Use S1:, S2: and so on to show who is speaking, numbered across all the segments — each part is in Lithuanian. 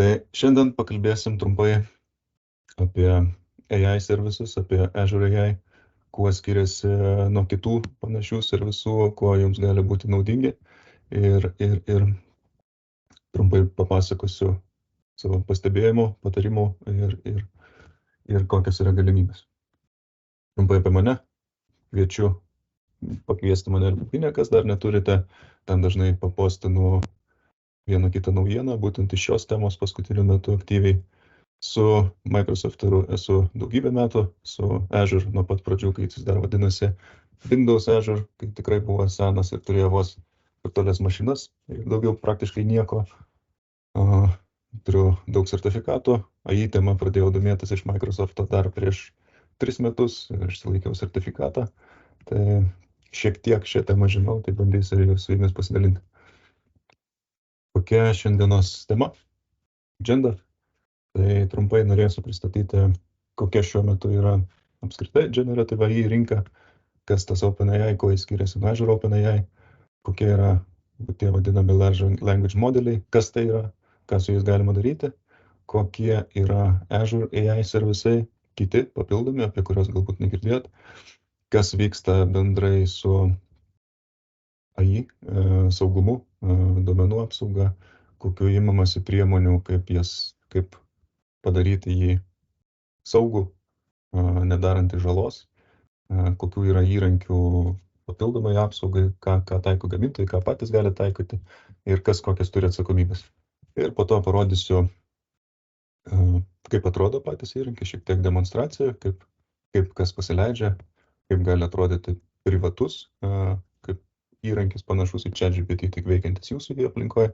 S1: Tai šiandien pakalbėsim trumpai apie AI servisus, apie Azure AI, kuo skiriasi nuo kitų panašių servisų, kuo jums gali būti naudingi. Ir trumpai papasakosiu savo pastebėjimų, patarimų ir kokios yra galimybės. Trumpai apie mane. Kviečiu pakviesti mane LinkedIn, kas dar neturite. Ten dažnai papostinu vieną kitą naujieną, būtent iš šios temos paskutiniu metu aktyviai. Su Microsoftu esu daugybę metų, su Azure nuo pat pradžių, kai jis dar vadinasi Windows Azure, kai tikrai buvo senas ir turėjo vos virtualias mašinas ir daugiau praktiškai nieko. Turiu daug sertifikatų. AI tema pradėjau domėtis iš Microsofto dar prieš 3 metus ir išsilaikiau sertifikatą. Tai šiek tiek šią temą žinau, tai bandysiu ir su jumis pasidalinti. Kokia šiandienos tema? Agenda. Tai trumpai norėsiu pristatyti, kokia šiuo metu yra apskritai generative AI rinka, kas tas OpenAI, kuo jis skiriasi nuo Azure OpenAI, kokie yra tie vadinami large language modeliai, kas tai yra, ką su jais galima daryti, kokie yra Azure AI servisai, kiti papildomi, apie kuriuos galbūt negirdėjot, kas vyksta bendrai su AI, saugumu, duomenų apsauga, kokiu imamasi priemonių, kaip padaryti jį saugų, nedarantį žalos, kokių yra įrankių papildomai apsaugai, ką taiko gamintojai, ką patys gali taikyti ir kokias turi atsakomybės. Ir po to parodysiu, kaip atrodo patys įrankiai, šiek tiek demonstracija, kaip kas pasileidžia, kaip gali atrodyti privatus, kaip įrankis panašus į ChatGPT, tik veikiantis jūsų aplinkoje.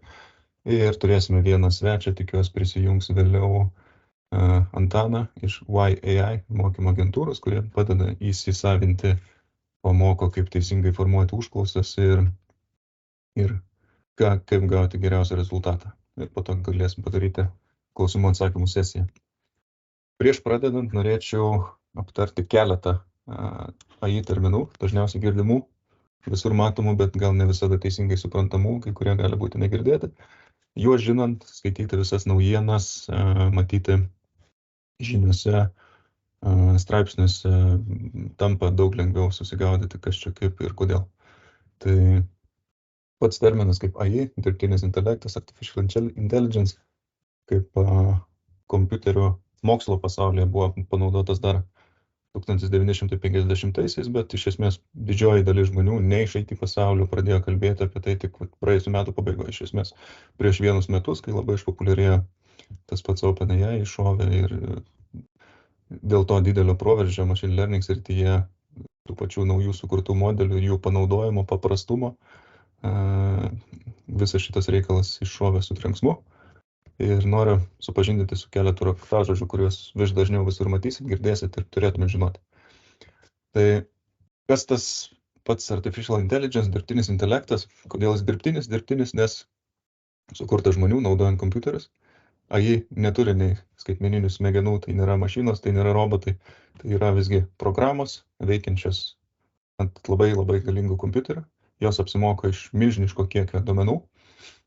S1: Ir turėsime vieną svečią, tikiuosi prisijungs vėliau Antaną iš YAI mokymo agentūros, kurie padeda įsisavinti, pamoko, kaip teisingai formuoti užklausas ir kaip gauti geriausią rezultatą. Ir po to galėsim padaryti klausimų atsakymų sesiją. Prieš pradedant norėčiau aptarti keletą AI terminų, dažniausiai girdimų, visur matomų, bet gal ne visada teisingai suprantamų, kai kurie gali būti negirdėti. Juos žinant, skaityti visas naujienas, matyti žiniuose, straipsniuose, tampa daug lengviau susigaudyti, kas čia kaip ir kodėl. Tai pats terminas kaip AI, dirbtinis intelektas, artificial intelligence, kaip kompiuterio mokslo pasaulyje buvo panaudotas dar 1950-aisiais, bet iš esmės didžioji dalis žmonių ne iš IT pasaulio pradėjo kalbėti apie tai tik praėjusių metų pabaigoje. Iš esmės prieš vienus metus, kai labai išpopuliarėjo tas pats OpenAI iššovė ir dėl to didelio proveržio machine learning srityje, tų pačių naujų sukurtų modelių ir jų panaudojimo paprastumo, visas šitas reikalas iššovė su trenksmu. Ir noriu supažindinti su keletu raktažodžių, kuriuos vis dažniau visur matysit, girdėsit ir turėtume žinoti. Tai kas tas pats artificial intelligence, dirbtinis intelektas, kodėl jis dirbtinis, nes sukurtas žmonių naudojant kompiuterius. AI neturi nei skaitmeninių smegenų, tai nėra mašinos, tai nėra robotai, tai yra visgi programos veikiančios ant labai galingų kompiuterių. Jos apsimoko iš milžiniško kiekio duomenų,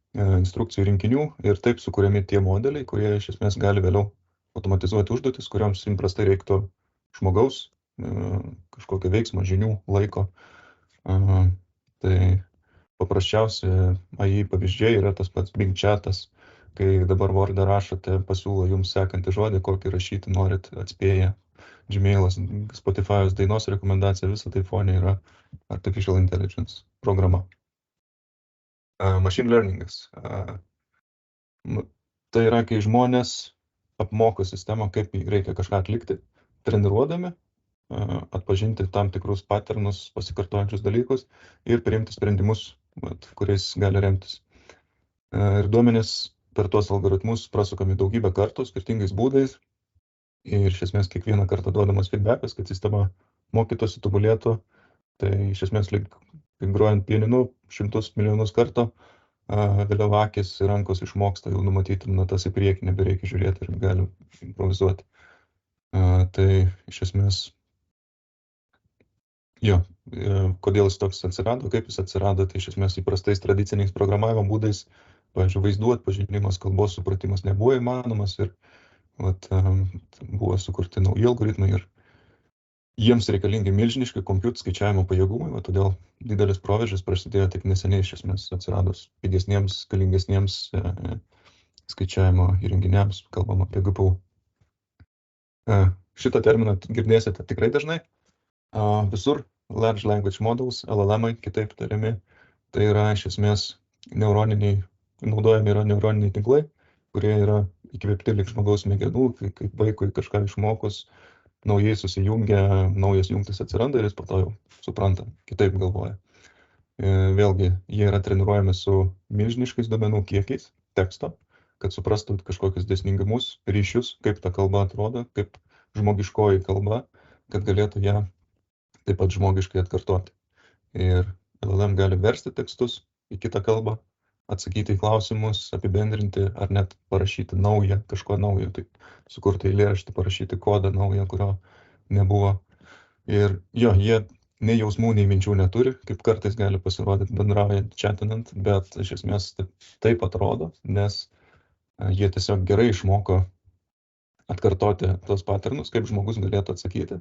S1: instrukcijų rinkinių ir taip sukuriami tie modeliai, kurie iš esmės gali vėliau automatizuoti užduotis, kurioms įprastai reiktų žmogaus, kažkokio veiksmo, žinių, laiko. Tai paprasčiausi AI pavyzdžiai yra tas pats Bing chatas, kai dabar Word'e rašote, pasiūlo jums sekantį žodį, kokį rašyti norit, atspėja. Gmailas, Spotify'us dainos rekomendacija, visą tai fone yra artificial intelligence programa. Machine learningas. Tai yra, kai žmonės apmoko sistemą, kaip reikia kažką atlikti, treniruodami, atpažinti tam tikrus patternus, pasikartojančius dalykus ir priimti sprendimus, kuriais gali remtis. Ir duomenys per tuos algoritmus prasukami daugybę kartų, skirtingais būdais. Ir iš esmės kiekvieną kartą duodamas feedbackas, kad sistema mokytųsi, tobulėtų. Tai iš esmės lyg grojant pianinu 100 milijonus kartų, vėliau akis ir rankos išmoksta jau numatyti natas į priekį, nebereikia žiūrėti ir gali improvizuoti. Tai iš esmės, kodėl jis toks atsirado, kaip jis atsirado, tai iš esmės įprastais tradiciniais programavimo būdais pavyzdžiui, vaizdų atpažinimas, kalbos supratimas nebuvo įmanomas ir buvo sukurti nauji algoritmai ir jiems reikalingi milžiniški kompiuterių skaičiavimo pajėgumai, todėl didelis proveržis prasidėjo tik neseniai iš esmės atsiradus pigesniems, galingesniems skaičiavimo įrenginiams, kalbam apie GPU. Šitą terminą girdėsite tikrai dažnai. Visur Large Language Models, LLM, kitaip tariami, tai yra iš esmės naudojami yra neuroniniai tinklai, kurie yra įkvėpti lyg žmogaus smegenų, kaip vaikui kažką išmokus, naujai susijungia, naujas jungtis atsiranda ir jis po to jau supranta, kitaip galvoja. Vėlgi, jie yra treniruojami su milžiniškais duomenų kiekiais teksto, kad suprastų kažkokius dėsningumus, ryšius, kaip ta kalba atrodo, kaip žmogiškoji kalba, kad galėtų ją taip pat žmogiškai atkartoti. Ir LLM gali versti tekstus į kitą kalbą, atsakyti į klausimus, apibendrinti ar net parašyti naują, kažko naujo, tai sukurti eilėraštį, parašyti kodą naują, kurio nebuvo. Ir jo, jie nei jausmų, nei minčių neturi, kaip kartais gali pasirodyti bendraujant, chatinant, bet iš esmės taip atrodo, nes jie tiesiog gerai išmoko atkartoti tos paternus, kaip žmogus galėtų atsakyti.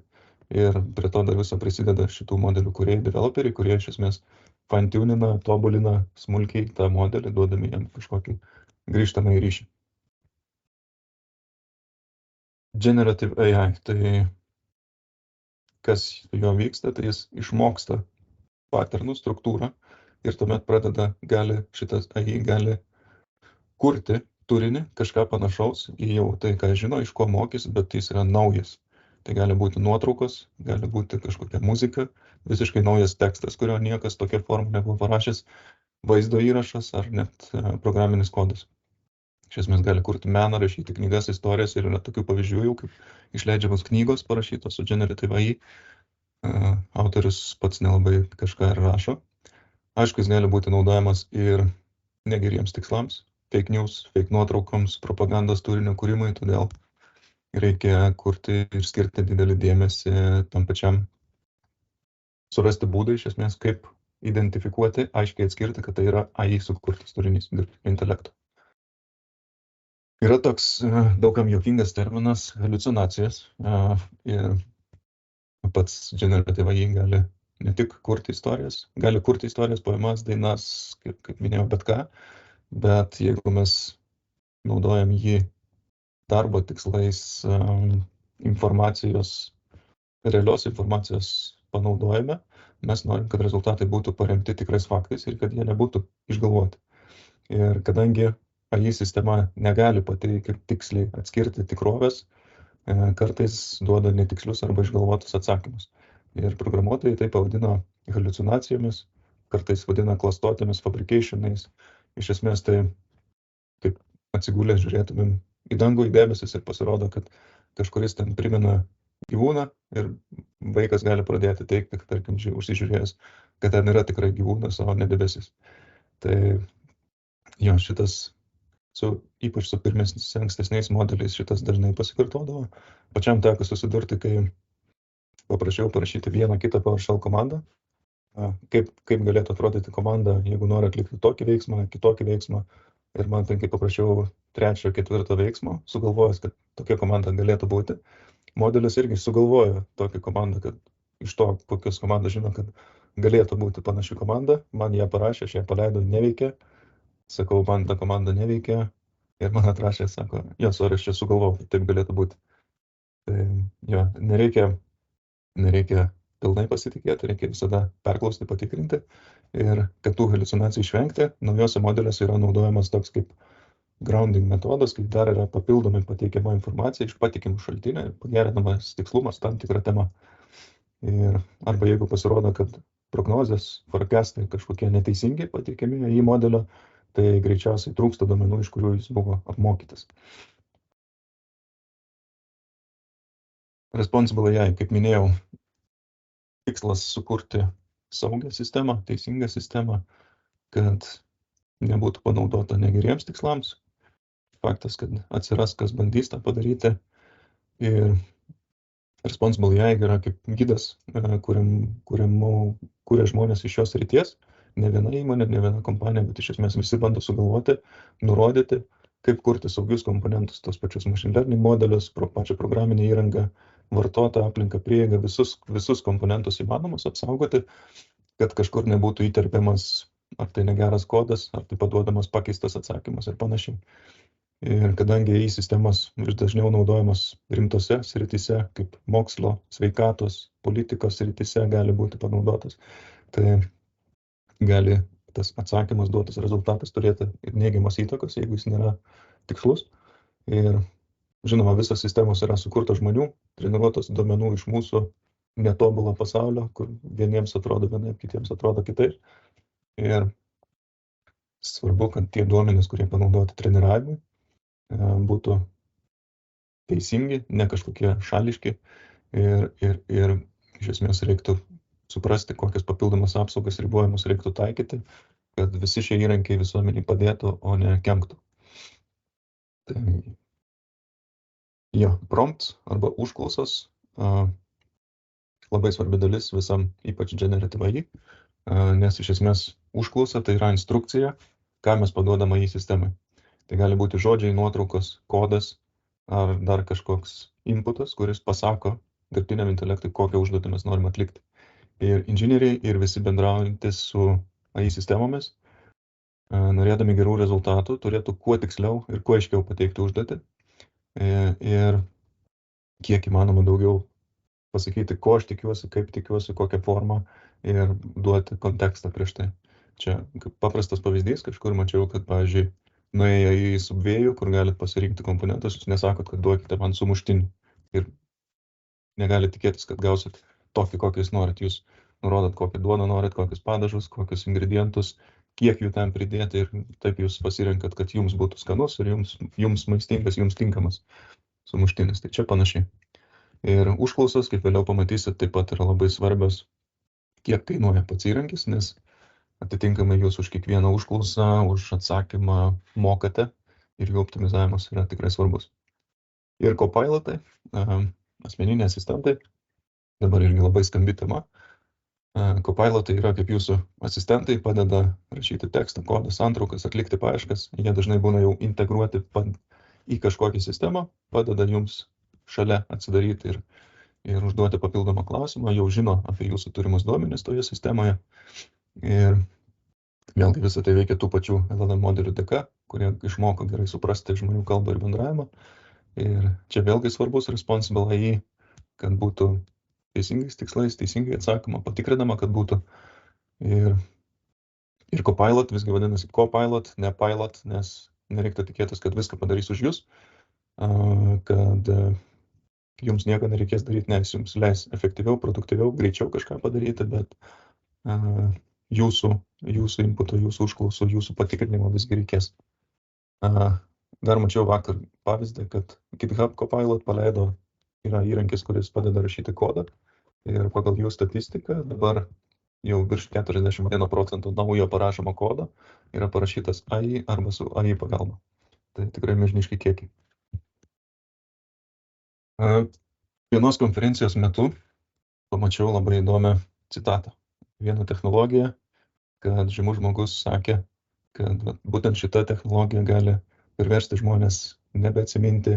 S1: Ir prie to dar viso prisideda šitų modelių kūrėjai, developeriai, kurie iš esmės fine-tunina, tobulina smulkiai tą modelį, duodami jam kažkokį grįžtamą į ryšį. Generative AI, tai kas jo vyksta, tai jis išmoksta paternų struktūrą ir tuomet šitas AI gali kurti turinį, kažką panašaus į jau tai, ką žino, iš ko mokys, bet jis yra naujas. Tai gali būti nuotraukos, gali būti kažkokia muzika, visiškai naujas tekstas, kurio niekas tokia forma nebuvo parašęs, vaizdo įrašas ar net programinis kodas. Iš esmės gali kurti meną, rašyti knygas, istorijas ir yra tokių pavyzdžių jau, kaip išleidžiamos knygos parašytos su Generative AI. Autorius pats nelabai kažką ir rašo. Aišku, jis gali būti naudojamas ir negeriems tikslams, fake news, fake nuotraukoms, propagandos turinio kūrimui, todėl reikia kurti ir skirti didelį dėmesį tam pačiam, surasti būdą iš esmės, kaip identifikuoti, aiškiai atskirti, kad tai yra AI sukurtas turinys dirbtinio intelekto. Yra toks daugam juokingas terminas haliucinacijos ir pats Generative AI gali ne tik kurti istorijas, gali kurti istorijas, poemas, dainas, kaip minėjau, bet ką, bet jeigu mes naudojam jį darbo tikslais realios informacijos panaudojime, mes norim, kad rezultatai būtų paremti tikrais faktais ir kad jie nebūtų išgalvoti. Ir kadangi AI sistema negali pateikti tiksliai atskirti tikrovės, kartais duoda netikslius arba išgalvotus atsakymus. Ir programuotojai tai pavadino haliucinacijomis, kartais vadina klastotėmis, fabricationais. Iš esmės tai kaip atsigulę žiūrėtumėm į dangų, į debesis ir pasirodo, kad kažkuris ten primena gyvūną ir vaikas gali pradėti teikti, kad, tarkim, užsižiūrėjęs, kad ten yra tikrai gyvūnas, o ne debesis. Tai jo, ypač su ankstesniais modeliais šitas dažnai pasikartodavo. Pačiam teko susidurti, kai paprašiau parašyti vieną kitą PowerShell komandą, kaip galėtų atrodyti komanda, jeigu nori atlikti tokį veiksmą, kitokį veiksmą. Ir man ten, kai paprašiau 3., 4. veiksmo, sugalvojęs, kad tokia komanda galėtų būti. Modelis irgi sugalvojo tokią komandą, kad iš to, kokios komandos žino, kad galėtų būti panaši komanda, man ją parašė, aš ją paleidau, neveikia. Sakau, man ta komanda neveikia. Ir man atrašė, sako, sorry, aš čia sugalvojau, taip galėtų būti. Tai jo, nereikia pilnai pasitikėti, reikia visada perklausti, patikrinti. Ir kad tų haliucinacijų išvengti, naujose modeliuose yra naudojamas toks kaip grounding metodas, kai dar yra papildomai pateikiama informacija iš patikimų šaltinių ir pagerinamas tikslumas tam tikrą temą. Ir arba jeigu pasirodo, kad prognozės, forecastai kažkokie neteisingi pateikiami į modelio, tai greičiausiai trūksta duomenų, iš kurių jis buvo apmokytas. Responsible AI, kaip minėjau, tikslas sukurti saugią sistemą, teisingą sistemą, kad nebūtų panaudota negeriems tikslams. Faktas, kad atsiras, kas bandys tą padaryti. Ir Responsible AI yra kaip gidas, kuria žmonės iš šios srities, ne viena įmonė, ne viena kompanija, bet iš esmės visi bando sugalvoti, nurodyti, kaip kurti saugius komponentus, tos pačius machine learning modelius, pačią programinę įrangą, vartotoją aplinką, prieigą, visus komponentus įmanomus apsaugoti, kad kažkur nebūtų įterpiamas ar tai negeras kodas, ar tai paduodamas pakeistas atsakymas ir panašiai. Ir kadangi AI sistemas vis dažniau naudojamos rimtose srityse, kaip mokslo, sveikatos, politikos srityse gali būti panaudotas, tai gali tas atsakymas, duotas rezultatas turėti ir neigiamas įtakos, jeigu jis nėra tikslus. Ir žinoma, visos sistemos yra sukurtos žmonių, treniruotos duomenų iš mūsų netobulo pasaulio, kur vieniems atrodo vienaip, kitiems atrodo kitaip. Ir svarbu, kad tie duomenys, kurie panaudoti treniravimui, būtų teisingi, ne kažkokie šališki ir iš esmės reiktų suprasti, kokias papildomas apsaugas ribojimus reiktų taikyti, kad visi šie įrankiai visuomeniai padėtų, o ne kenktų. Tai jo, prompts arba užklausos labai svarbi dalis visam, ypač generative AI, nes iš esmės užklausa tai yra instrukcija, ką mes paduodama į sistemai. Tai gali būti žodžiai, nuotraukos, kodas ar dar kažkoks inputas, kuris pasako dirbtiniam intelektui, kokią užduotį mes norim atlikti. Ir inžinieriai ir visi bendraujantys su AI sistemomis, norėdami gerų rezultatų, turėtų kuo tiksliau ir kuo aiškiau pateikti užduotį ir kiek įmanoma daugiau pasakyti, ko aš tikiuosi, kaip tikiuosi, kokią formą ir duoti kontekstą prieš tai. Čia paprastas pavyzdys, kažkur mačiau, kad, pavyzdžiui, nuėję į subvėjų, kur galit pasirinkti komponentus, jūs nesakot, kad duokite man sumuštinį ir negalite tikėtis, kad gausit tokį, kokį jūs norit. Jūs nurodot, kokią duoną norit, kokius padažus, kokius ingredientus, kiek jų ten pridėti ir taip jūs pasirenkat, kad jums būtų skanus ir jums maistingas, jums tinkamas sumuštinis. Tai čia panašiai. Ir užklausos, kaip vėliau pamatysit, taip pat yra labai svarbios, kiek kainuoja pats įrankis, nes atitinkamai jūs už kiekvieną užklausą, už atsakymą mokate ir jų optimizavimas yra tikrai svarbus. Ir copilotai, asmeniniai asistentai, dabar irgi labai skambi tema. Copilotai yra kaip jūsų asistentai, padeda rašyti tekstą, kodą, santraukas, atlikti paieškas. Jie dažnai būna jau integruoti į kažkokią sistemą, padeda jums šalia atsidaryti ir užduoti papildomą klausimą, jau žino apie jūsų turimus duomenis toje sistemoje. Ir vėlgi visą tai veikia tų pačių LLM modelių dėka, kurie išmoko gerai suprasti žmonių kalbą ir bendravimą. Ir čia vėlgi svarbus responsible AI, kad būtų teisingais tikslais, teisingai atsakoma, patikrinama, kad būtų. Ir copilot visgi vadinasi copilot, ne pilot, nes nereiktų tikėtis, kad viską padarys už jūs, kad jums nieko nereikės daryti, nes jums leis efektyviau, produktyviau, greičiau kažką padaryti, bet jūsų inputo, jūsų užklausų, jūsų patikrinimo visgi reikės. Dar mačiau vakar pavyzdį, kad GitHub Copilot paleido, yra įrankis, kuris padeda rašyti kodą ir pagal jų statistiką dabar jau virš 41% naujo parašomo kodo yra parašytas AI arba su AI pagalba. Tai tikrai milžiniški kiekiai. Vienos konferencijos metu pamačiau labai įdomią citatą. Vieną technologiją, kad žymus žmogus sakė, kad būtent šita technologija gali priversti žmonės nebeatsiminti,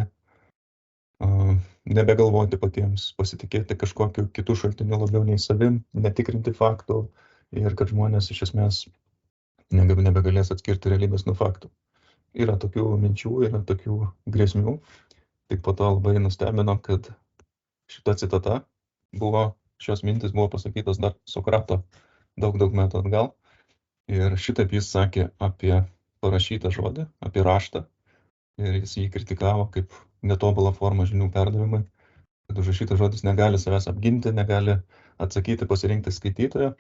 S1: nebegalvoti patiems, pasitikėti kažkokiu kitų šaltiniu labiau nei savim, netikrinti faktų ir kad žmonės iš esmės nebegalės atskirti realybės nuo faktų. Yra tokių minčių, yra tokių grėsmių. Tik po to labai nustebino, kad šita citata šios mintis buvo pasakytos dar Sokrato daug metų atgal. Ir šitaip jis sakė apie parašytą žodį, apie raštą. Ir jis jį kritikavo kaip netobulą formą žinių perdavimui, kad užrašytas žodis negali savęs apginti, negali atsakyti, pasirinkti skaitytoją.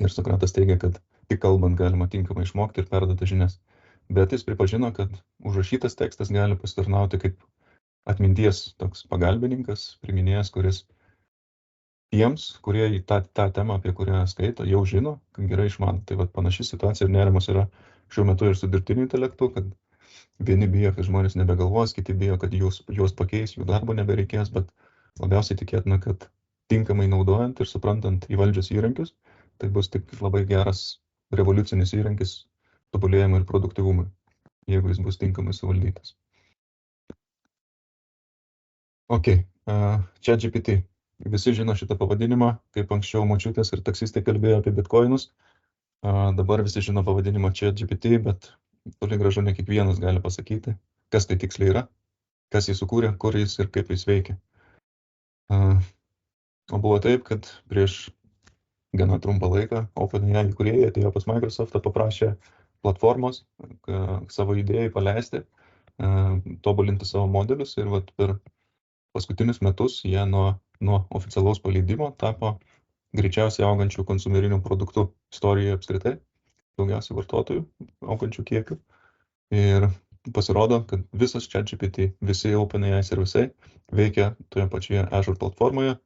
S1: Ir Sokratas teigia, kad tik kalbant galima tinkamai išmokti ir perduoti žinias. Bet jis pripažino, kad užrašytas tekstas gali pasitarnauti kaip atminties toks pagalbininkas, priminėjas, kuris tiems, kurie į tą temą, apie kurią skaito, jau žino, kad gerai išmano. Tai panaši situacija ir nerimas yra šiuo metu ir su dirbtiniu intelektu, kad vieni bijo, kad žmonės nebegalvos, kiti bijo, kad juos pakeis, jų darbo nebereikės, bet labiausiai tikėtina, kad tinkamai naudojant ir suprantant įvaldžius įrankius, tai bus tik labai geras revoliucinis įrankis tobulėjimui ir produktyvumui, jeigu jis bus tinkamai suvaldytas. Ok, ChatGPT. Visi žino šitą pavadinimą, kaip anksčiau močiutės ir taksistai kalbėjo apie bitkoinus. Dabar visi žino pavadinimą ChatGPT, bet toli gražu ne kiekvienas gali pasakyti, kas tai tiksliai yra, kas jį sukūrė, kur jis ir kaip jis veikia. O buvo taip, kad prieš gana trumpą laiką OpenAI įkūrėjai atėjo pas Microsoftą, paprašė platformos savo idėjai paleisti, tobulinti savo modelius ir vat per paskutinius metus jie nuo oficialaus paleidimo tapo greičiausiai augančių konsumerinių produktų istorijoje apskritai, daugiausiai vartotojų augančių kiekių. Ir pasirodo, kad visas ChatGPT, visi OpenAI servisai veikia toje pačioje Azure platformoje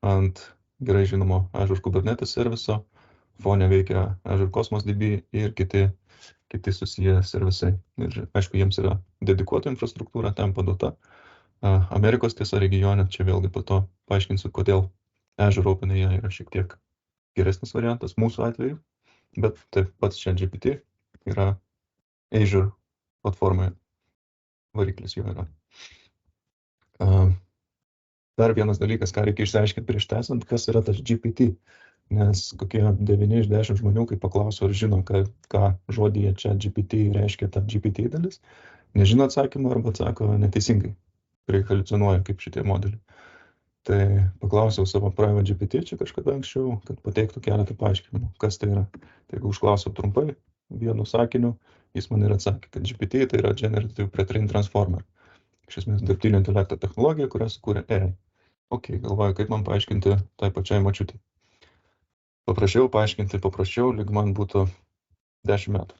S1: ant gerai žinomo Azure Kubernetes serviso, fone veikia Azure Cosmos DB ir kiti susiję servisai. Ir aišku, jiems yra dedikuota infrastruktūra, tam paduota. Amerikos tiesa regione, čia vėlgi po to paaiškinsiu, kodėl Azure OpenAI yra šiek tiek geresnis variantas mūsų atveju, bet taip pats ChatGPT yra Azure platformoje, variklis jo yra. Dar vienas dalykas, ką reikia išsiaiškinti prieš tęsant, kas yra tas GPT, nes kokie 9 iš 10 žmonių, kai paklausiu, ar žino, ką žodyje ChatGPT reiškia ta GPT dalis, nežino atsakymą arba atsako neteisingai, kurie haliucinuoja kaip šitie modeliai. Tai paklausiau savo private GPT čia kažkada anksčiau, kad pateiktų keletą paaiškinimų, kas tai yra. Tai jeigu užklausiau trumpai, vienu sakiniu, jis man ir atsakė, kad GPT tai yra Generative Pre-trained Transformer. Iš esmės dirbtinio intelekto technologija, kurią sukūrė AI. Ok, galvoju, kaip man paaiškinti tai pačiai močiutei. Paprašiau, lyg man būtų 10 metų.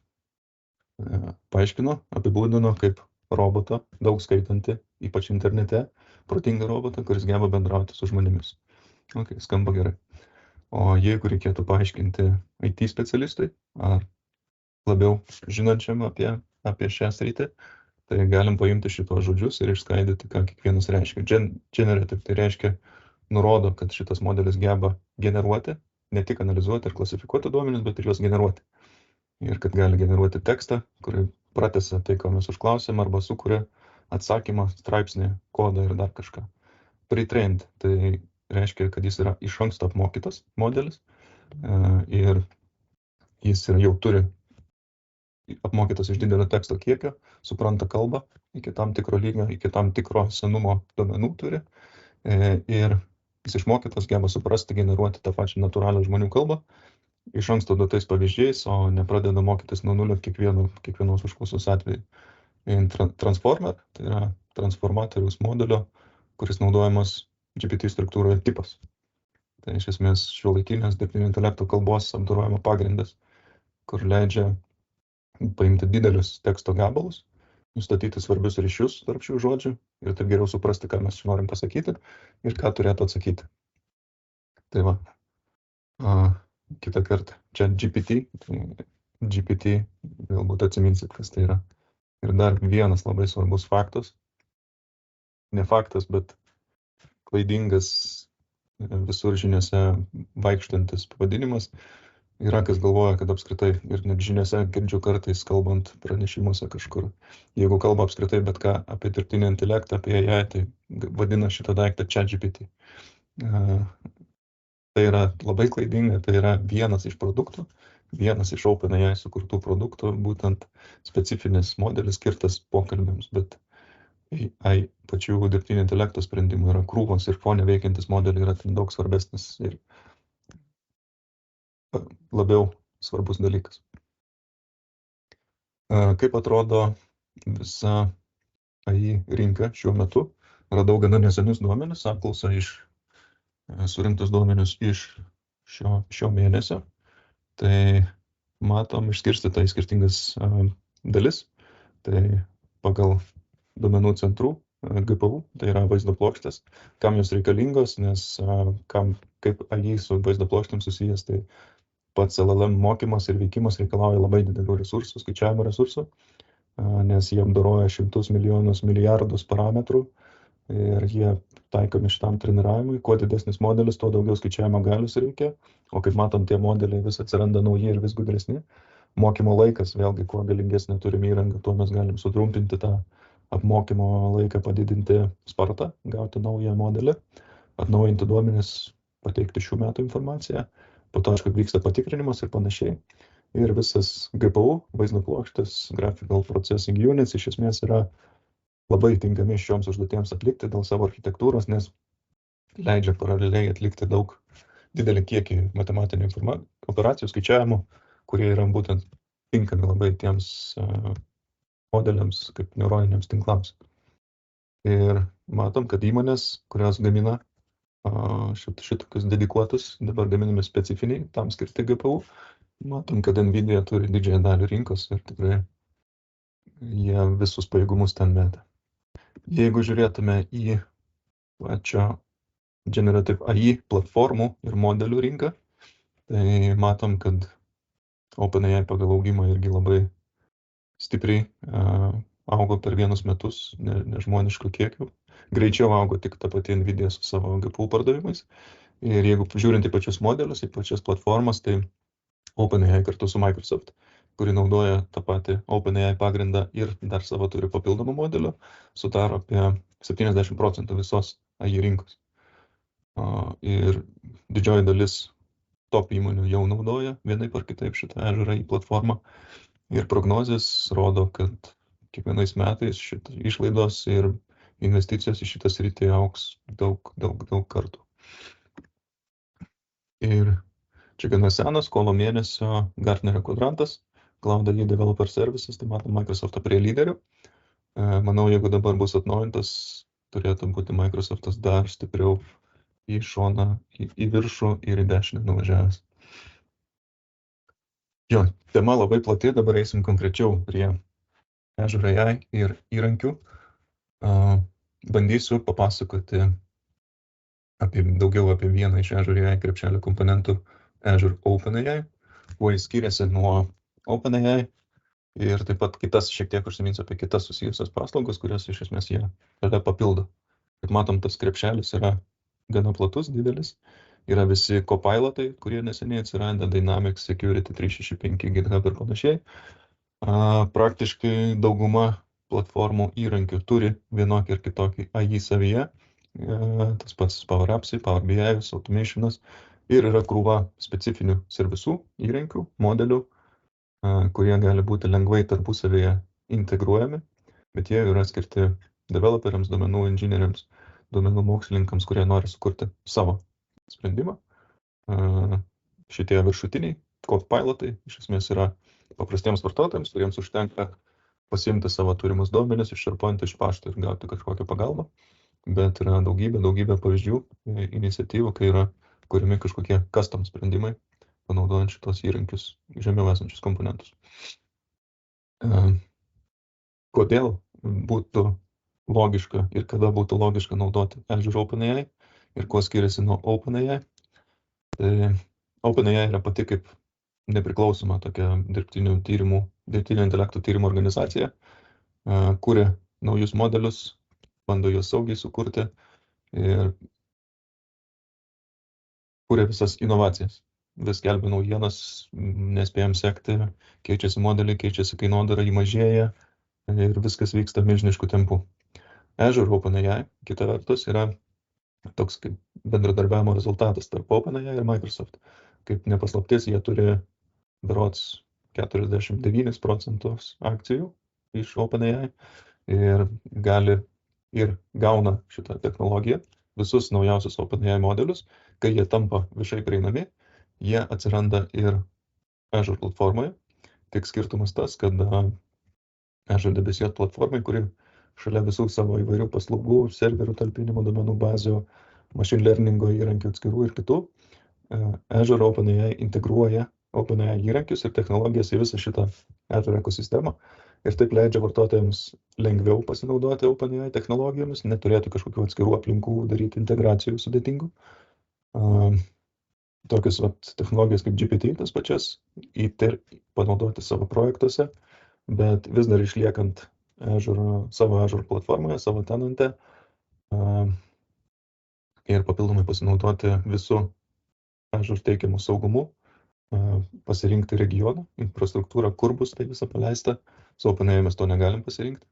S1: Paaiškino, apibūdino kaip robotą, daug skaitantį, ypač internete, protingą robotą, kuris geba bendrauti su žmonėmis. Ok, skamba gerai. O jeigu reikėtų paaiškinti IT specialistui, ar labiau žinančiam apie šią sritį, tai galim paimti šitos žodžius ir išskaidyti, ką kiekvienas reiškia. Generative tai reiškia, nurodo, kad šitas modelis geba generuoti, ne tik analizuoti ir klasifikuoti duomenis, bet ir juos generuoti. Ir kad gali generuoti tekstą, kurį pratęsia tai, ko mes užklausėm, arba sukuria atsakymą, straipsnį, kodą ir dar kažką. Pre-trained tai reiškia, kad jis yra iš anksto apmokytas modelis ir jis jau turi apmokytas iš didelio teksto kiekio, supranta kalbą iki tam tikro lygio, iki tam tikro senumo duomenų turi ir jis išmokytas geba suprasti, generuoti tą pačią natūralią žmonių kalbą iš anksto duotais pavyzdžiais, o nepradeda mokytis nuo nulio kiekvienos užklausos atveju. Transformer tai yra transformatoriaus modelio, kuris naudojamas GPT struktūroje tipas. Tai iš esmės šiuolaikinės dirbtinio intelekto kalbos apdorojimo pagrindas, kur leidžia paimti didelius teksto gabalus, nustatyti svarbius ryšius tarp šių žodžių ir taip geriau suprasti, ką mes čia norim pasakyti ir ką turėtų atsakyti. Tai va, kitą kartą čia GPT, galbūt atsiminsit, kas tai yra. Ir dar vienas labai svarbus faktas, ne faktas, bet klaidingas visur žiniose vaikštantis pavadinimas, yra, kas galvoja, kad apskritai, ir net žiniose girdžiu kartais kalbant pranešimuose kažkur, jeigu kalba apskritai bet ką apie dirbtinį intelektą, apie AI, tai vadina šitą daiktą ChatGPT. Tai yra labai klaidinga, tai yra vienas iš produktų, vienas iš OpenAI sukurtų produktų, būtent specifinis modelis skirtas pokalbėms, bet AI pačių dirbtinio intelekto sprendimų yra krūvos ir fone veikiantis modeliai yra daug svarbesnis ir labiau svarbus dalykas. Kaip atrodo visa AI rinka šiuo metu? Radau gana nesenius duomenis, apklausą surinktus duomenis iš šio mėnesio. Tai matom išskirstytą į skirtingas dalis. Tai pagal duomenų centrų GPU, tai yra vaizdo plokštės, kam jos reikalingos, nes kaip AI su vaizdo plokštėm susijęs, tai pats LLM mokymas ir veikimas reikalauja labai didelių resursų, skaičiavimo resursų, nes jie apdoroja šimtus milijonus, milijardus parametrų ir jie taikomi šitam treniravimui. Kuo didesnis modelis, tuo daugiau skaičiavimo galios reikia, o kaip matom, tie modeliai vis atsiranda nauji ir vis gudresni. Mokymo laikas, vėlgi, kuo galingesnė turim įrangą, tuo mes galim sutrumpinti tą apmokymo laiką, padidinti spartą, gauti naują modelį, atnaujinti duomenis, pateikti šių metų informaciją, po to, aišku, vyksta patikrinimas ir panašiai. Ir visas GPU, vaizdo plokštės, Graphical Processing Units, iš esmės yra labai tinkami šioms užduotėms atlikti dėl savo architektūros, nes leidžia paraleliai atlikti didelį kiekį matematinių operacijų skaičiavimų, kurie yra būtent tinkami labai tiems modeliams kaip neuroniniams tinklams. Ir matom, kad įmonės, kurios gamina šitokius dedikuotus, dabar gaminami specifiniai, tam skirti GPU, matom, kad Nvidia turi didžiąją dalį rinkos ir tikrai jie visus pajėgumus ten meta. Jeigu žiūrėtume į pačio Generative AI platformų ir modelių rinką, tai matom, kad OpenAI pagal augimą irgi labai stipriai augo per vienus metus, nežmoniškų kiekių. Greičiau augo tik ta pati Nvidia su savo GPU pardavimais. Ir jeigu žiūrint į pačius modelius, į pačias platformas, tai OpenAI kartu su Microsoft, kuri naudoja tą patį OpenAI pagrindą ir dar savo turi papildomų modelių, sudaro apie 70% visos AI rinkos. Ir didžioji dalis top įmonių jau naudoja vienaip ar kitaip šitą Azure AI platformą. Ir prognozės rodo, kad kiekvienais metais išlaidos ir investicijos į šitą sritį augs daug kartų. Ir čia gana senas, kovo mėnesio Gartnerio kvadrantas, Cloud AI Developer Services, tai matom Microsoft'ą prie lyderių. Manau, jeigu dabar bus atnaujintas, turėtų būti Microsoft'as dar stipriau į šoną, į viršų ir į dešinę nuvažiavęs. Jo, tema labai plati, dabar eisim konkrečiau prie Azure AI ir įrankių. Bandysiu papasakoti daugiau apie vieną iš Azure AI krepšelio komponentų, Azure OpenAI, kuo jis skiriasi nuo OpenAI ir taip pat šiek tiek užsiminsiu apie kitas susijusias paslaugas, kurias iš esmės jie tada papildo. Kaip matom, tas krepšelis yra gana platus, didelis. Yra visi copilotai, kurie neseniai atsiranda, Dynamics, Security 365, GitHub ir panašiai. Praktiškai dauguma platformų įrankių turi vienokį ir kitokį AI savyje. Tas pats Power Appsai, Power BI, Automationas. Ir yra krūva specifinių servisų, įrankių, modelių, kurie gali būti lengvai tarpusavėje integruojami, bet jie yra skirti developeriams, duomenų inžinieriams, duomenų mokslininkams, kurie nori sukurti savo sprendimą. Šitie viršutiniai copilotai iš esmės yra paprastiems vartotojams, kuriems užtenka pasiimti savo turimus duomenis iš SharePoint, iš pašto ir gauti kažkokią pagalbą. Bet yra daugybė pavyzdžių, iniciatyvų, kai yra kuriami kažkokie custom sprendimai, panaudojant šitos įrankius, žemiau esančius komponentus. Kodėl būtų logiška ir kada būtų logiška naudoti Azure OpenAI ir kuo skiriasi nuo OpenAI? Tai OpenAI yra pati kaip nepriklausoma tokia dirbtinio intelekto tyrimų organizacija, kuria naujus modelius, bando juos saugiai sukurti ir kuria visas inovacijas. Vis skelbia naujienas, nespėjom sekti, keičiasi modeliai, keičiasi kainodara, įmažėja ir viskas vyksta milžinišku tempu. Azure OpenAI, kita vertus, yra toks kaip bendradarbiavimo rezultatas tarp OpenAI ir Microsoft. Kaip nepaslaptis, jie turi berods 49% akcijų iš OpenAI ir gauna šitą technologiją, visus naujausius OpenAI modelius, kai jie tampa viešai prieinami, jie atsiranda ir Azure platformoje. Tik skirtumas tas, kad Azure debesijos platformai, kuri šalia visų savo įvairių paslaugų, serverių talpinimo, duomenų bazių, machine learningo įrankių atskirų ir kitų, Azure OpenAI integruoja OpenAI įrankius ir technologijas į visą šitą Azure ekosistemą ir taip leidžia vartotojams lengviau pasinaudoti OpenAI technologijomis, neturėtų kažkokių atskirų aplinkų daryti integracijų sudėtingų. Tokius technologijas kaip GPT, tas pačias, panaudoti savo projektuose, bet vis dar išliekant savo Azure platformoje, savo tenante, ir papildomai pasinaudoti visų Azure teikiamų saugumu, pasirinkti regioną, infrastruktūrą, kur bus tai visą paleista. Su OpenAI mes to negalim pasirinkti.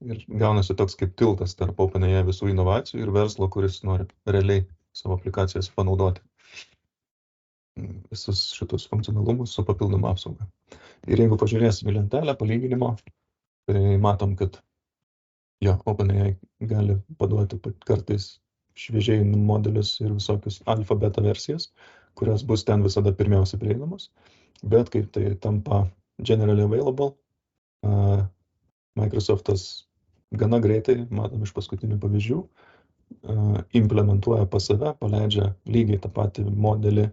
S1: Ir gaunasi toks kaip tiltas tarp OpenAI visų inovacijų ir verslo, kuris nori realiai savo aplikacijas panaudoti visus šitus funkcionalumus su papildoma apsauga. Ir jeigu pažiūrėsime lentelę palyginimo, tai matom, kad OpenAI gali paduoti kartais šviežiai modelius ir visokius alfa beta versijas, kurios bus ten visada pirmiausia prieinamos, bet kaip tai tampa generally available, Microsoftas gana greitai, matom iš paskutinių pavyzdžių, implementuoja pas save, paleidžia lygiai tą patį modelį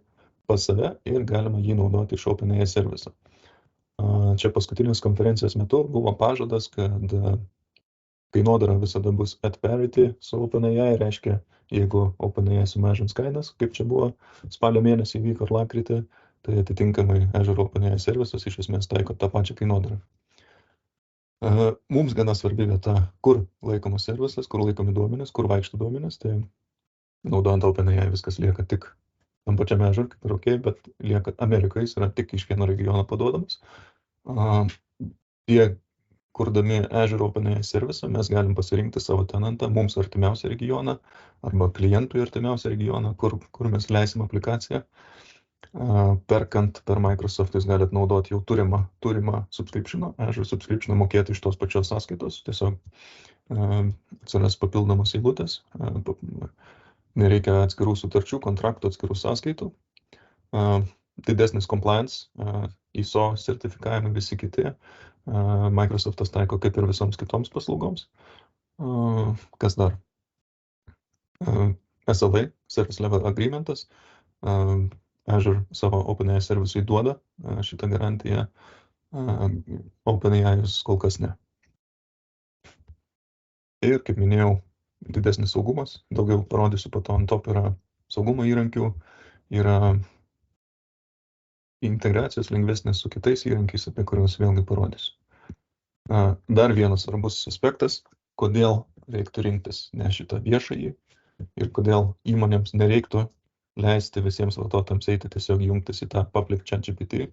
S1: pas save ir galima jį naudoti iš OpenAI serviso. Čia paskutinės konferencijos metu buvo pažadas, kad kainodara visada bus at parity su OpenAI, reiškia, jeigu OpenAI sumažins kainas, kaip čia buvo spalio mėnesį vyko ar lapkritį, tai atitinkamai Azure OpenAI servisas iš esmės taiko tą pačią kainodarą. Mums gana svarbi vieta, kur laikomas servisas, kur laikomi duomenys, kur vaikšto duomenys, tai naudojant OpenAI viskas lieka tik tam pačiame Azure, kaip ir OK, bet lieka Amerikoje, jis yra tik iš vieno regiono paduodamas. Kurdami Azure OpenAI servisą, mes galim pasirinkti savo tenantą, mums artimiausią regioną arba klientui artimiausią regioną, kur mes leisim aplikaciją. Perkant per Microsoft jūs galite naudoti jau turimą subscriptioną, Azure subscriptioną mokėti iš tos pačios sąskaitos, tiesiog atsiras papildomos eilutės, nereikia atskirų sutarčių, kontraktų, atskirų sąskaitų, didesnis compliance, ISO sertifikavimai visi kiti, Microsoftas taiko kaip ir visoms kitoms paslaugoms. Kas dar? SLA, Service Level Agreementas, Azure savo OpenAI servisui duoda šitą garantiją, OpenAI kol kas ne. Ir, kaip minėjau, didesnis saugumas, daugiau parodysiu po to ant top yra saugumo įrankių, yra integracijos lengvesnės su kitais įrankiais, apie kuriuos vėlgi parodysiu. Dar vienas svarbus aspektas, kodėl reiktų rinktis ne šitą viešąjį ir kodėl įmonėms nereiktų leisti visiems vartotojams eiti tiesiog jungtis į tą public ChatGPT,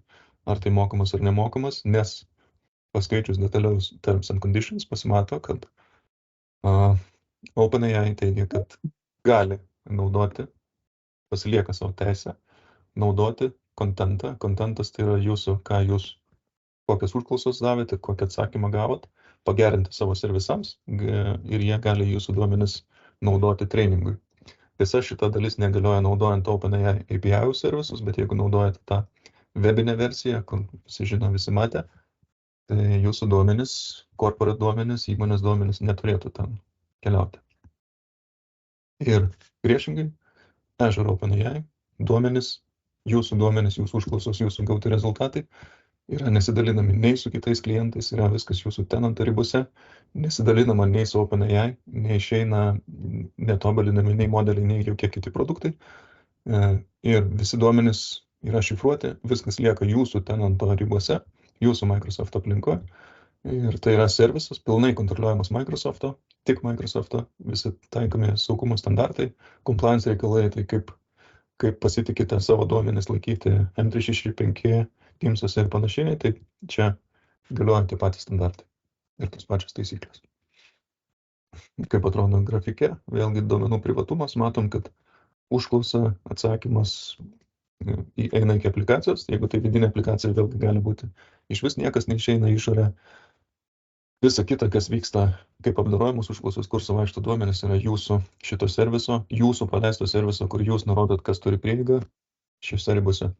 S1: ar tai mokamas ar nemokamas, nes paskaičius detaliaus terms and conditions pasimato, kad OpenAI teigia, kad gali naudoti, pasilieka savo teisę, naudoti kontentą. Kontentas tai yra jūsų, kokias užklausos davėte, kokį atsakymą gavot, pagerinti savo servisams ir jie gali jūsų duomenis naudoti trainingui. Visa šita dalis negalioja naudojant OpenAI API servisus, bet jeigu naudojate tą webinę versiją, kur visi žino, visi matė, tai jūsų duomenis, corporate duomenis, įmonės duomenis neturėtų ten keliauti. Ir priešingai, Azure OpenAI duomenis, jūsų užklausos, jūsų gauti rezultatai yra nesidalinami nei su kitais klientais, yra viskas jūsų tenanto ribose, nesidalinama nei su OpenAI, neišeina netobulinami nei modeliai, nei jokie kiti produktai. Ir visi duomenys yra šifruoti, viskas lieka jūsų tenanto ribose, jūsų Microsoft aplinkoje. Ir tai yra servisas, pilnai kontroliuojamas Microsofto, tik Microsofto, visi taikomi saugumo standartai, compliance reikalai, tai kaip pasitikite savo duomenis laikyti M365, Teamsuose ir panašiai, tai čia galioja tie patys standartai ir tos pačios taisyklės. Kaip atrodo grafike, vėlgi duomenų privatumas, matom, kad užklausa atsakymas eina iki aplikacijos, jeigu tai vidinė aplikacija, vėlgi gali būti iš vis niekas neišeina išorę. Visa kita, kas vyksta, kaip apdorojamos užklausos, kur suvaikšto duomenis, yra jūsų šito serviso, jūsų paleisto serviso, kur jūs nurodot, kas turi prieigą šiose ribose.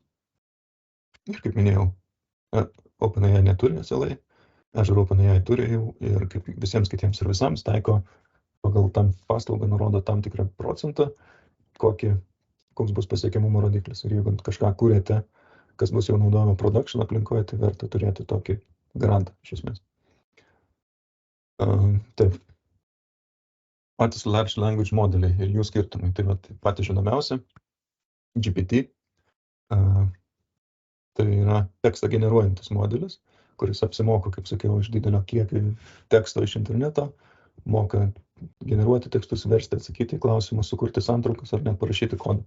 S1: Ir kaip minėjau, OpenAI neturi SLA, Azure OpenAI turi jau ir kaip visiems kitiems servisams taiko pagal tam paslaugą nurodo tam tikrą procentą, koks bus pasiekiamumo rodiklis. Ir jeigu kažką kūrėte, kas bus jau naudojama production aplinkoje, tai verta turėti tokį garantą iš esmės. Taip. Patys large language modeliai ir jų skirtumai. Tai patys žinomiausia, GPT. Tai yra tekstą generuojantis modelis, kuris apsimoko, kaip sakiau, iš didelio kiekio teksto iš interneto, moka generuoti tekstus, versti, atsakyti į klausimus, sukurti santraukas ar net parašyti kodą.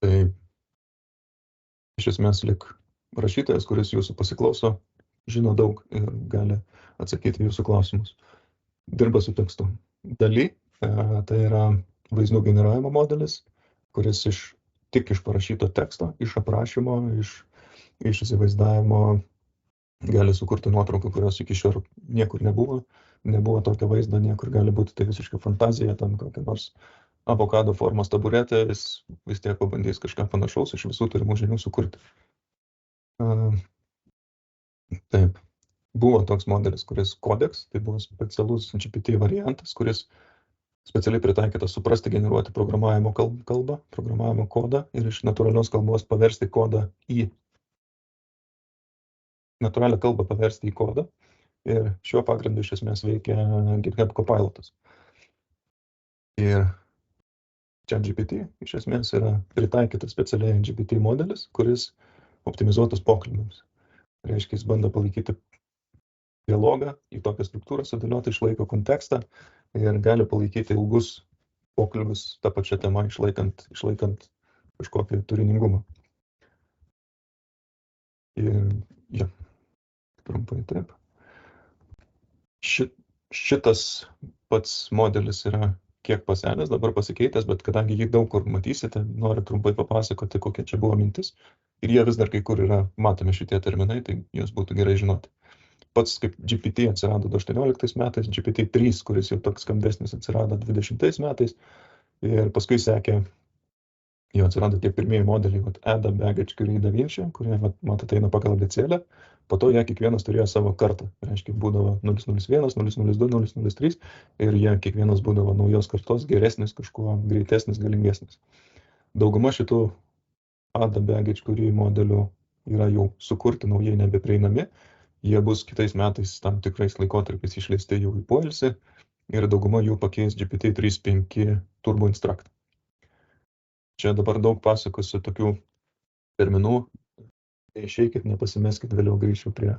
S1: Tai iš esmės lik rašytojas, kuris jūsų pasiklauso, žino daug ir gali atsakyti jūsų klausimus. Dirba su tekstu. Daly, tai yra vaizdų generavimo modelis, kuris tik iš parašyto teksto, iš aprašymo, iš įsivaizdavimo gali sukurti nuotrauką, kurios iki šiol niekur nebuvo tokio vaizdo, niekur gali būti tai visiškai fantazija, ten kokia nors avokado formos taburetė, jis vis tiek pabandys kažką panašaus iš visų turimų žinių sukurti. Taip, buvo toks modelis, kuris Codex, tai buvo specialus GPT variantas, kuris specialiai pritaikytas suprasti, generuoti programavimo kalbą, programavimo kodą ir iš natūralios kalbos paversti kodą natūralią kalbą paversti į kodą. Ir šiuo pagrindu iš esmės veikia GitHub Copilotas. Ir ChatGPT iš esmės yra pritaikytas specialiai GPT modelis, kuris optimizuotas pokalbiams. Reiškia, jis bando palaikyti dialogą, į tokią struktūrą sudėlioti, išlaiko kontekstą ir gali palaikyti ilgus pokalbius tą pačią temą, išlaikant kažkokį turiningumą. Ir trumpai taip. Šitas pats modelis yra kiek pasenęs, dabar pasikeitęs, bet kadangi jį daug kur matysite, noriu trumpai papasakoti, kokia čia buvo mintis. Ir jie vis dar kai kur yra matomi šitie terminai, tai juos būtų gerai žinoti. Pats kaip GPT atsirado 18 metais, GPT-3, kuris jau toks skambesnis, atsirado 20 metais. Ir paskui sekė, jau atsirado tie pirmieji modeliai, Ada, Baggage, Curie, DaVinci, kurie, matote, eina pagal abėcėlę. Po to jie kiekvienas turėjo savo kartą. Reiškia, būdavo 001, 002, 003 ir jie kiekvienas būdavo naujos kartos, geresnis, kažkuo greitesnis, galingesnis. Dauguma šitų Ada, Baggage, Curie modelių yra jau sukurti, naujai nebeprieinami. Jie bus kitais metais tam tikrais laikotarpiais išleisti jau į poilsį ir dauguma jų pakeis GPT 3.5 Turbo Instruct. Čia dabar daug pasakosiu tokių terminų. Išeikit, nepasimeskit, vėliau grįšiu prie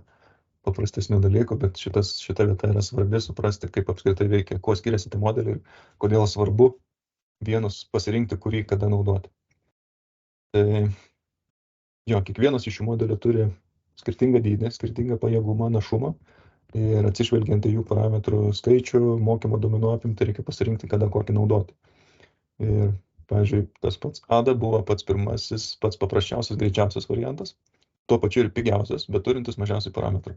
S1: paprastesnių dalykų, bet šita vieta yra svarbi suprasti, kaip apskritai veikia, kuo skiriasi tie modeliai ir kodėl svarbu vienus pasirinkti, kurį kada naudoti. Tai kiekvienas iš šių modelių turi skirtingą dydį, skirtingą pajėgumą, našumą ir atsižvelgiant į jų parametrų skaičių, mokymo duomenų apimtį reikia pasirinkti, kada kokį naudoti. Ir, pavyzdžiui, tas pats Ada buvo pats pirmasis, pats paprasčiausias, greičiausias variantas. Tuo pačiu ir pigiausias, bet turintis mažiausiai parametrų.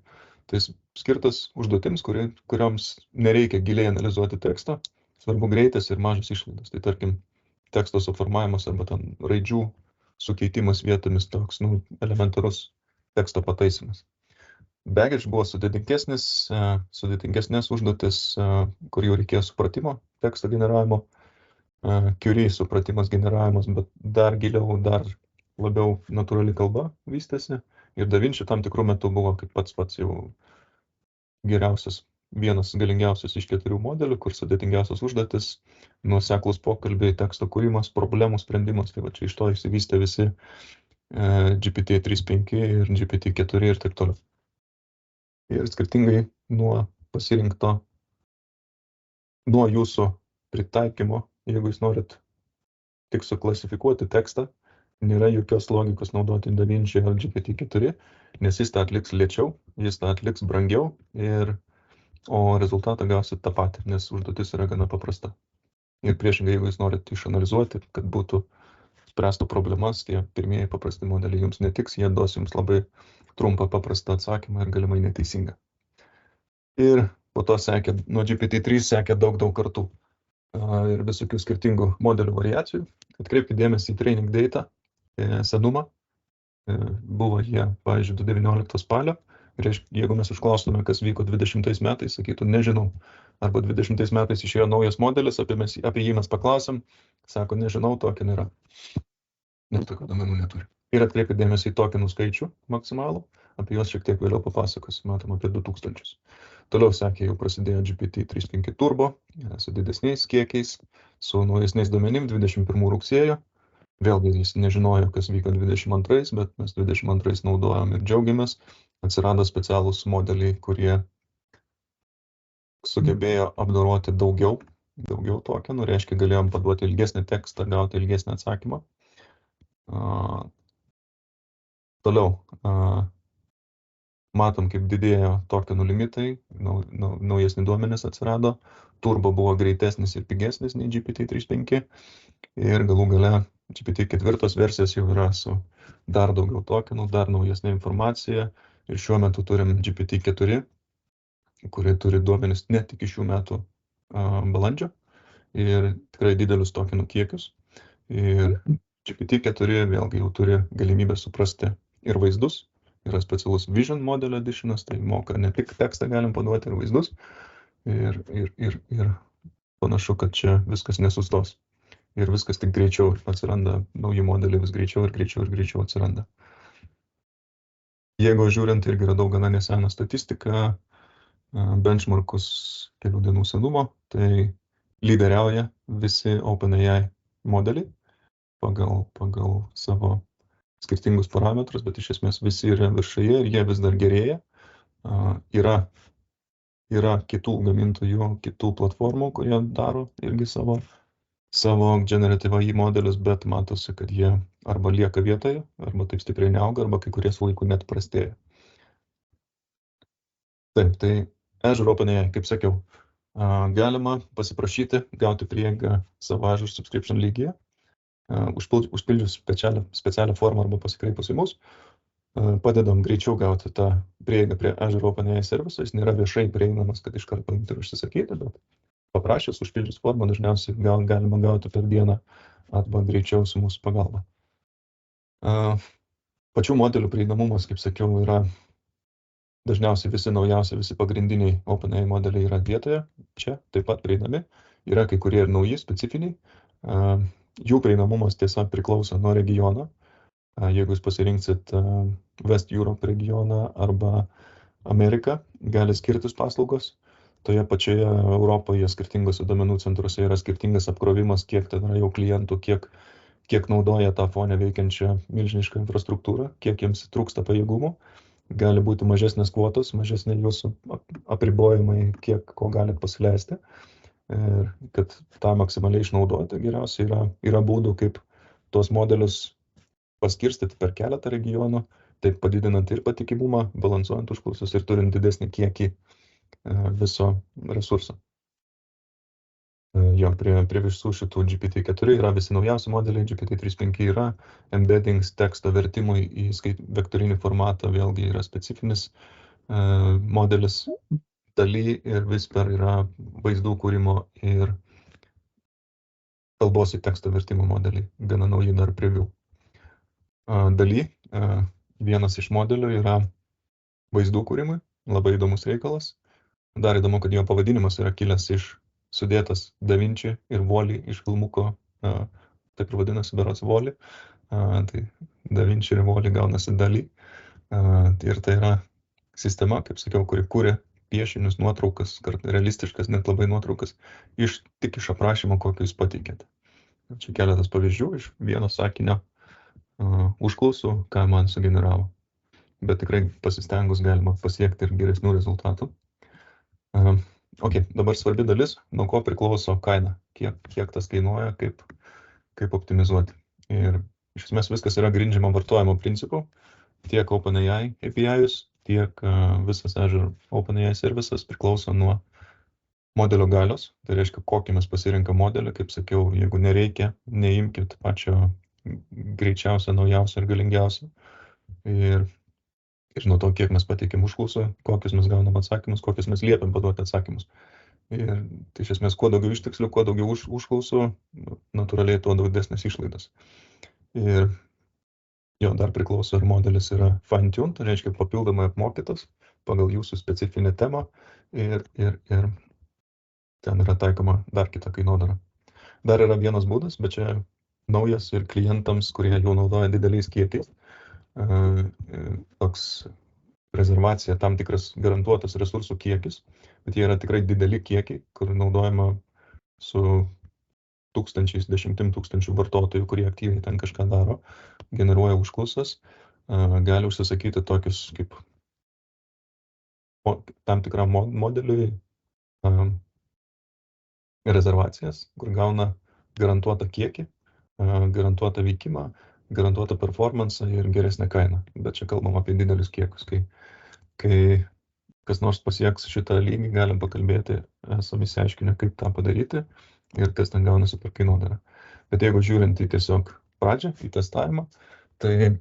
S1: Tai skirtas užduotims, kurioms nereikia giliai analizuoti tekstą, svarbu greitas ir mažas išlaidas. Tai tarkim, teksto suformavimas arba ten raidžių sukeitimas vietomis toks, elementarus teksto pataisimas. Baggage buvo sudėtingesnės užduotis, kur jau reikėjo supratimo, teksto generavimo, Curie supratimas generavimas, bet dar giliau, dar labiau natūrali kalba vystėsi ir DaVinci tam tikrų metų buvo kaip pats jau geriausias, vienas galingiausias iš 4 modelių, kur sudėtingiausias užduotis, nuoseklus pokalbiai, teksto kūrimas, problemų sprendimas, tai va čia iš to išsivystė visi GPT 3.5 ir GPT 4 ir taip toliau. Ir skirtingai nuo pasirinkto, nuo jūsų pritaikymo, jeigu jūs norit tik suklasifikuoti tekstą, nėra jokios logikos naudoti DaVinci ar GPT-4, nes jis tą atliks lėčiau, jis tą atliks brangiau, o rezultatą gausit tą patį, nes užduotis yra gana paprasta. Ir priešingai, jeigu jūs norit išanalizuoti, kad būtų spręstų problemas, tie pirmieji paprasti modeliai jums netiks, jie duos jums labai trumpą paprastą atsakymą ir galimai neteisingą. Ir po to nuo GPT-3 sekė daug kartų ir visokių skirtingų modelių variacijų. Atkreipkite dėmesį į training data senumą. Buvo jie, pavyzdžiui, 2019 spalio. Jeigu mes užklaustume, kas vyko 20 metais, sakytų, nežinau. Arba 20 metais išėjo naujas modelis, apie jį mes paklausėm, sako, nežinau, tokio nėra. Net tokių duomenų neturi. Ir atkreipkite dėmesį į tokenų skaičių maksimalų, apie juos šiek tiek vėliau papasakosiu, matom apie 2000. Toliau sekė, jau prasidėjo GPT 3.5 Turbo, su didesniais kiekiais, su naujesniais duomenim 21 rugsėjo. Vėlgi jis nežinojo, kas vyko 22, bet mes 22 naudojom ir džiaugiamės. Atsirado specialūs modeliai, kurie sugebėjo apdoroti daugiau tokenų, reiškia galėjom paduoti ilgesnį tekstą, gauti ilgesnį atsakymą. Toliau, matom, kaip didėjo tokenų limitai, naujesni duomenys atsirado, turbo buvo greitesnis ir pigesnis nei GPT-3.5 ir galų gale GPT-4 versijos jau yra su dar daugiau tokenų, dar naujesnė informacija ir šiuo metu turim GPT-4, kuri turi duomenis ne tik iš šių metų balandžio ir tikrai didelius tokenų kiekius. Ir GPT-4 vėlgi jau turi galimybę suprasti ir vaizdus. Yra specialus Vision Model Editionas, tai moka ne tik tekstą galim paduoti ir vaizdus. Ir panašu, kad čia viskas nesustos. Ir viskas tik greičiau atsiranda, nauji modeliai vis greičiau ir greičiau atsiranda. Jeigu žiūrint, irgi radau gana neseną statistiką, benchmarkus kelių dienų senumo, tai lyderiauja visi OpenAI modeliai pagal savo skirtingus parametrus, bet iš esmės visi yra viršuje ir jie vis dar gerėja. Yra kitų gamintojų, kitų platformų, kurie daro irgi savo generative AI modelius, bet matosi, kad jie arba lieka vietoje, arba taip stipriai neauga, arba kai kurie su laiku net prastėja. Taip, tai Azure OpenAI, kaip sakiau, galima pasiprašyti gauti prieigą savo Azure subscription lygyje, užpildžius specialią formą arba pasikreipus į mus, padedam greičiau gauti tą prieigą prie Azure OpenAI serviso. Jis nėra viešai prieinamas, kad iškart paimti ir užsisakyti, bet paprašęs, užpildžius formą, dažniausiai galima gauti per dieną arba greičiau su mūsų pagalba. Pačių modelių prieinamumas, kaip sakiau, yra dažniausiai visi naujausi, visi pagrindiniai OpenAI modeliai yra vietoje, čia taip pat prieinami. Yra kai kurie ir nauji, specifiniai. Jų prieinamumas tiesa priklauso nuo regiono. Jeigu jūs pasirinksit West Europe regioną arba Ameriką, gali skirtis paslaugos. Toje pačioje Europoje skirtingose duomenų centruose yra skirtingas apkrovimas, kiek ten yra jau klientų, kiek naudoja tą fonę veikiančią milžinišką infrastruktūrą, kiek jiems trūksta pajėgumų. Gali būti mažesnės kvotos, mažesnė jūsų apribojimai, kiek ko galit pasileisti. Ir kad tą maksimaliai išnaudoti, geriausiai yra būdų, kaip tuos modelius paskirstyti per keletą regionų, taip padidinant ir patikimumą, balansuojant užklausus ir turint didesnį kiekį viso resurso. Jo, prie visų šitų GPT-4 yra visi naujausi modeliai, GPT-3.5 yra embeddings teksto vertimui į vektorinį formatą, vėlgi yra specifinis modelis. DALL-E ir Whisper yra vaizdų kūrimo ir kalbos į teksto vertimo modeliai, gana nauji dar preview. DALL-E, vienas iš modelių yra vaizdų kūrimui, labai įdomus reikalas. Dar įdomu, kad jo pavadinimas yra kilęs iš sudėtas DaVinci ir Wall-E iš filmuko, taip ir vadinasi berods Wall-E. Tai DaVinci ir Wall-E gaunasi DALL-E. Ir tai yra sistema, kaip sakiau, kuri kūrė piešinius, nuotraukas, realistiškas, net labai nuotraukas, tik iš aprašymo, kokį jūs pateikėte. Čia keletas pavyzdžių iš vieno sakinio užklausų, ką man sugeneravo. Bet tikrai pasistengus galima pasiekti ir geresnių rezultatų. Dabar svarbi dalis, nuo ko priklauso kaina, kiek tas kainuoja, kaip optimizuoti. Ir iš esmės viskas yra grindžiama vartojimo principu, tiek OpenAI API'us, tiek visas Azure OpenAI servisas priklauso nuo modelio galios. Tai reiškia, kokį mes pasirinkam modelį, kaip sakiau, jeigu nereikia, neimkit pačio greičiausio, naujausio ir galingiausio. Ir nuo to, kiek mes pateikėm užklausų, kokius mes gaunam atsakymus, kokius mes liepiam paduoti atsakymus. Ir tai iš esmės, kuo daugiau ištikslių, kuo daugiau užklausų, natūraliai tuo didesnės išlaidos. Ir jo, dar priklauso, ar modelis yra fine-tuned, tai reiškia papildomai apmokytas pagal jūsų specifinę temą ir ten yra taikoma dar kita kainodara. Dar yra vienas būdas, bet čia naujas ir klientams, kurie jau naudoja dideliais kiekiais, toks rezervacija, tam tikras garantuotas resursų kiekis, bet jie yra tikrai dideli kiekiai, kur naudojama su tūkstančiais, 10 000 vartotojų, kurie aktyviai ten kažką daro, generuoja užklausas, gali užsisakyti tokius kaip tam tikram modeliui rezervacijas, kur gauna garantuotą kiekį, garantuotą veikimą, garantuotą performansą ir geresnę kainą. Bet čia kalbam apie didelius kiekius. Kai kas nors pasieks šitą lygį, galim pakalbėti, esame įsiaiškinę, kaip tą padaryti ir kas ten gaunasi per kainodarą. Bet jeigu žiūrint į tiesiog pradžią, į testavimą, tai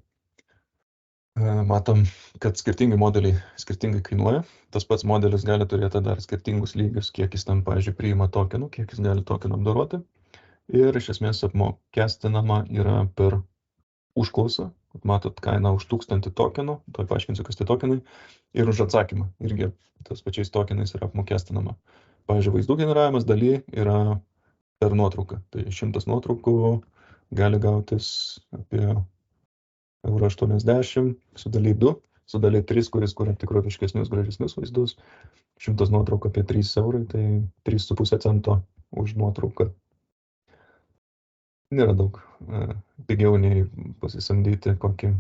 S1: matom, kad skirtingi modeliai skirtingai kainuoja. Tas pats modelis gali turėti dar skirtingus lygius, kiek jis ten, pavyzdžiui, priima tokenų, kiek jis gali tokenų apdoroti. Ir iš esmės apmokestinama yra per užklausą. Matot kainą už 1000 tokenų, to paaiškinsiu, kas tai tokenai, ir už atsakymą. Irgi tas pačiais tokenais yra apmokestinama. Pavyzdžiui, vaizdų generavimas daly yra per nuotrauką. Tai 100 nuotraukų gali gautis apie €80, su daly 2, su daly 3, kuris kuria tikroviškesnius, gražesnius vaizdus. 100 nuotraukų apie 3 eurai, tai 3,5 cento už nuotrauką. Nėra daug pigiau nei pasisamdyti kokį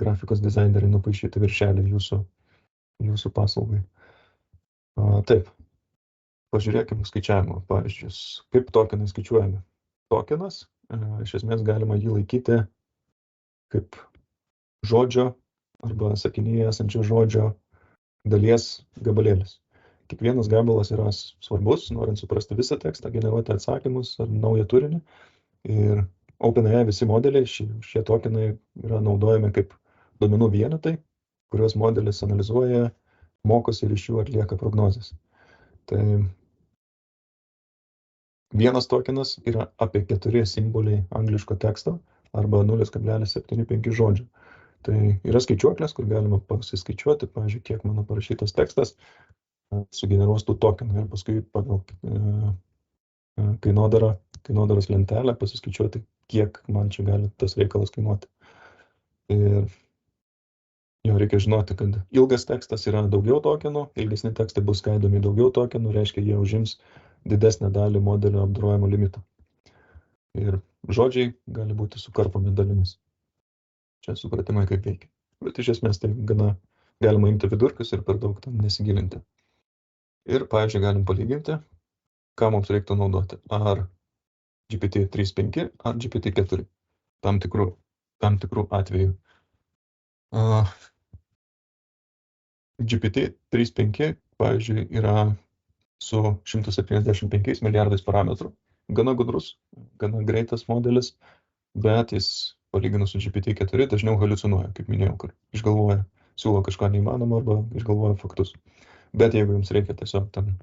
S1: grafikos dizainerį nupaišyti viršelį jūsų paslaugai. Taip, pažiūrėkime skaičiavimo pavyzdžius. Kaip tokenai skaičiuojami? Tokenas, iš esmės galima jį laikyti kaip žodžio arba sakinyje esančio žodžio dalies gabalėlis. Kiekvienas gabalas yra svarbus, norint suprasti visą tekstą, generuoti atsakymus ar naują turinį. Ir OpenAI visi modeliai, šie tokenai yra naudojami kaip duomenų vienetai, kuriuos modelis analizuoja, mokosi ir iš jų atlieka prognozes. Tai vienas tokenas yra apie 4 simboliai angliško teksto arba 0,75 žodžių. Tai yra skaičiuoklės, kur galima pasiskaičiuoti, pavyzdžiui, kiek mano parašytas tekstas sugeneruos tų tokenų ir paskui pagal kainodaros lentelę pasiskaičiuoti, kiek man čia gali tas reikalas kainuoti. Ir jau reikia žinoti, kad ilgas tekstas yra daugiau tokenų, ilgesni tekstai bus skaidomi daugiau tokenų, reiškia, jie užims didesnę dalį modelio apdorojimo limito. Ir žodžiai gali būti sukarpomi dalimis. Čia supratimai kaip veikia. Bet iš esmės tai gana galima imti vidurkius ir per daug tam nesigilinti. Ir, pavyzdžiui, galim palyginti, ką mums reiktų naudoti. Ar GPT-3.5 ar GPT-4 tam tikrų atvejų. GPT-3.5, pavyzdžiui, yra su 175 milijardais parametrų. Gana gudrus, gana greitas modelis, bet jis, palyginus su GPT-4, dažniau haliucinuoja, kaip minėjau, kur išgalvoja, siūlo kažką neįmanomą arba išgalvoja faktus. Bet jeigu jums reikia tiesiog ten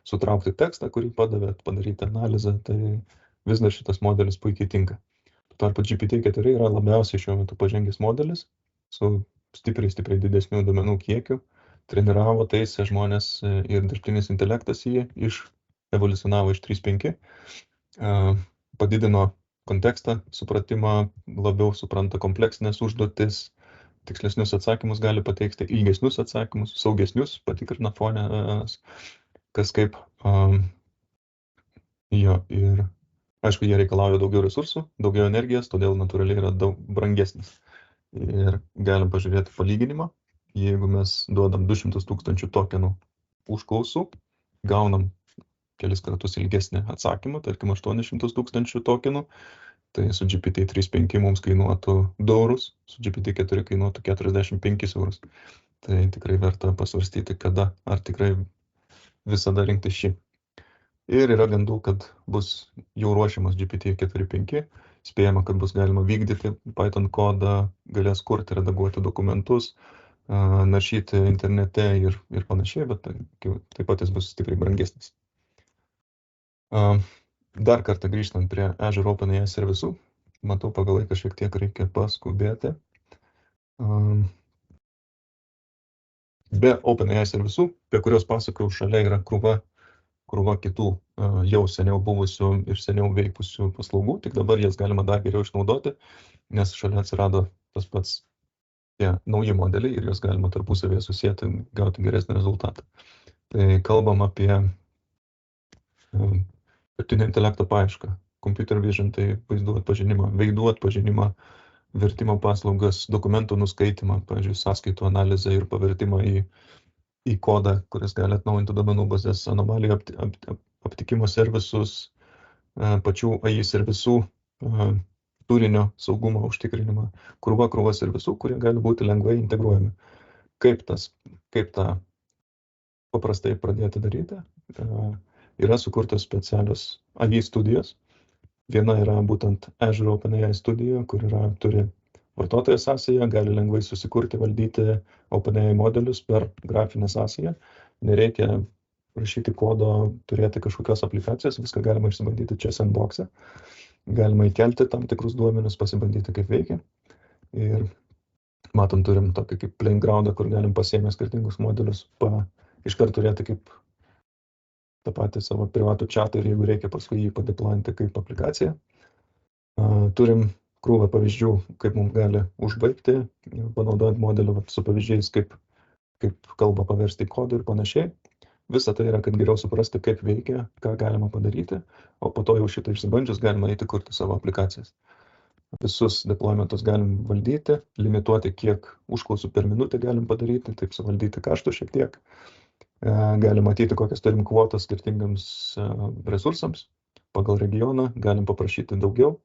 S1: sutraukti tekstą, kurį padavėt, padaryti analizę, tai vis dar šitas modelis puikiai tinka. Tarp GPT-4 yra labiausiai šiuo metu pažengęs modelis su stipriai didesnių duomenų kiekiu. Treniravo taisę žmonės ir dirbtinis intelektas jį evoliucionavo iš 3.5, padidino kontekstą, supratimą, labiau supranta kompleksinės užduotis, tikslesnius atsakymus gali pateikti, ilgesnius atsakymus, saugesnius, patikrina fone, kas kaip. Ir aišku, jie reikalauja daugiau resursų, daugiau energijos, todėl natūraliai yra daug brangesnis. Ir galim pažiūrėti palyginimą. Jeigu mes duodam 200 000 tokenų užklausų, gaunam kelis kartus ilgesnį atsakymą, tarkim 800 000 tokenų, tai su GPT-3.5 mums kainuotų 2 eurus, su GPT-4 kainuotų 45 eurus. Tai tikrai verta pasvarstyti, kada, ar tikrai visada rinkti šį. Ir yra gandų, kad bus jau ruošiamas GPT-4.5, spėjama, kad bus galima vykdyti Python kodą, galės kurti, redaguoti dokumentus, naršyti internete ir panašiai, bet taip pat jis bus stipriai brangesnis. Dar kartą grįžtant prie Azure OpenAI servisų, matau, pagal laiką šiek tiek reikia paskubėti. Be OpenAI servisų, apie kurios pasakojau, šalia yra krūva kitų jau seniau buvusių ir seniau veikusių paslaugų, tik dabar jas galima dar geriau išnaudoti, nes šalia atsirado tas pats nauji modeliai ir juos galima tarpusavėje susijęti, gauti geresnį rezultatą. Tai kalbam apie dirbtinio intelekto paiešką, computer vision, tai vaizdų atpažinimą, veidų atpažinimą, vertimo paslaugas, dokumentų nuskaitimą, pavyzdžiui, sąskaitų analizę ir pavertimą į į kodą, kuris gali atnaujinti duomenų bazės, anomalijų aptikimo servisus, pačių AI servisų turinio saugumo užtikrinimą, krūva servisų, kurie gali būti lengvai integruojami. Kaip tą paprastai pradėti daryti? Yra sukurtos specialios AI studijos. Viena yra būtent Azure OpenAI studija, kur turi vartotojo sąsają, gali lengvai susikurti, valdyti OpenAI modelius per grafinę sąsają. Nereikia rašyti kodo, turėti kažkokios aplikacijos, viską galima išsibandyti čia sandbox'e. Galima įkelti tam tikrus duomenis, pasibandyti, kaip veikia. Ir matom, turim tokį kaip playgroundą, kur galim pasiėmę skirtingus modelius, iškart turėti kaip tą patį savo privatų chatą ir jeigu reikia paskui jį padeplointi kaip aplikaciją. Turim krūvą pavyzdžių, kaip mums gali užbaigti, panaudojant modelių su pavyzdžiais, kaip kalbą paversti į kodą ir panašiai. Visa tai yra, kad geriau suprasti, kaip veikia, ką galima padaryti, o po to jau šitą išsibandžius galima eiti kurti savo aplikacijas. Visus deploymentus galim valdyti, limituoti, kiek užklausų per minutę galim padaryti, taip suvaldyti kaštų šiek tiek. Galim matyti, kokias turim kvotas skirtingams resursams. Pagal regioną galim paprašyti daugiau.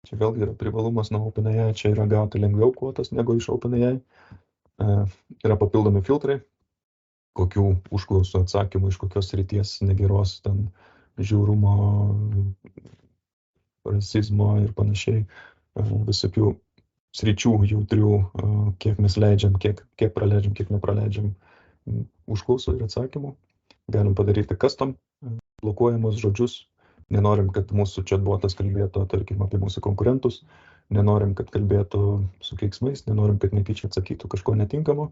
S1: Čia vėlgi yra privalumas nuo OpenAI, čia yra gauti lengviau kvotas negu iš OpenAI. Yra papildomi filtrai, kokių užklausų atsakymų, iš kokios srities negeros, ten žiaurumo, rasizmo ir panašiai, visokių sričių jautrių, kiek mes leidžiam, kiek praleidžiam, kiek nepraleidžiam užklausų ir atsakymų. Galim padaryti custom, blokuojamus žodžius. Nenorim, kad mūsų chatbotas kalbėtų, tarkim, apie mūsų konkurentus. Nenorim, kad kalbėtų su keiksmais. Nenorim, kad netyčia atsakytų kažko netinkamo.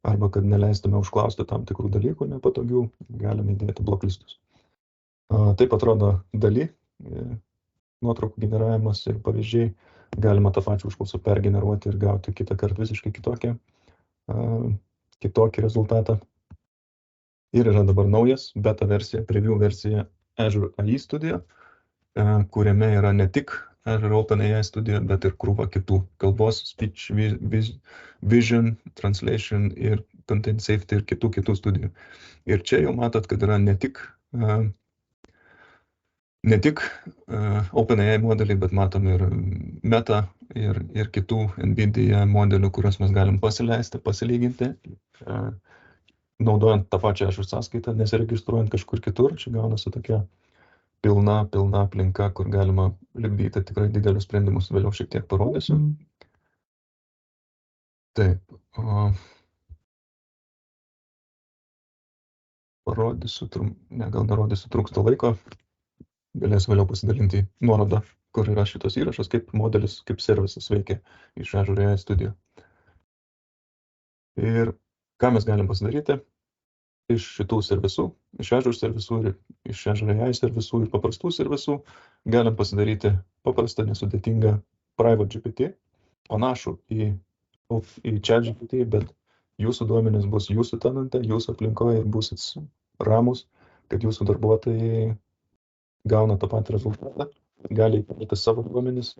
S1: Arba kad neleistume užklausti tam tikrų dalykų nepatogių. Galim įdėti bloklistus. Taip atrodo daly. Nuotraukų generavimas ir pavyzdžiai. Galima tą pačią užklausą pergeneruoti ir gauti kitą kartą visiškai kitokį rezultatą. Ir yra dabar naujas beta versija, preview versija Azure AI studija, kuriame yra ne tik Azure OpenAI studija, bet ir krūva kitų kalbos, speech, vision, translation ir content safety ir kitų studijų. Ir čia jau matot, kad yra ne tik OpenAI modeliai, bet matom ir Meta ir kitų NVIDIA modelių, kuriuos mes galim pasileisti, pasilyginti, naudojant tą pačią Azure sąskaitą, nesiregistruojant kažkur kitur. Čia gaunasi tokia pilna aplinka, kur galima lipdyti tikrai didelius sprendimus, vėliau šiek tiek parodysiu. Taip. Parodysiu, gal nerodysiu, trūksta laiko. Galėsiu vėliau pasidalinti nuorodą, kur yra šitas įrašas, kaip modelis, kaip servisas veikia iš Azure AI studijo. Ir ką mes galim pasidaryti iš šitų servisų, iš Azure servisų ir iš Azure AI servisų ir paprastų servisų, galim pasidaryti paprastą, nesudėtingą private GPT, panašų į ChatGPT, bet jūsų duomenys bus jūsų tenante, jūsų aplinkoje ir busit ramus, kad jūsų darbuotojai gauna tą patį rezultatą, gali įkelti savo duomenys,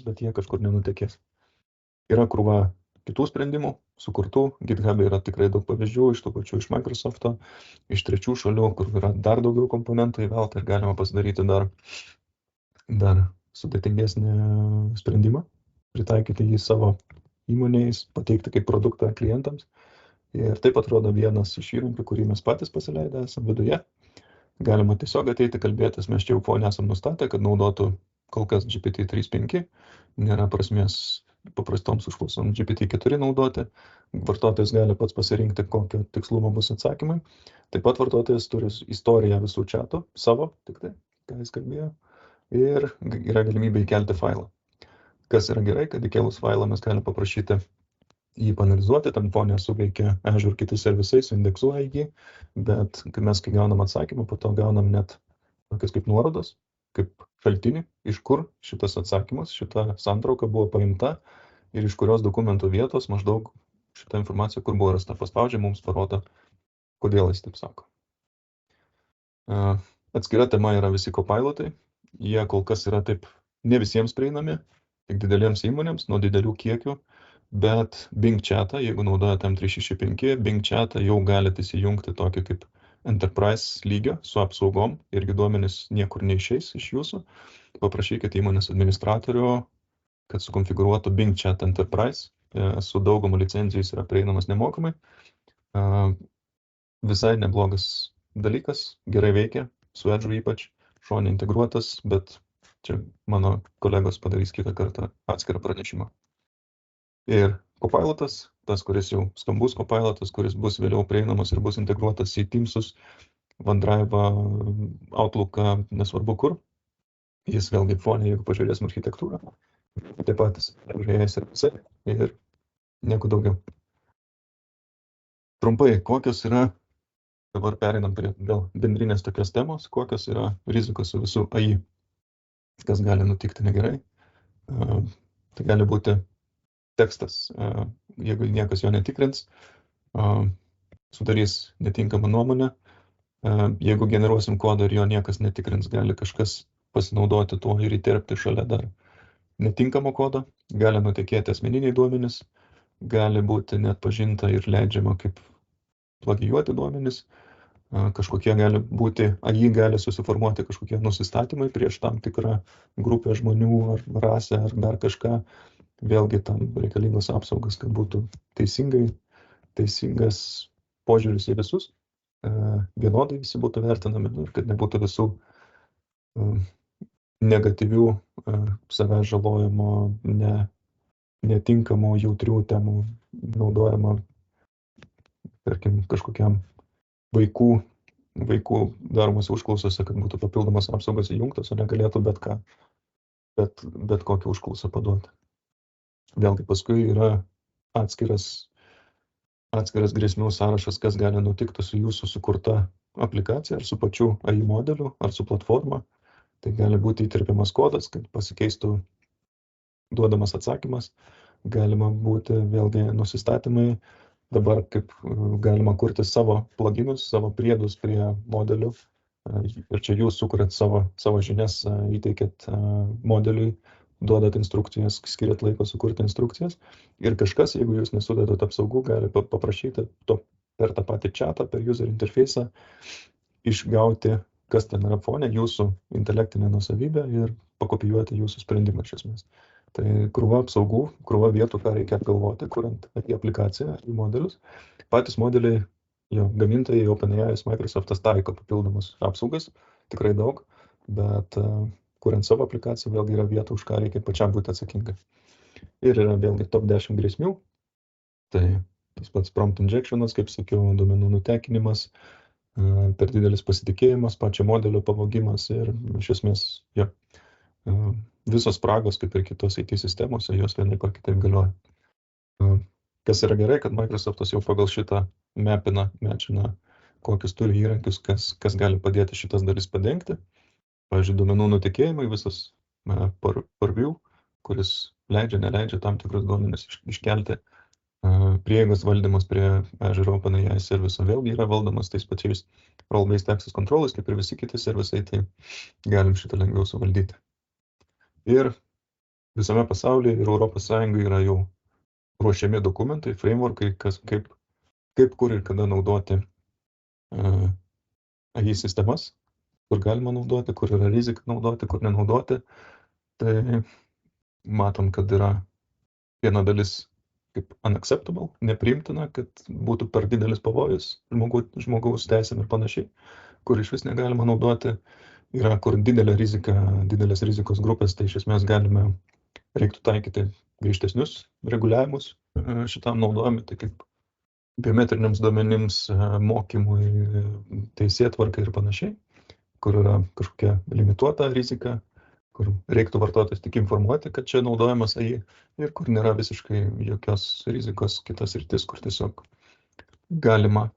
S1: bet jie kažkur nenutekės. Yra krūva kitų sprendimų sukurtų, GitHub yra tikrai daug pavyzdžių, iš tų pačių iš Microsoft'o, iš trečių šalių, kur yra dar daugiau komponentų įvelta ir galima pasidaryti dar sudėtingesnį sprendimą, pritaikyti jį savo įmonės, pateikti kaip produktą klientams. Ir taip atrodo vienas iš įrankių, kurį mes patys pasileidę esam viduje. Galima tiesiog ateiti kalbėtis, mes čia jau fone esam nustatę, kad naudotų kol kas GPT 3.5, nėra prasmės paprastoms užklausom GPT-4 naudoti. Vartotojas gali pats pasirinkti, kokio tikslumo bus atsakymai. Taip pat vartotojas turi istoriją visų chatų, savo, tik tai, ką jis kalbėjo, ir yra galimybė įkelti failą. Kas yra gerai, kad įkelus failą mes galime paprašyti jį panalizuoti, tam fone suveikia Azure kiti servisai, suindeksuoja jį, bet kai gaunam atsakymą, po to gaunam net tokias kaip nuorodas, kaip šaltinį, iš kur šitas atsakymas, šita santrauka buvo paimta ir iš kurios dokumentų vietos maždaug šitą informaciją, kur buvo rasta, paspaudžia, mums parodo, kodėl jis taip sako. Atskira tema yra visi copilotai. Jie kol kas yra taip ne visiems prieinami, tik didelėms įmonėms, nuo didelių kiekių, Bet Bing chatą, jeigu naudojate M365, Bing chatą jau galite įsijungti tokį kaip Enterprise lygio su apsaugom, irgi duomenys niekur neišeis iš jūsų. Paprašykite įmonės administratorių, kad sukonfigūruotų Bing Chat Enterprise. Su daugumu licencijų jis yra prieinamas nemokamai. Visai neblogas dalykas, gerai veikia, su Edge ypač, šone integruotas, bet čia mano kolegos padarys kitą kartą atskirą pranešimą. Ir Copilotas, tas, kuris jau skambus Copilotas, kuris bus vėliau prieinamas ir bus integruotas į Teamsus, OneDrive, Outlooką, nesvarbu kur. Jis vėlgi fonė, jeigu pažiūrėsim architektūrą, taip pat žiūrėjęs ir visai, ir nieko daugiau. Trumpai, kokios yra, dabar pereinam prie gal bendrinės tokios temos, kokios yra rizikos su visų AI, kas gali nutikti negerai. Tai gali būti tekstas, jeigu niekas jo netikrins, sudarys netinkamą nuomonę. Jeigu generuosim kodą ir jo niekas netikrins, gali kažkas pasinaudoti tuo ir įterpti šalia dar netinkamo kodo, gali nutekėti asmeniniai duomenys, gali būti net pažinta ir leidžiama kaip plagijuoti duomenys, kažkokie gali būti, AI gali susiformuoti kažkokie nusistatymai prieš tam tikrą grupę žmonių ar rasę ar dar kažką. Vėlgi tam reikalingos apsaugas, kad būtų teisingas požiūris į visus, vienodai visi būtų vertinami ir kad nebūtų visų negatyvių savęs žalojimo, netinkamų jautrių temų naudojama, tarkim, kažkokiam vaikų daromas užklausose, kad būtų papildomas apsaugas įjungtas, o negalėtų bet kokią užklausą paduoti. Vėlgi paskui yra atskiras grėsmių sąrašas, kas gali nutikti su jūsų sukurta aplikacija, ar su pačiu AI modeliu, ar su platforma. Tai gali būti įterpiamas kodas, kad pasikeistų duodamas atsakymas. Galima būti vėlgi nusistatymai. Dabar kaip galima kurti savo pluginus, savo priedus prie modelių. Ir čia jūs sukuriat savo žinias, įteikėt modeliui, duodat instrukcijas, skiriat laiko sukurti instrukcijas. Ir kažkas, jeigu jūs nesudedat apsaugų, gali paprašyti per tą patį chatą, per user interface'ą išgauti, kas ten yra fone, jūsų intelektinė nuosavybė ir pakopijuoti jūsų sprendimą iš esmės. Tai krūva apsaugų, krūva vietų, ką reikia apgalvoti, kuriant į aplikaciją, į modelius. Patys modeliai, jo gamintojai, OpenAI, Microsoftas taiko papildomus apsaugas, tikrai daug, bet kuriant savo aplikaciją, vėlgi yra vieta, už ką reikia pačiam būti atsakinga. Ir yra vėlgi top 10 grėsmių. Tai tas pats prompt injectionas, kaip sakiau, duomenų nutekinimas, per didelis pasitikėjimas, pačio modelio pavogimas ir iš esmės, visos spragos, kaip ir kitos IT sistemose, jos vienaip ar kitaip galioja. Kas yra gerai, kad Microsoftas jau pagal šitą mečina, kokius turi įrankius, kas gali padėti šitas dalis padengti. Pavyzdžiui, duomenų nutekėjimai, visas purview, kuris neleidžia tam tikrus duomenis iškelti. Prieigos valdymas prie Azure OpenAI serviso vėlgi yra valdomas tais pačiais role-based access controllais, kaip ir visi kiti servisai, tai galim šitą lengviau suvaldyti. Ir visame pasaulyje ir Europos Sąjungoje yra jau ruošiami dokumentai, frameworkai, kaip kur ir kada naudoti AI sistemas, kur galima naudoti, kur yra rizika naudoti, kur nenaudoti. Tai matom, kad yra viena dalis kaip unacceptable, nepriimtina, kad būtų per didelis pavojus žmogaus teisėm ir panašiai, kur iš vis negalima naudoti. Yra kur didelė rizika, didelės rizikos grupės, tai iš esmės reiktų taikyti griežtesnius reguliavimus šitam naudojimui, tai kaip biometriniams duomenims, mokymui, teisėtvarkai ir panašiai, kur yra kažkokia limituota rizika, kur reiktų vartotojas tik informuoti, kad čia naudojamas AI ir kur nėra visiškai jokios rizikos kitas sritis, kur tiesiog galima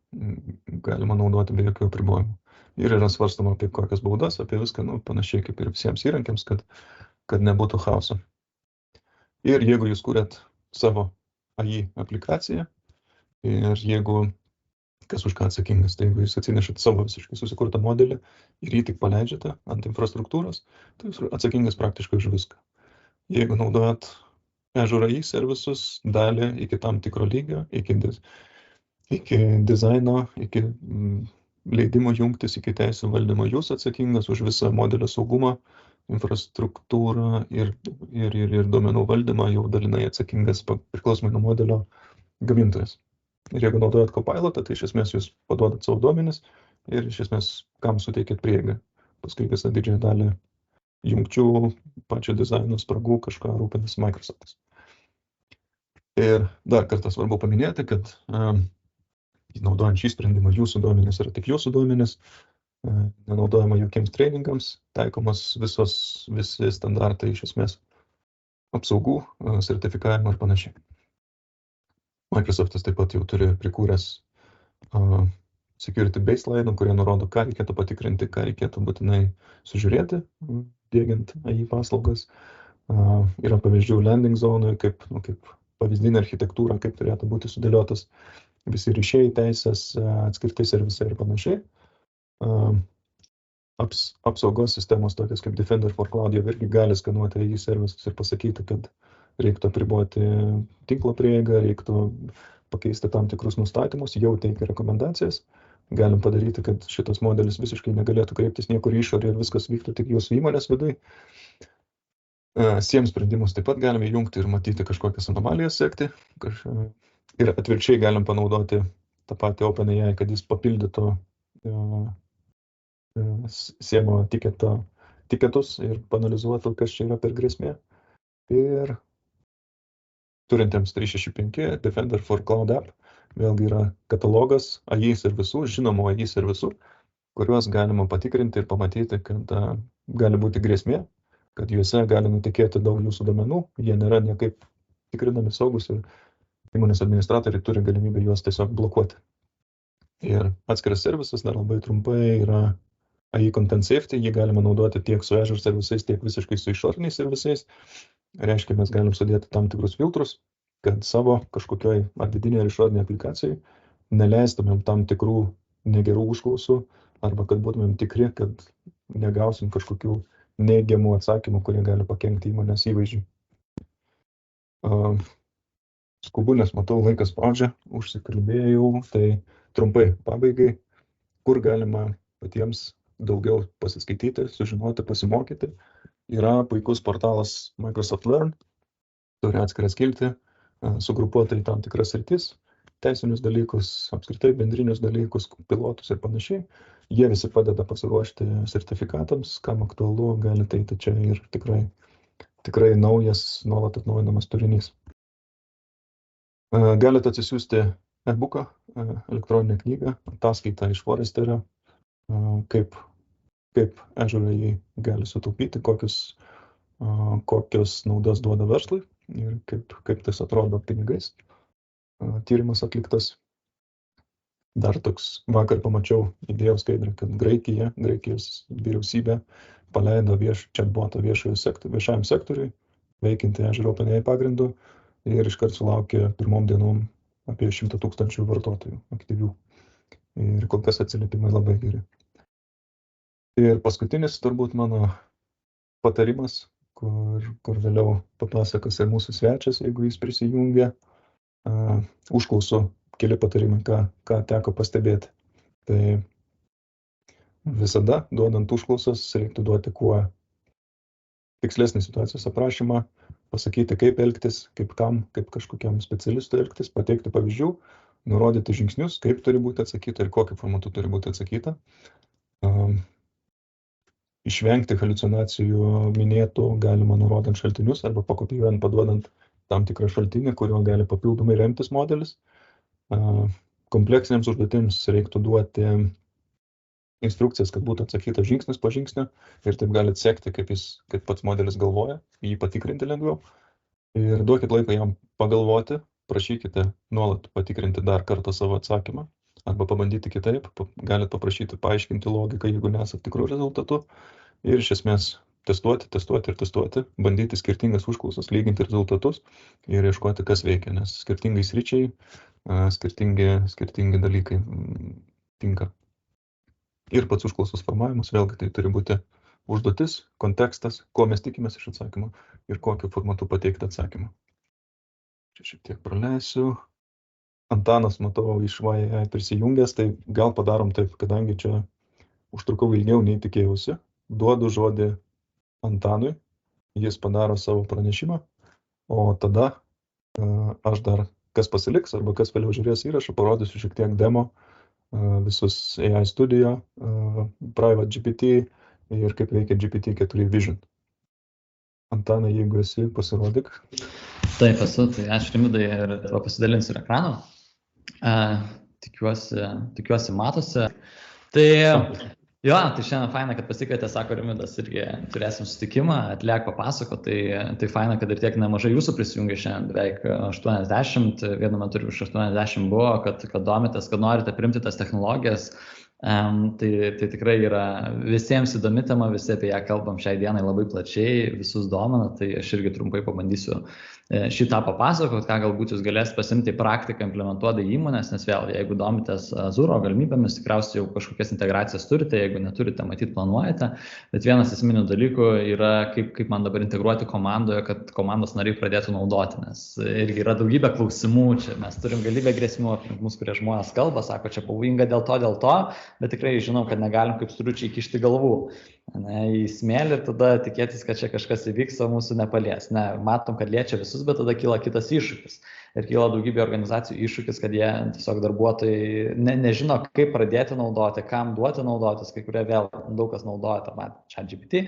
S1: naudoti be jokių apribojimų. Ir yra svarstama apie kokias baudas, apie viską, panašiai kaip ir visiems įrankiams, kad nebūtų chaoso. Ir jeigu jūs kūrėt savo AI aplikaciją ir jeigu kas už ką atsakingas, tai jeigu jūs atsinešat savo visiškai susikurtą modelį ir jį tik paleidžiate ant infrastruktūros, tai jūs atsakingas praktiškai už viską. Jeigu naudojat Azure AI servisus dalį iki tam tikro lygio, iki dizaino, iki leidimo jungtis, iki teisų valdymo. Jūs atsakingas už visą modelio saugumą, infrastruktūrą ir duomenų valdymą jau dalinai atsakingas priklausomai nuo modelio gamintojas. Ir jeigu naudojat Copilotą, tai iš esmės jūs paduodat savo duomenis ir iš esmės kam suteikėt prieigą. Paskui visą didžiąją dalį jungčių, pačio dizaino spragų kažką rūpinasi Microsoftas. Ir dar kartą svarbu paminėti, kad naudojant šį sprendimą jūsų duomenys yra tik jūsų duomenys, nenaudojama jokiems treningams, taikomas visi standartai iš esmės apsaugų, sertifikavimo ir panašiai. Microsoftas taip pat jau turi prikūręs security baseline, kurie nurodo, ką reikėtų patikrinti, ką reikėtų būtinai sužiūrėti, diegiant AI paslaugas. Yra pavyzdžių landing zonui, kaip pavyzdinė architektūra, kaip turėtų būti sudėliotas visi ryšiai, teisės, atskirti servisai ir panašiai. Apsaugos sistemos tokios kaip Defender for Cloud jau irgi gali skanuoti AI servisus ir pasakyti, kad reiktų apriboti tinklo prieigą, reiktų pakeisti tam tikrus nustatymus, jau teikia rekomendacijas. Galim padaryti, kad šitas modelis visiškai negalėtų kreiptis niekur išorį ir viskas vyktų tik jūsų įmonės vidui. SIEM sprendimus taip pat galime įjungti ir matyti kažkokias anomalijas sekti. Ir atvirkščiai galim panaudoti tą patį OpenAI, kad jis papildytų SIEMo tiketus ir panalizuotų, kas čia yra per grėsmė. Ir turintiems 365 Defender for Cloud App vėlgi yra katalogas AI servisų, žinomų AI servisų, kuriuos galima patikrinti ir pamatyti, kad gali būti grėsmė, kad juose gali nutekėti daug jūsų duomenų, jie nėra niekaip tikrinami saugus ir įmonės administratoriai turi galimybę juos tiesiog blokuoti. Ir atskiras servisas, dar labai trumpai, yra AI Content Safety, jį galima naudoti tiek su Azure servisais, tiek visiškai su išoriniais servisais. Reiškia, mes galim sudėti tam tikrus filtrus, kad savo kažkokioj ar vidinėje ar išorinėje aplikacijai neleistumėm tam tikrų negerų užklausų arba kad būtumėm tikri, kad negausim kažkokių neigiamų atsakymų, kurie gali pakenkti įmonės įvaizdžiui. Skubu, nes matau, laikas spaudžia, užsikalbėjau, tai trumpai pabaigai, kur galima patiems daugiau pasiskaityti, sužinoti, pasimokyti. Yra puikus portalas Microsoft Learn, turi atskirą skiltį, sugrupuota į tam tikras sritis, teisinius dalykus, apskritai bendrinius dalykus, pilotus ir panašiai. Jie visi padeda pasiruošti sertifikatams, kam aktualu, galite eiti čia ir tikrai naujas, nuolat atnaujinamas turinys. Galite atsisiųsti e-booką, elektroninę knygą, ataskaitą iš Foresterio, kaip Azure AI gali sutaupyti, kokios naudas duoda verslui ir kaip tas atrodo pinigais. Tyrimas atliktas. Dar toks vakar pamačiau, įdėjau skaidrę, kad Graikijos vyriausybė paleido chatbotą viešajam sektoriui, veikiantį Azure OpenAI pagrindu ir iškart sulaukė pirmom dienom apie 100 000 vartotojų aktyvių. Ir kol kas atsiliepimai labai geri. Ir paskutinis turbūt mano patarimas, kur vėliau papasakos ir mūsų svečias, jeigu jis prisijungia. Užklausų keli patarimai, ką teko pastebėti. Tai visada, duodant užklausas, reiktų duoti kuo tikslesnį situacijos aprašymą, pasakyti, kaip elgtis, kaip kažkokiam specialistui elgtis, pateikti pavyzdžių, nurodyti žingsnius, kaip turi būti atsakyta ir kokiu formatu turi būti atsakyta. Išvengti haliucinacijų minėtų galima nurodant šaltinius arba pakopijuojant, paduodant tam tikrą šaltinį, kuriuo gali papildomai remtis modelis. Kompleksinėms užduotims reiktų duoti instrukcijas, kad būtų atsakyta žingsnis po žingsnio ir taip galite sekti, kaip pats modelis galvoja, jį patikrinti lengviau. Ir duokit laiko jam pagalvoti, prašykite nuolat patikrinti dar kartą savo atsakymą arba pabandyti kitaip, galite paprašyti paaiškinti logiką, jeigu nesat tikrų rezultatų ir iš esmės testuoti, bandyti skirtingas užklausas, lyginti rezultatus ir ieškoti, kas veikia, nes skirtingai sričiai, skirtingi dalykai tinka. Ir pats užklausos formavimas, vėlgi tai turi būti užduotis, kontekstas, ko mes tikimės iš atsakymo ir kokiu formatu pateikti atsakymą. Čia šiek tiek praleisiu. Antanas, matau, iš YAI prisijungęs, tai gal padarom taip, kadangi čia užtrukau ilgiau nei tikėjausi. Duodu žodį Antanui, jis padaro savo pranešimą, o tada aš dar, kas pasiliks arba kas vėliau žiūrės įrašą, parodysiu šiek tiek demo, visus AI Studio, Private GPT ir kaip veikia GPT-4 Vision. Antanai, jeigu esi, pasirodyk.
S2: Taip, esu, tai ačiū Rimvydai ir pasidalinsiu ir ekraną. Tikiuosi matosi. Tai jo, tai šiandien faina, kad pasikvietė, sako Rimvydas, irgi turėsim susitikimą, atliek papasako, tai faina, kad ir tiek nemažai jūsų prisijungia šiandien, beveik 80, vienu metu virš 80 buvo, kad domitės, kad norite priimti tas technologijas. Tai tikrai yra visiems įdomi tema, visi apie ją kalbam šiai dienai labai plačiai, visus domina, tai aš irgi trumpai pabandysiu šitą papasakot, ką galbūt jūs galės pasimti į praktiką, implementuoti į įmonės, nes vėl, jeigu domitės Azure galimybėmis, tikriausiai jau kažkokias integracijas turite, jeigu neturite, matyt planuojate, bet vienas esminių dalykų yra, kaip man dabar integruoti komandoje, kad komandos nariai pradėtų naudoti, nes irgi yra daugybė klausimų, čia mes turim galybę grėsmių aplink mus, kurie žmonės kalba, sako, čia pavojinga dėl to, bet tikrai žinom, kad negalim kaip stručiai kišti galvų į smėlį ir tada tikėtis, kad čia kažkas įvyks, o mūsų nepalies. Ne, matom, kad liečia visus, bet tada kyla kitas iššūkis. Ir kyla daugybė organizacijų iššūkis, kad jie tiesiog darbuotojai nežino, kaip pradėti naudoti, kam duoti naudotis, kai kurie vėl daug kas naudoja tą ChatGPT,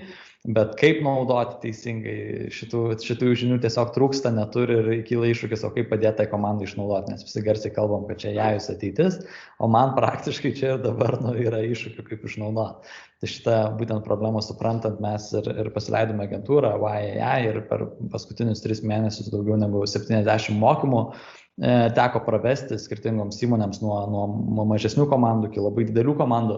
S2: bet kaip naudoti teisingai, šitų žinių tiesiog trūksta, neturi ir kyla iššūkis, o kaip padėti tai komandai išnaudoti, nes visi garsiai kalbam, kad čia jais ateitis, o man praktiškai čia ir dabar yra iššūkių, kaip išnaudoti. Tai šitą būtent problemą suprantant mes ir pasileidome agentūrą YAI ir per paskutinius 3 mėnesius daugiau negu 70 mokymų teko pravesti skirtingoms įmonėms nuo mažesnių komandų iki labai didelių komandų.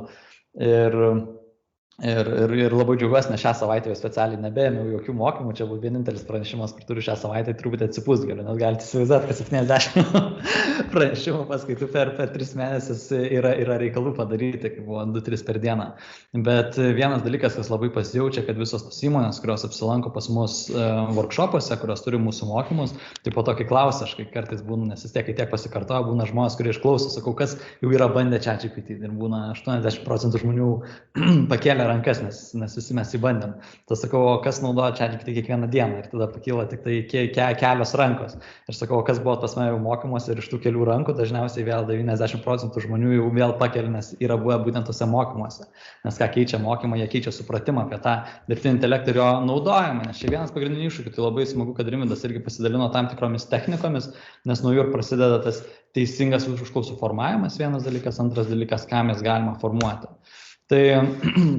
S2: Ir labai džiaugiuosi, nes šią savaitę jau specialiai nebeėmiau jokių mokymų, čia buvo vienintelis pranešimas, kur turiu šią savaitę, truputį atsipūst galiu, nes galite įsivaizduoti, kad 70 pranešimų paskaitų per 3 mėnesius yra reikalų padaryti, kai buvo 2-3 per dieną. Bet vienas dalykas, kas labai pasijaučia, kad visos tos įmonės, kurios apsilanko pas mus workshopuose, kurios turi mūsų mokymus, tai po tokį klausia, aš kai kartais būnu, nes vis tiek, kai tiek pasikartoja, būna žmonės, kurie išklauso, sakau, kas jau yra bandę ChatGPT ir būna 80% žmonių pakėlė rankas, nes visi mes įbandėm. Tada sakau, kas naudoja ChatGPT kiekvieną dieną ir tada pakyla tik tai kelios rankos. Ir sakau, kas buvo pas mane jau mokymuose ir iš tų kelių rankų dažniausiai vėl 90% žmonių jau vėl pakeli, nes yra buvę būtent tose mokymuose. Nes ką keičia mokymą, jie keičia supratimą apie tą dirbtinį intelektą ir jo naudojimą. Nes čia vienas pagrindinių iššūkių, tai labai smagu, kad Rimvydas irgi pasidalino tam tikromis technikomis, nes nuo jų ir prasideda tas teisingas užklausų formavimas, vienas dalykas, antras dalykas, ką mes galime formuoti. Tai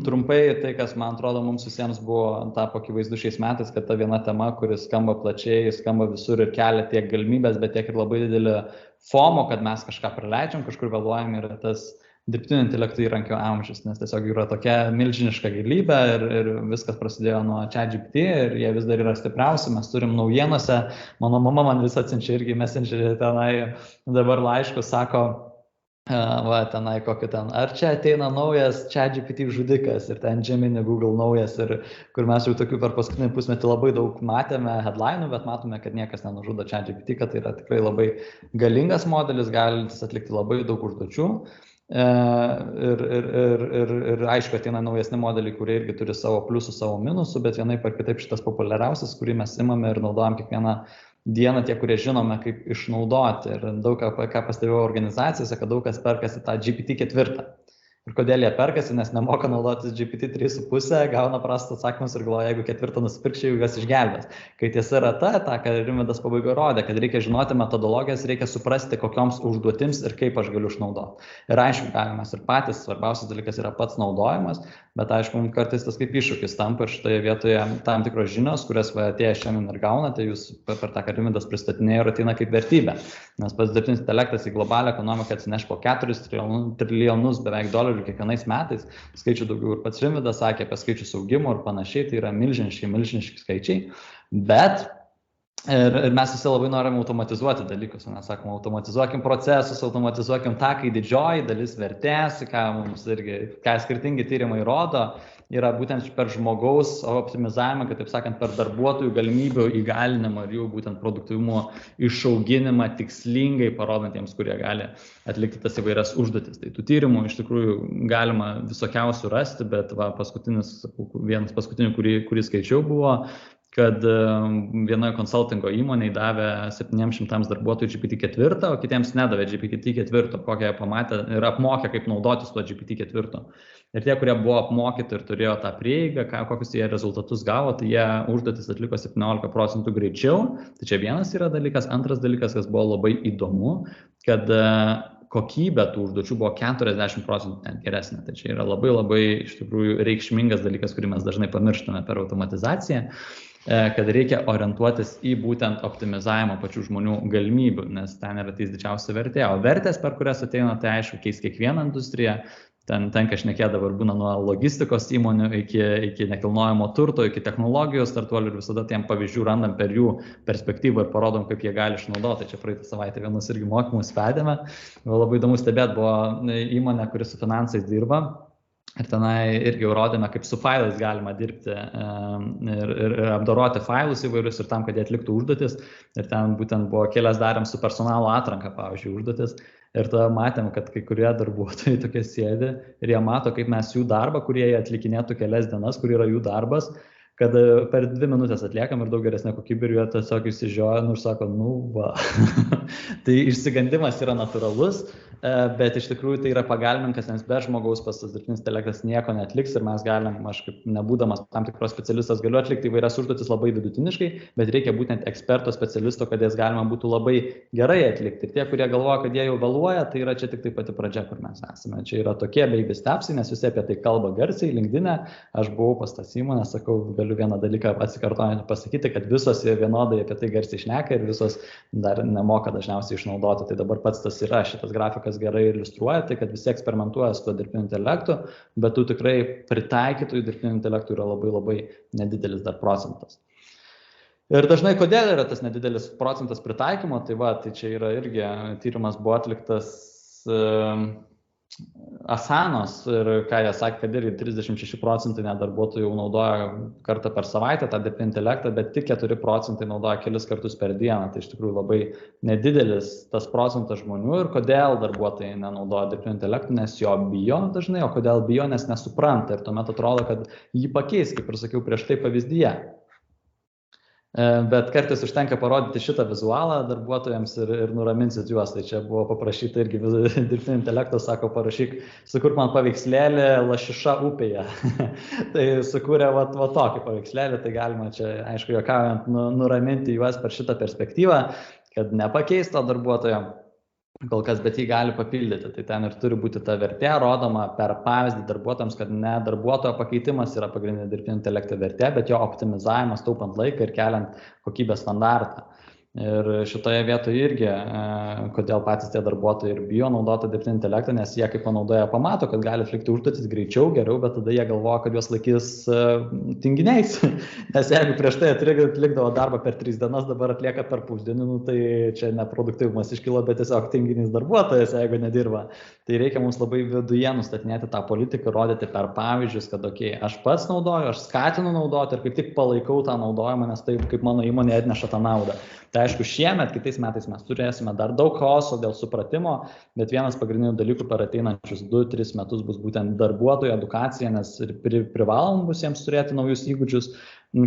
S2: trumpai, tai kas man atrodo mums visiems buvo tapo akivaizdu šiais metais, kad ta viena tema, kuris skamba plačiai, skamba visur ir kelia tiek galimybės, bet tiek ir labai didelį FOMO, kad mes kažką praleidžiam, kažkur vėluojam, yra tas dirbtinio intelekto įrankio amžius, nes tiesiog yra tokia milžiniška galybė ir viskas prasidėjo nuo ChatGPT ir jie vis dar yra stipriausi, mes turim naujienose, mano mama man vis atsiunčia irgi Messengerį tenai dabar laiškus, sako, tenai kokį ten, ar čia ateina naujas ChatGPT žudikas ir ten Gemini, Google naujas ir kur mes jau tokių per paskutinį pusmetį labai daug matėme headline'ų, bet matome, kad niekas nenužudo ChatGPT, kad tai yra tikrai labai galingas modelis, galintis atlikti labai daug užduočių. Ir aišku, ateina naujesni modeliai, kurie irgi turi savo pliusų, savo minusų, bet vienaip ar kitaip šitas populiariausias, kurį mes imame ir naudojam kiekvieną dieną, tie, kurie žinome, kaip išnaudoti. Ir daug ką pastebėjau organizacijose, kad daug kas perkasi tą GPT-4. Ir kodėl jie perkasi, nes nemoka naudotis GPT 3.5, gauna prastus atsakymus ir galvoja, jeigu 4 nusipirkčiau, juos išgelbės. Kai tiesa yra ta, ką Rimvydas pabaigoje rodė, kad reikia žinoti metodologijas, reikia suprasti, kokioms užduotims ir kaip aš galiu išnaudoti. Ir aišku, galime ir patys, svarbiausias dalykas yra pats naudojimas, bet aišku, mums kartais tas kaip iššūkis tampa ir šitoje vietoje tam tikros žinios, kurias atėję šiandien ir gaunate, jūs per tą, ką Rimvydas pristatinėjo, ir ateina kaip vertybė. Nes pats dirbtinis intelektas į globalią ekonomiką atsineš po 4 trilijonus beveik dolerių kiekvienais metais, skaičių daugiau ir pats Rimvydas sakė apie skaičių saugimo ir panašiai, tai yra milžiniški skaičiai, bet Ir mes visi labai norim automatizuoti dalykus, mes sakom, automatizuokim procesus, automatizuokim tą, kai didžioji dalis vertės, ką mums irgi, ką skirtingi tyrimai rodo, yra būtent per žmogaus optimizavimą, kad taip sakant, per darbuotojų galimybių įgalinimą ir jų būtent produktyvumo išauginimą tikslingai parodantiems, kurie gali atlikti tas įvairias užduotis. Tai tų tyrimų iš tikrųjų galima visokiausių rasti, bet vienas paskutinių, kurį skaičiau, buvo kad vienoje konsultingo įmonėje davė 700 darbuotojų GPT-4, o kitiems nedavė GPT-4, kokią jie pamatė ir apmokė, kaip naudotis tuo GPT-4. Ir tie, kurie buvo apmokyti ir turėjo tą prieigą, kokius jie rezultatus gavo, tai jie užduotis atliko 17% greičiau. Tai čia vienas yra dalykas. Antras dalykas, kas buvo labai įdomu, kad kokybė tų užduočių buvo 40% net geresnė. Tai čia yra labai iš tikrųjų reikšmingas dalykas, kurį mes dažnai pamirštame per automatizaciją, kad reikia orientuotis į būtent optimizavimą pačių žmonių galimybių, nes ten yra tai didžiausia vertė. O vertės, per kurias ateina, tai aišku, keis kiekvieną industriją. Ten tenka šnekėti dabar būna nuo logistikos įmonių iki nekilnojamo turto, iki technologijos startuolių ir visada tiem pavyzdžių randam per jų perspektyvą ir parodom, kaip jie gali išnaudoti. Čia praeitą savaitę vienus irgi mokymus vedėme. Labai įdomu stebėti, buvo įmonė, kuri su finansais dirba. Ir tenai irgi rodėme, kaip su failais galima dirbti ir apdoroti failus įvairius ir tam, kad jie atliktų užduotis. Ir ten būtent buvo kelias darėm su personalo atranka, pavyzdžiui, užduotis. Ir tada matėm, kad kai kurie darbuotojai tokie sėdi ir jie mato, kaip mes jų darbą, kurie jie atlikinėtų kelias dienas, kur yra jų darbas, kad per 2 minutės atliekam ir daug geresnė kokybė ir jie tiesiog išsižioja ir sako, va. Tai išsigandimas yra natūralus, bet iš tikrųjų tai yra pagalbininkas, nes be žmogaus tas dirbtinis intelektas nieko neatliks ir mes galim, aš kaip nebūdamas tam tikros specialistas, galiu atlikti įvairias užduotis labai vidutiniškai, bet reikia būtent eksperto specialisto, kad jas galima būtų labai gerai atlikti. Ir tie, kurie galvoja, kad jie jau vėluoja, tai yra čia tik tai pati pradžia, kur mes esame. Čia yra tokie baby stepsai, nes visi apie tai kalba garsiai, LinkedIn'e. Aš buvau pas tas įmonės, sakau, galiu vieną dalyką atsikartojant pasakyti, kad visos vienodai apie tai garsiai šneka ir visos dar nemoka dažniausiai išnaudoti. Tai dabar pats tas yra, šitas grafikas gerai iliustruoja, tai kad visi eksperimentuoja su to dirbtiniu intelektu, bet tų tikrai pritaikytų dirbtiniu intelektu yra labai nedidelis dar procentas. Ir dažnai kodėl yra tas nedidelis procentas pritaikymo, tai čia yra irgi tyrimas buvo atliktas Asanos ir ką jie sakė, kad irgi 36% darbuotojų naudoja kartą per savaitę tą dirbtinį intelektą, bet tik 4% naudoja kelis kartus per dieną. Tai iš tikrųjų labai nedidelis tas procentas žmonių ir kodėl darbuotojai nenaudoja dirbtinio intelektų, nes jo bijo dažnai, o kodėl bijo, nes nesupranta ir tuomet atrodo, kad jį pakeis, kaip ir sakiau prieš tai pavyzdyje. Bet kartais užtenka parodyti šitą vizualą darbuotojams ir nuraminsit juos. Tai čia buvo paprašyta irgi dirbtinio intelekto, sako, parašyk, sukurk man paveikslėlį lašiša upėje. Tai sukūrė va tokį paveikslėlį, tai galima čia, aišku, juokaujant, nuraminti juos per šitą perspektyvą, kad nepakeis to darbuotojo kol kas, bet jį gali papildyti. Tai ten ir turi būti ta vertė rodoma per pavyzdį darbuotojams, kad ne darbuotojo pakeitimas yra pagrindinė dirbtinio intelekto vertė, bet jo optimizavimas taupant laiką ir keliant kokybės standartą. Ir šitoje vietoje irgi, kodėl patys tie darbuotojai ir bijo naudoti dirbtinį intelektą, nes jie kaip panaudoja pamato, kad gali atlikti užduotis greičiau, geriau, bet tada jie galvoja, kad juos laikys tinginiais. Nes jeigu prieš tai atlikdavo darbą per 3 dienas, dabar atlieka per pusdienį, tai čia neproduktyvumas iškilo, bet tiesiog tinginys darbuotojas, jeigu nedirba. Tai reikia mums labai viduje nustatinėti tą politiką, rodyti per pavyzdžius, kad aš pats naudoju, aš skatinu naudoti ir kaip tik palaikau tą naudojimą, nes taip kaip mano įmonė atneša tą naudą. Tai aišku, šiemet, kitais metais mes turėsime dar daug chaoso dėl supratimo, bet vienas pagrindinių dalykų per ateinančius 2-3 metus bus būtent darbuotojų edukacija, nes privalom bus jiems turėti naujus įgūdžius,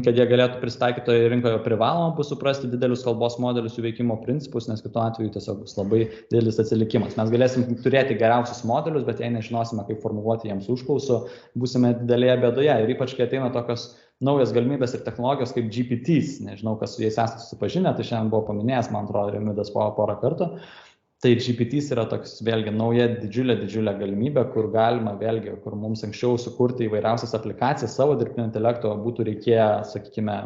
S2: kad jie galėtų pristaikyti rinkoje, privaloma bus suprasti didelius kalbos modelius, jų veikimo principus, nes kitu atveju tiesiog bus labai didelis atsilikimas. Mes galėsim turėti geriausius modelius, bet jei nežinosime, kaip formuluoti jiems užklausų, būsime didelėje bėdoje. Ir ypač, kai ateina tokios naujas galimybės ir technologijos kaip GPTs, nežinau, kas su jais esate susipažinę, tai šiandien buvo paminėjęs, man atrodo, Remidas porą kartų. Tai GPTs yra toks vėlgi nauja didžiulė galimybė, kur galima vėlgi, kur mums anksčiau sukurti įvairiausias aplikacijas savo dirbtinio intelekto būtų reikėję, sakykime,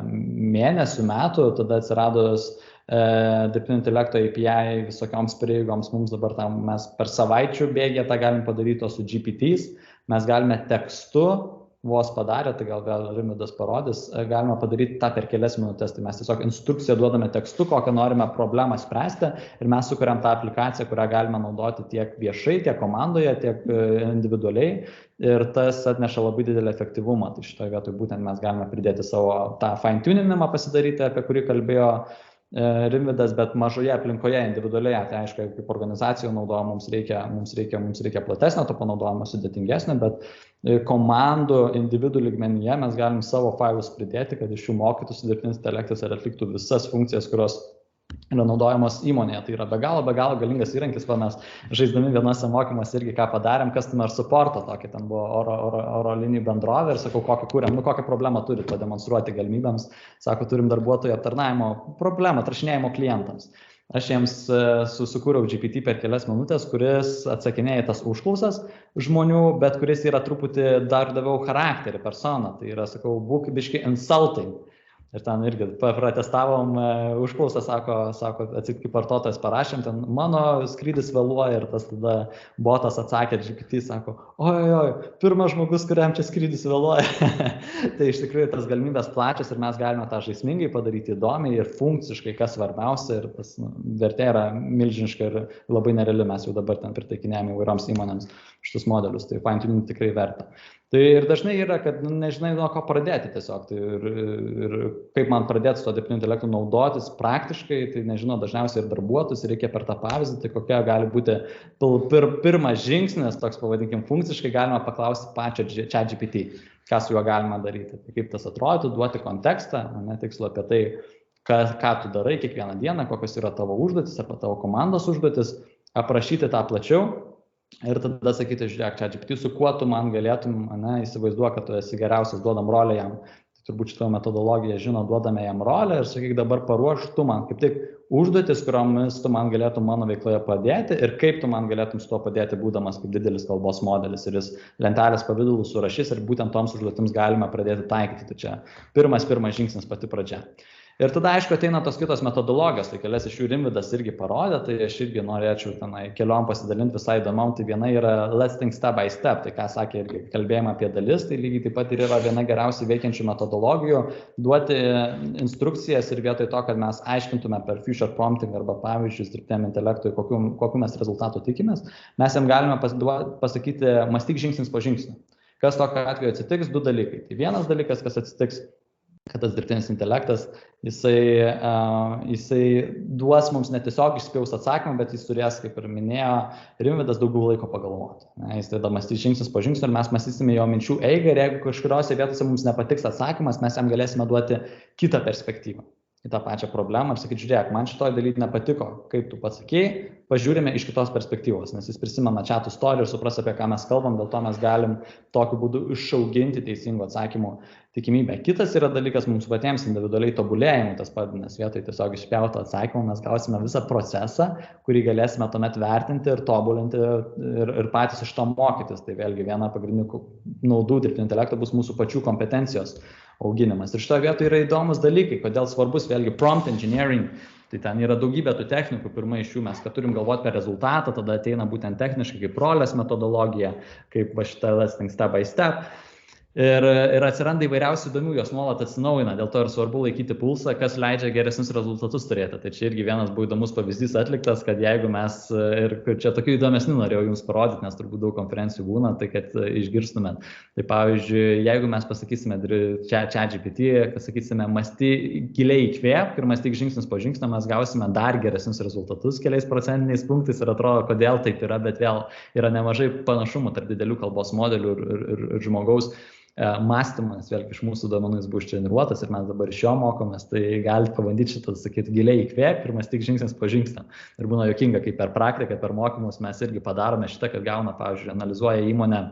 S2: mėnesių, metų, tada atsiradus dirbtinio intelekto API visokioms prieigoms, mums dabar mes per savaičių bėgę tą galim padaryti, o su GPTs mes galime tekstu vos padarė, tai gal Rimvydas parodys, galima padaryti tą per kelias minutės, tai mes tiesiog instrukciją duodame tekstu, kokią norime problemą spręsti ir mes sukuriam tą aplikaciją, kurią galime naudoti tiek viešai, tiek komandoje, tiek individualiai ir tas atneša labai didelį efektyvumą. Tai šitoje vietoje būtent mes galime pridėti savo tą fine tuninimą pasidaryti, apie kurį kalbėjo Rimvydas, bet mažoje aplinkoje, individualioje, tai aišku, kaip organizacijų naudojama, mums reikia platesnio to panaudojimo, sudėtingesnio, bet komandų, individų lygmenyje mes galim savo failus pridėti, kad iš jų mokytųsi dirbtinis intelektas ir atliktų visas funkcijas, kurios yra naudojamos įmonėje. Tai yra be galo galingas įrankis, va mes žaisdami vienose mokymuose irgi ką padarėm, customer supportą tokį, ten buvo oro linijų bendrovė ir sakau, kokią kūrėm, kokią problemą turit pademonstruoti galimybėms, sako, turim darbuotojų aptarnavimo problemą, atrašinėjimo klientams. Aš jiems sukūriau GPT per kelias minutės, kuris atsakinėja tas užklausas žmonių, bet kuris yra truputį dar daviau charakterį, personą, tai yra, sakau, būk biški insulting. Ir ten irgi pratestavom užklausą, sako, kaip vartotojas parašėm, ten mano skrydis vėluoja ir tas tada botas atsakė, GPT sako, oi, pirmas žmogus, kuriam čia skrydis vėluoja. Tai iš tikrųjų tas galimybės plačias ir mes galime tą žaismingai padaryti įdomiai ir funkciškai, kas svarbiausia, ir tas vertė yra milžiniška ir labai nereali, mes jau dabar ten pritaikinėjame įvairioms įmonėms šitus modelius, tai fine-tuning tikrai verta. Tai ir dažnai yra, kad nežinai nuo ko pradėti tiesiog. Tai ir kaip man pradėti su to dirbtiniu intelektu naudotis praktiškai, tai nežinau, dažniausiai ir darbuotojus, reikia per tą pavyzdį, tai kokia gali būti pirmas žingsnis, toks pavadinkim, funkciškai galima paklausti pačio ChatGPT, ką su juo galima daryti. Tai kaip tas atrodytų, duoti kontekstą, tikslu apie tai, ką tu darai kiekvieną dieną, kokios yra tavo užduotis arba tavo komandos užduotis, aprašyti tą plačiau. Ir tada sakyti, žiūrėk, ChatGPT, su kuo tu man galėtum, įsivaizduok, kad tu esi geriausias, duodam rolę jam. Tai turbūt šitą metodologiją žino, duodame jam rolę ir sakyk, dabar paruošk tu man kaip tik užduotis, kuriomis tu man galėtum mano veikloje padėti ir kaip tu man galėtum su tuo padėti, būdamas kaip didelis kalbos modelis. Ir jis lentelės pavidalų surašys ir būtent toms užduotims galime pradėti taikyti. Tai čia pirmas žingsnis, pati pradžia. Ir tada, aišku, ateina tos kitos metodologijos, tai kelias iš jų Rimvydas irgi parodė, tai aš irgi norėčiau tenai keliom pasidalinti visai įdomiam, tai viena yra let's think step by step, tai ką sakė irgi kalbėjome apie dalis, tai lygiai taip pat ir yra viena geriausiai veikiančių metodologijų, duoti instrukcijas ir vietoj to, kad mes aiškintume per future prompting arba pavyzdžius dirbtiniam intelektui, kokiu mes rezultatų tikimės, mes jam galime pasakyti, mąstyk žingsnis po žingsnio. Kas tokiu atveju atsitiks? Du dalykai. Tai vienas dalykas, kas atsitiks, kad tas dirbtinis intelektas, jisai duos mums netiesiog išspjaus atsakymą, bet jis turės, kaip ir minėjo Rimvydas, daugiau laiko pagalvoti. Jis tada mąstys žingsnis po žingsnio ir mes mąstysime jo minčių eigą ir jeigu kažkuriuose vietose mums nepatiks atsakymas, mes jam galėsime duoti kitą perspektyvą į tą pačią problemą ir sakyti, žiūrėk, man šitoj daly nepatiko, kaip tu pasakėjai, pažiūrime iš kitos perspektyvos, nes jis prisimena chatų istoriją ir supras, apie ką mes kalbam, dėl to mes galim tokiu būdu išauginti teisingų atsakymų tikimybę. Kitas yra dalykas mums patiems individualiai tobulėjimui, tas padinės vietoj tiesiog išpjauto atsakymą, mes gausime visą procesą, kurį galėsime tuomet vertinti ir tobulinti ir patys iš to mokytis. Tai vėlgi viena pagrindinių naudų dirbtinio intelekto bus mūsų pačių kompetencijos auginimas. Ir šitoje vietoje yra įdomus dalykai, kodėl svarbus vėlgi prompt engineering. Tai ten yra daugybė tų technikų, pirma iš jų mes, kad turim galvoti per rezultatą, tada ateina būtent techniškai kaip rolės metodologija, kaip va šitą let's think step by step. Ir atsiranda įvairiausių įdomių, jos nuolat atsinaujina, dėl to ir svarbu laikyti pulsą, kas leidžia geresnius rezultatus turėti. Tai čia irgi vienas buvo įdomus pavyzdys atliktas, kad jeigu mes, ir čia tokių įdomesnių norėjau jums parodyti, nes turbūt daug konferencijų būna, tai kad išgirstumėt. Tai pavyzdžiui, jeigu mes pasakysime ChatGPT, kad sakysime, giliai įkvėpk ir mąstyk žingsnis po žingsnio, mes gausime dar geresnius rezultatus keliais procentiniais punktais ir atrodo, kodėl taip yra, bet vėl yra nemažai panašumų tarp didelių kalbos modelių ir žmogaus mąstymas, vėlgi iš mūsų duomenų jis buvo ištreniruotas ir mes dabar iš jo mokomės, tai galite pabandyti šitą, sakyti, giliai įkvėpti ir mąstyk žingsnis po žingsnio. Ir būna juokinga, kaip per praktiką, per mokymus mes irgi padarome šitą, kad gauna, pavyzdžiui, analizuoja įmonę,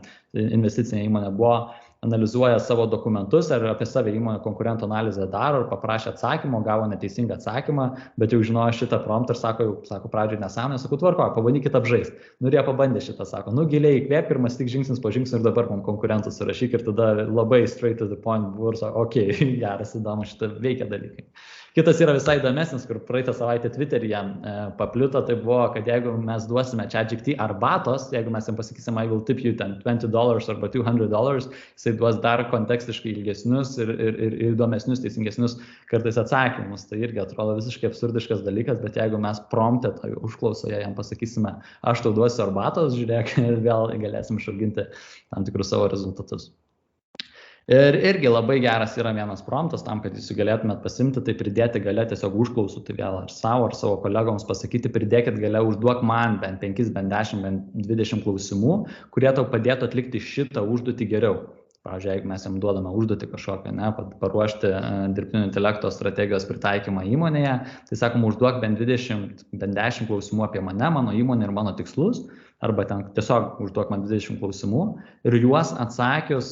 S2: investicinė įmonė buvo, analizuoja savo dokumentus ar apie save įmonę konkurentų analizę daro ir paprašė atsakymo, gavo neteisingą atsakymą, bet jau žinojo šitą promptą ir sako pradžioje nesąmonę, sakau, tvarkoju, pabandykit apžaisti. Nu ir jie pabandė šitą, sako, giliai įkvėp ir mąstyk žingsnis po žingsnio ir dabar man konkurentus surašyk ir tada labai straight to the point buvo ir sako, okei, geras, įdomu, šitą veikia dalykai. Kitas yra visai įdomesnis, kur praeitą savaitę Twitter'yje paplito, tai buvo, kad jeigu mes duosime ChatGPT arbatos, jeigu mes jam pasakysim, I will tip you $20 arba $200, jisai duos dar kontekstiškai ilgesnius ir įdomesnius, teisingesnius kartais atsakymus. Tai irgi atrodo visiškai absurdiškas dalykas, bet jeigu mes prompte tai užklausoje jam pasakysime, aš tau duosiu arbatos, žiūrėk, vėl galėsim išauginti tam tikrus savo rezultatus. Ir irgi labai geras yra vienas promptas tam, kad jūs galėtumėt pasimti, tai pridėti gale tiesiog užklausų, tai vėl ar savo kolegoms pasakyti, pridėkit gale, užduok man bent 5, bent 10, bent 20 klausimų, kurie tau padėtų atlikti šitą užduotį geriau. Pavyzdžiui, jeigu mes jam duodame užduotį kažkokią, paruošti dirbtinio intelekto strategijos pritaikymą įmonėje, tai sakom, užduok bent 20, bent 10 klausimų apie mane, mano įmonę ir mano tikslus, arba ten tiesiog užduok man 20 klausimų ir juos atsakius,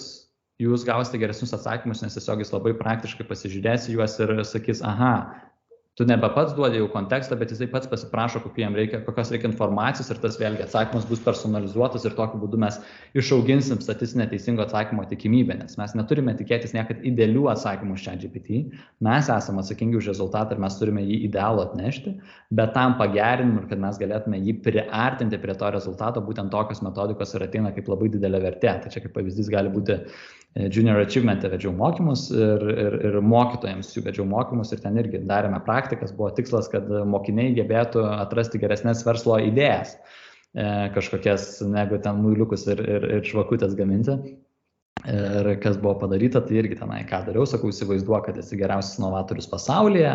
S2: jūs gausite geresnius atsakymus, nes tiesiog jis labai praktiškai pasižiūrės juos ir sakys, aha, tu nebe pats duodi jau kontekstą, bet jisai pats pasiprašo, kokios reikia informacijos ir tas vėlgi atsakymas bus personalizuotas ir tokiu būdu mes išauginsim statistinę teisingo atsakymo tikimybę, nes mes neturime tikėtis niekad idealių atsakymų iš ChatGPT, mes esame atsakingi už rezultatą ir mes turime jį idealų atnešti, bet tam pagerinimui ir kad mes galėtume jį priartinti prie to rezultato, būtent tokios metodikos ir ateina kaip labai didelė vertė. Tai čia kaip pavyzdys gali būti Junior Achievement vedžiau mokymus ir mokytojams jų vedžiau mokymus ir ten irgi darėme praktikas, buvo tikslas, kad mokiniai gebėtų atrasti geresnės verslo idėjas, kažkokias negu ten muiliukus ir žvakutės gaminti. Ir kas buvo padaryta, tai irgi tenai ką dariau, sakau, įsivaizduok, kad esi geriausias inovatorius pasaulyje,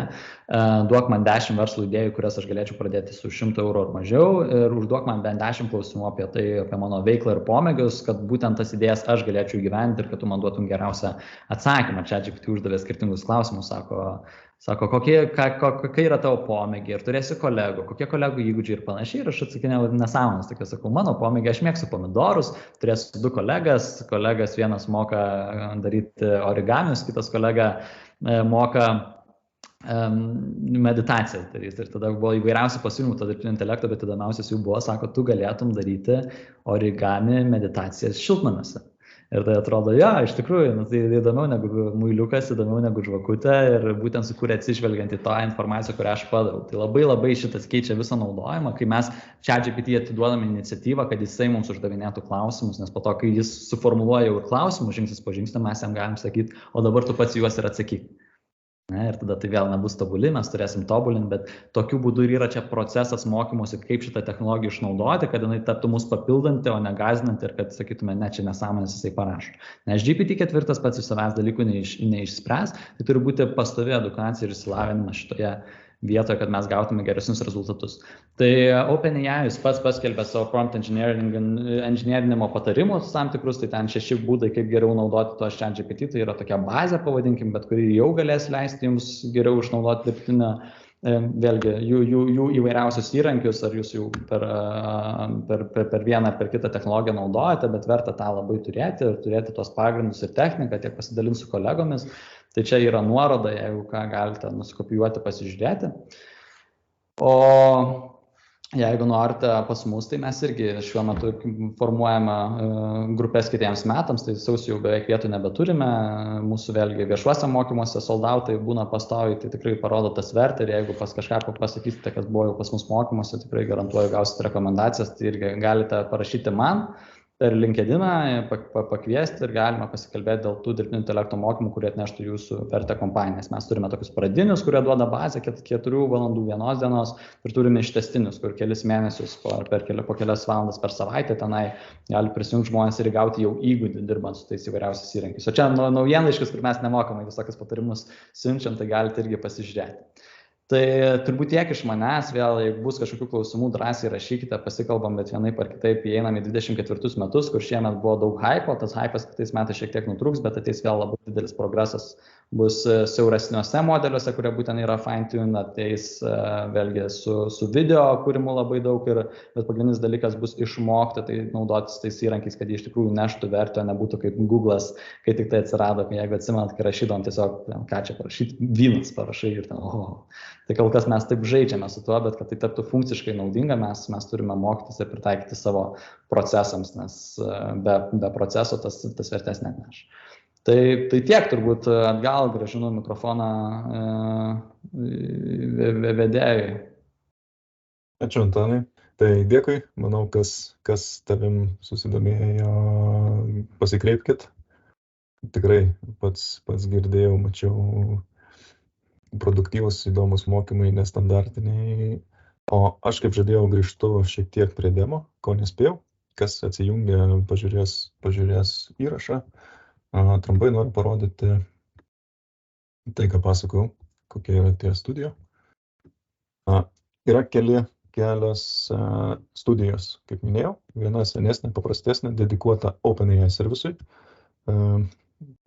S2: duok man 10 verslo idėjų, kurias aš galėčiau pradėti su 100 eurų ar mažiau ir užduok man bent 10 klausimų apie tai, apie mano veiklą ir pomėgius, kad būtent tas idėjas aš galėčiau įgyvendinti ir kad tu man duotum geriausią atsakymą. ChatGPT uždavė skirtingus klausimus, sako, kokie yra tavo pomėgiai, ir turėsi kolegų, kokie kolegų įgūdžiai ir panašiai. Ir aš atsakinėjau nesąmonės, tokia sakau, mano pomėgiai, aš mėgstu pomidorus, turėsiu 2 kolegas vienas moka daryti origamius, kitas kolega moka meditacijas daryti. Ir tada buvo įvairiausių pasiūlymų to dirbtinio intelekto, bet įdomiausias jų buvo, sako, tu galėtum daryti origami meditacijas šiltnamiuose. Ir tai atrodo, iš tikrųjų, tai įdomiau negu muiliukas, įdomiau negu žvakutė ir būtent sukūrė atsižvelgiant į tą informaciją, kurią aš padaviau. Tai labai šitas keičia visą naudojimą, kai mes ChatGPT atiduodame iniciatyvą, kad jisai mums uždavinėtų klausimus, nes po to, kai jis suformuluoja jau klausimus žingsnis po žingsnio, mes jam galim sakyti, o dabar tu pats juos ir atsakyk. Ir tada tai vėl nebus tobuli, mes turėsim tobulinti, bet tokiu būdu yra čia procesas mokymosi, kaip šitą technologiją išnaudoti, kad jinai taptų mus papildanti, o ne gazinanti ir kad sakytume, ne, čia nesąmonės jisai parašo. Nes GPT-4 pats iš savęs dalykų neišspręs, tai turi būti pastovi edukacija ir išsilavinimas šitoje vietoje, kad mes gautume geresnius rezultatus. Tai OpenAI pats paskelbė savo prompt engineerinimo patarimus tam tikrus, tai ten 6 būdai, kaip geriau naudoti to ChatGPT, tai yra tokia bazė, pavadinkim, bet kuri jau galės leisti jums geriau išnaudoti dirbtinę, vėlgi, jų įvairiausius įrankius, ar jūs jau per vieną ar per kitą technologiją naudojate, bet verta tą labai turėti ir turėti tos pagrindus ir techniką, tiek pasidalinti su kolegomis. Tai čia yra nuoroda, jeigu ką galite nusikopijuoti, pasižiūrėti. O jeigu norite pas mus, tai mes irgi šiuo metu formuojame grupės kitiems metams, tai sausį jau beveik vietų nebeturime. Mūsų vėlgi viešuose mokymuose soldautai būna pastoviai, tai tikrai parodo tas vertę ir jeigu pas kažką pasakysite, kas buvo jau pas mus mokymuose, tikrai garantuoju gausite rekomendacijas, tai irgi galite parašyti man per LinkedIną, pakviesti ir galima pasikalbėti dėl tų dirbtinio intelekto mokymų, kurie atneštų jūsų vertę kompanijas. Mes turime tokius pradinius, kurie duoda bazę 4 valandų vienos dienos ir turime ištęstinius, kur kelis mėnesius po kelias valandas per savaitę tenai gali prisijungti žmonės ir gauti jau įgūdį dirbant su tais įvairiausiais įrankiais. O čia naujienlaiškis, kur mes nemokamai visokius patarimus siunčiam, tai galite irgi pasižiūrėti. Tai turbūt tiek iš manęs, vėl, jeigu bus kažkokių klausimų, drąsiai rašykite, pasikalbam, bet vienaip ar kitaip įeinam į 24 metus, kur šiemet buvo daug hypo, tas hypas kitais metais šiek tiek nutrūks, bet ateis vėl labai didelis progresas, bus siauresniuose modeliuose, kurie būtent yra fine-tune, ateis vėlgi su video kūrimu labai daug, bet pagrindinis dalykas bus išmokti, tai naudotis tais įrankiais, kad jie iš tikrųjų neštų vertę, o nebūtų kaip Google'as, kai tik tai atsirado, jeigu atsimenat, kai rašydom tiesiog, ką čia parašyti, vynas parašai ir ten, Tai kol kas mes taip žaidžiame su tuo, bet kad tai taptų funkciškai naudinga, mes turime mokytis ir pritaikyti savo procesams, nes be proceso tas vertės neatneša. Tai tiek turbūt atgal grąžinu mikrofoną vedėjui.
S1: Ačiū, Antanai. Tai dėkui, manau, kas tavim susidomėjo, pasikreipkit. Tikrai pats girdėjau, mačiau produktyvus, įdomus mokymai, nestandartiniai. O aš, kaip žadėjau, grįžtu šiek tiek prie demo, ko nespėjau. Kas atsijungia, pažiūrės įrašą. Trumpai noriu parodyti tai, ką pasakau, kokia yra tie studija. Yra kelios studijos, kaip minėjau. Viena senesnė, paprastesnė, dedikuota OpenAI servisui.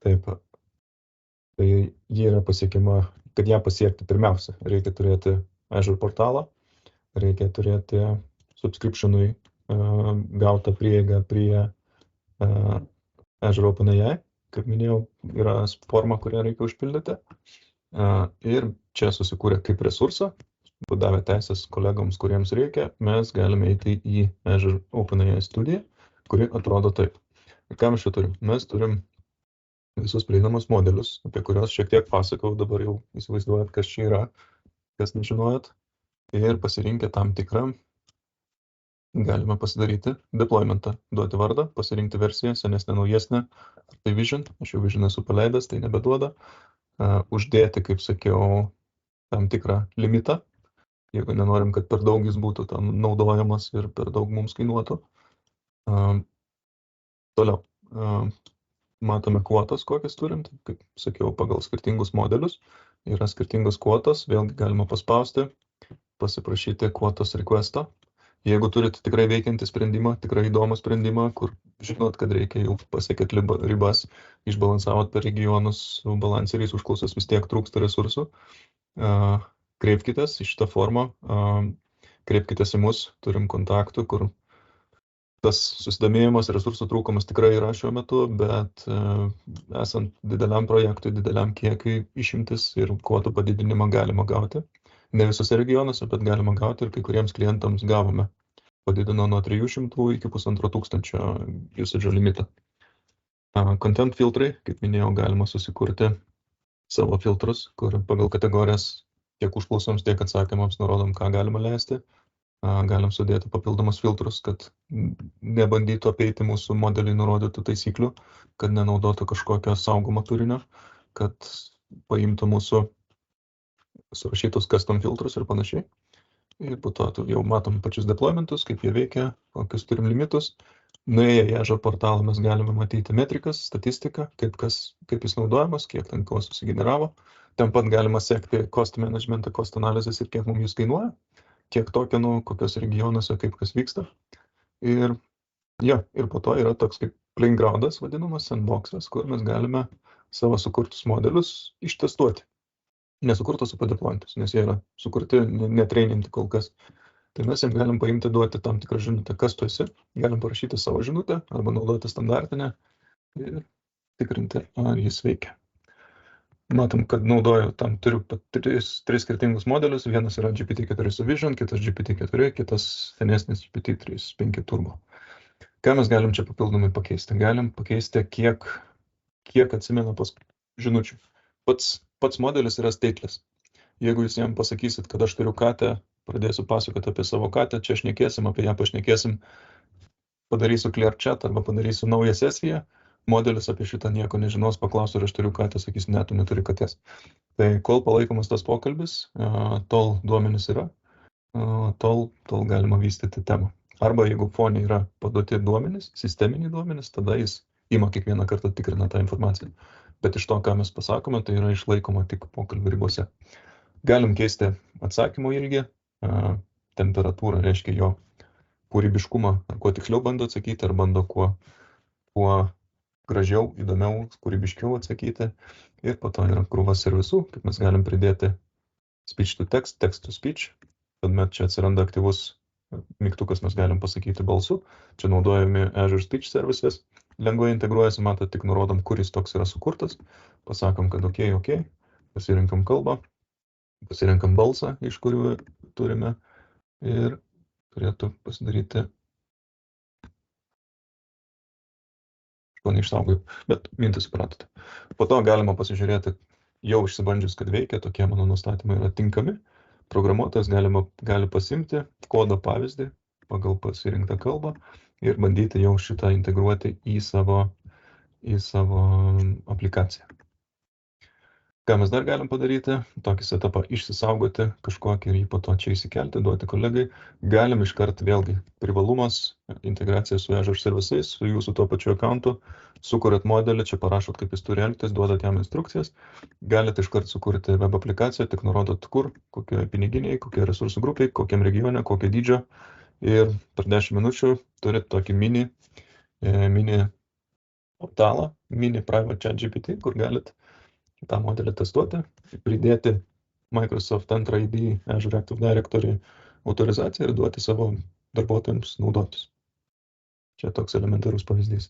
S1: Taip, tai ji yra pasiekiama, kad ją pasiekti pirmiausia, reikia turėti Azure portalą, reikia turėti subscriptionui gautą prieigą prie Azure OpenAI. Kaip minėjau, yra forma, kurią reikia užpildyti. Ir čia susikūrė kaip resursą, davė teisės kolegoms, kuriems reikia, mes galime eiti į Azure OpenAI studiją, kuri atrodo taip. Ir ką mes čia turim? Mes turim visus prieinamus modelius, apie kuriuos šiek tiek pasakau, dabar jau įsivaizduojat, kas čia yra, kas nežinojat. Ir pasirinkę tam tikrą, galime pasidaryti deploymentą, duoti vardą, pasirinkti versiją, senesnę, naujesnę, ar tai Vision, aš jau Vision esu paleidęs, tai nebeduoda, uždėti, kaip sakiau, tam tikrą limitą, jeigu nenorim, kad per daug jis būtų tam naudojamas ir per daug mums kainuotų. Toliau, matome kvotas, kokias turim, tai, kaip sakiau, pagal skirtingus modelius, yra skirtingos kvotos, vėlgi galima paspausti, pasiprašyti kvotos requestą. Jeigu turite tikrai veikiantį sprendimą, tikrai įdomų sprendimą, kur žinot, kad reikia jau pasiekėt ribas, išbalansavot per regionus, su balanseriais užklausas vis tiek trūksta resursų, kreipkitės į šitą formą, kreipkitės į mus, turim kontaktų, kur tas susidomėjimas, resursų trūkumas tikrai yra šiuo metu, bet esant dideliam projektui, dideliam kiekiui išimtis ir kvotų padidinimą galima gauti. Ne visose regionuose, bet galima gauti ir kai kuriems klientams gavome. Padidino nuo 300 iki 1500 usage limitą. Content filtrai, kaip minėjau, galima susikurti savo filtrus, kur pagal kategorijas tiek užklausoms, tiek atsakymams nurodom, ką galima leisti. Galim sudėti papildomus filtrus, kad nebandytų apeiti mūsų modelį nurodytų taisyklių, kad nenaudotų kažkokio saugomo turinio, kad paimtų mūsų surašytus custom filtrus ir panašiai. Ir po to jau matom pačius deploymentus, kaip jie veikia, kokius turim limitus. Nuėję į Azure portalą mes galime matyti metrikas, statistiką, kaip jis naudojamas, kiek ten ko susigeneravo. Ten pat galima sekti cost managementą, cost analizės ir kiek mums jis kainuoja, kiek tokenų, kokios regionuose, kaip kas vyksta. Ir po to yra toks kaip playgroundas vadinamas, sandboxas, kur mes galime savo sukurtus modelius ištestuoti. Nesukurtos, o padeployintus, nes jie yra sukurti, netraininti kol kas. Tai mes jam galim paimti, duoti tam tikrą žinutę, kas tu esi, galim parašyti savo žinutę arba naudoti standartinę ir tikrinti, ar jis veikia. Matom, kad naudoju tam, turiu tris skirtingus modelius, vienas yra GPT-4 su Vision, kitas GPT-4, kitas senesnis GPT-3.5 Turbo. Ką mes galim čia papildomai pakeisti? Galim pakeisti, kiek atsimena pas žinučių. Pats modelis yra stateless. Jeigu jūs jam pasakysit, kad aš turiu katę, pradėsiu pasakoti apie savo katę, čia šnekėsim, apie ją pašnekėsim, padarysiu clear chat arba padarysiu naują sesiją, modelis apie šitą nieko nežinos, paklausiu, ar aš turiu katę, sakys, ne, tu neturi katės. Tai kol palaikomas tas pokalbis, tol duomenys yra, tol galima vystyti temą. Arba jeigu fone yra paduoti duomenys, sisteminiai duomenys, tada jis ima kiekvieną kartą tikrina tą informaciją. Bet iš to, ką mes pasakome, tai yra išlaikoma tik pokalbių ribose. Galim keisti atsakymo ilgį, temperatūrą, reiškia jo kūrybiškumą, ar kuo tiksliau bando atsakyti, ar bando kuo gražiau, įdomiau, kūrybiškiau atsakyti. Ir po to yra krūva servisų, kaip mes galim pridėti speech to text, text to speech. Tuomet čia atsiranda aktyvus mygtukas, mes galim pasakyti balsu. Čia naudojami Azure Speech Services. Lengvai integruojasi, matot, tik nurodom, kuris toks yra sukurtas. Pasakom, kad OK, pasirinkam kalbą, pasirinkam balsą, iš kurių turime ir turėtų pasidaryti kažko neišsaugojau, bet mintį supratote. Po to galima pasižiūrėti, jau išsibandžius, kad veikia, tokie mano nustatymai yra tinkami. Programuotojas gali pasimti kodo pavyzdį pagal pasirinktą kalbą ir bandyti jau šitą integruoti į savo aplikaciją. Ką mes dar galim padaryti? Tokį setupą išsisaugoti kažkokį ir jį po to čia įsikelti, duoti kolegai. Galim iškart vėlgi privalumas, integracija su Azure servisais, su jūsų tuo pačiu accountu, sukuriat modelį, čia parašot, kaip jis turi elgtis, duodat jam instrukcijas. Galite iškart sukurti web aplikaciją, tik nurodot kur, kokioje piniginiai, kokie resursų grupiai, kokiam regione, kokio dydžio. Ir per 10 minučių turit tokį mini portalą, mini private chat GPT, kur galit tą modelį testuoti, pridėti Microsoft Entra ID Azure Active Directory autorizaciją ir duoti savo darbuotojams naudotis. Čia toks elementarus pavyzdys.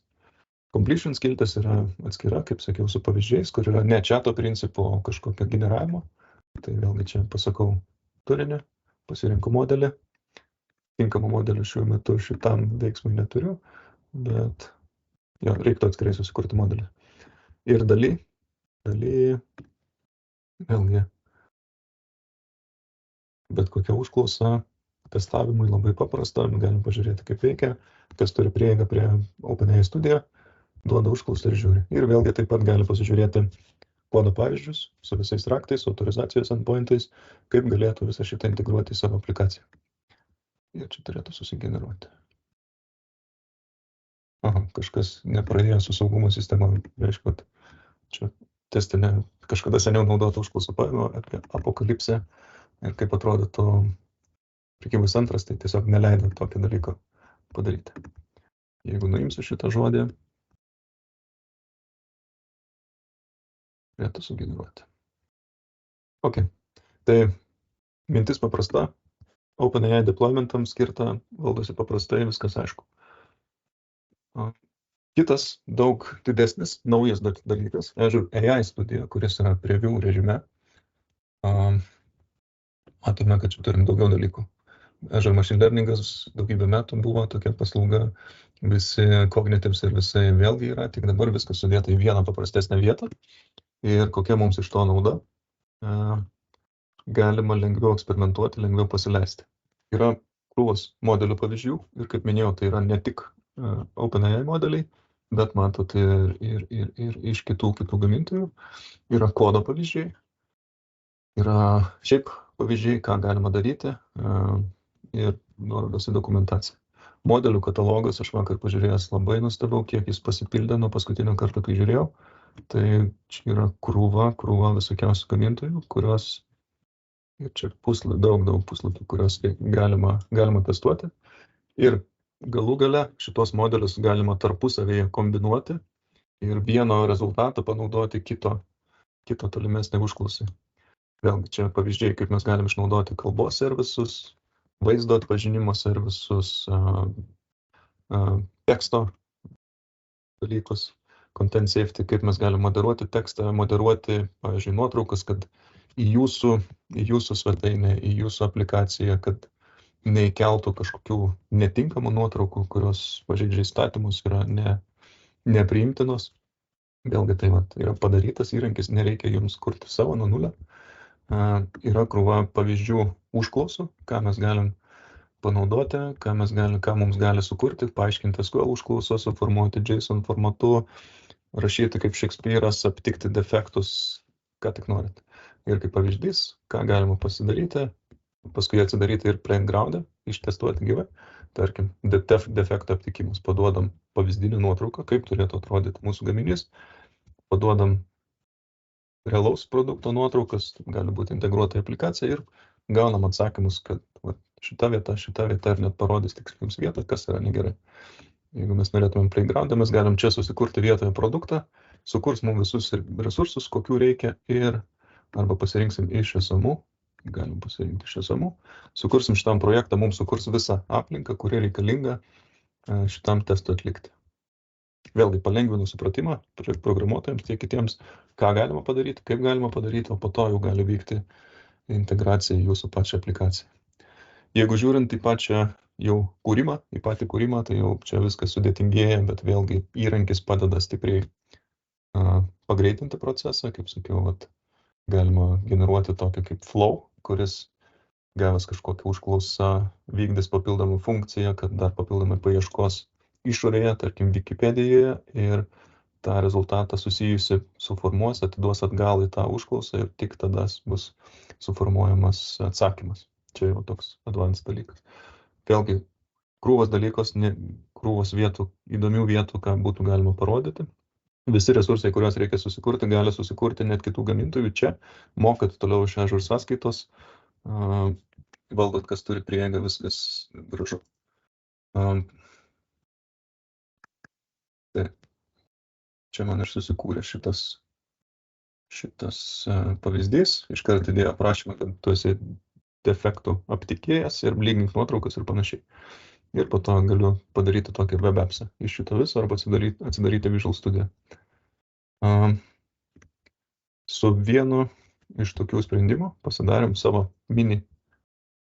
S1: Completion skiltis yra atskira, kaip sakiau, su pavyzdžiais, kur yra ne chato principo, o kažkokio generavimo. Tai vėlgi čia pasakau turinį, pasirinku modelį. Tinkamą modelį šiuo metu šitam veiksmui neturiu, bet jo, reiktų atskirai susikurti modelį. Ir daly, vėlgi, bet kokia užklausa testavimui labai paprasta, galim pažiūrėti, kaip veikia, kas turi prieigą prie OpenAI studiją, duoda užklausą ir žiūri. Ir vėlgi taip pat gali pasižiūrėti kodo pavyzdžius su visais raktais, autorizacijos endpointais, kaip galėtų visą šitą integruoti į savo aplikaciją. Ir čia turėtų susigeneruoti. Aha, kažkas nepraėjo su saugumo sistema, reiškia, kad čia testinė kažkada seniau naudota užklausų paėmė apie apokalipsę ir kaip atrodytų prekybos centras, tai tiesiog neleido tokio dalyko padaryti. Jeigu nuimsiu šitą žodį, turėtų sugeneruoti. Ok, tai mintis paprasta, OpenAI deploymentams skirta, valdosi paprastai, viskas aišku. Kitas daug didesnis, naujas dalykas, Azure AI studija, kuris yra preview režime. Matome, kad čia turim daugiau dalykų. Azure Machine Learningas daugybę metų buvo tokia paslauga, visi cognitive servisai vėlgi yra, tik dabar viskas sudėta į vieną paprastesnę vietą. Ir kokia mums iš to nauda? Galima lengviau eksperimentuoti, lengviau pasileisti. Yra krūvos modelių pavyzdžių ir kaip minėjau, tai yra ne tik OpenAI modeliai, bet matot ir iš kitų gamintojų. Yra kodo pavyzdžiai, yra šiaip pavyzdžiai, ką galima daryti ir nuorodos į dokumentaciją. Modelių katalogas, aš vakar pažiūrėjęs, labai nustebau, kiek jis pasipildė nuo paskutinio karto, kai žiūrėjau. Tai čia yra krūva visokiausių gamintojų, kurios, ir čia daug puslapių, kurios galima testuoti. Ir galų gale šitos modelius galima tarpusavėje kombinuoti ir vieno rezultatą panaudoti kito tolimesnė užklausai. Vėlgi čia pavyzdžiai, kaip mes galim išnaudoti kalbos servisus, vaizdo atpažinimo servisus, teksto dalykus, content safety, kaip mes galim moderuoti tekstą, moderuoti, pavyzdžiui, nuotraukas, kad į jūsų svetainę, į jūsų aplikaciją, kad neįkeltų kažkokių netinkamų nuotraukų, kurios pažeidžia įstatymus, yra nepriimtinos. Vėlgi tai yra padarytas įrankis, nereikia jums kurti savo nuo nulio. Yra krūva pavyzdžių užklausų, ką mes galim panaudoti, ką mums gali sukurti, paaiškinti SQL užklausą, suformuoti JSON formatu, rašyti kaip Shakespeare'as, aptikti defektus, ką tik norit. Ir kaip pavyzdys, ką galima pasidaryti, paskui atsidaryti ir playground'e, ištestuoti gyvai. Tarkim, defekto aptikimus. Paduodam pavyzdinį nuotrauką, kaip turėtų atrodyti mūsų gaminys. Paduodam realaus produkto nuotraukas, gali būti integruota į aplikaciją ir gaunam atsakymus, kad šita vieta ir net parodys tik jums vietą, kas yra negerai. Jeigu mes norėtumėm playground'e, mes galim čia susikurti vietoje produktą, sukurs mums visus resursus, kokių reikia ir arba pasirinksim iš esamų, galim pasirinkti iš esamų, sukursim šitam projektą, mums sukurs visą aplinką, kuri reikalinga šitam testui atlikti. Vėlgi palengvinu supratimą programuotojams, tiek kitiems, ką galima padaryti, kaip galima padaryti, o po to jau gali vykti integracija į jūsų pačią aplikaciją. Jeigu žiūrint į pačią jau kūrimą, į patį kūrimą, tai jau čia viskas sudėtingėja, bet vėlgi įrankis padeda stipriai pagreitinti procesą, kaip sakiau, galima generuoti tokį kaip flow, kuris gavęs kažkokią užklausą vykdys papildomą funkciją, kad dar papildomai paieškos išorėje, tarkim Wikipedijoje, ir tą rezultatą susijusi suformuos, atiduos atgal į tą užklausą ir tik tada bus suformuojamas atsakymas. Čia jau toks advanced dalykas. Vėlgi, krūvos dalykos, krūvos vietų, įdomių vietų, ką būtų galima parodyti. Visi resursai, kuriuos reikia susikurti, gali susikurti net kitų gamintojų čia, mokat toliau iš Azure sąskaitos, valdot, kas turi prieigą, viskas gražu. Tai čia man ir susikūrė šitas pavyzdys, iškart įdėjo aprašymą, kad tu esi defektų aptikėjas ir lygink nuotraukas ir panašiai. Ir po to galiu padaryti tokį web appsą iš šito viso arba atsidaryti Visual Studio. Su vienu iš tokių sprendimų pasidarėm savo mini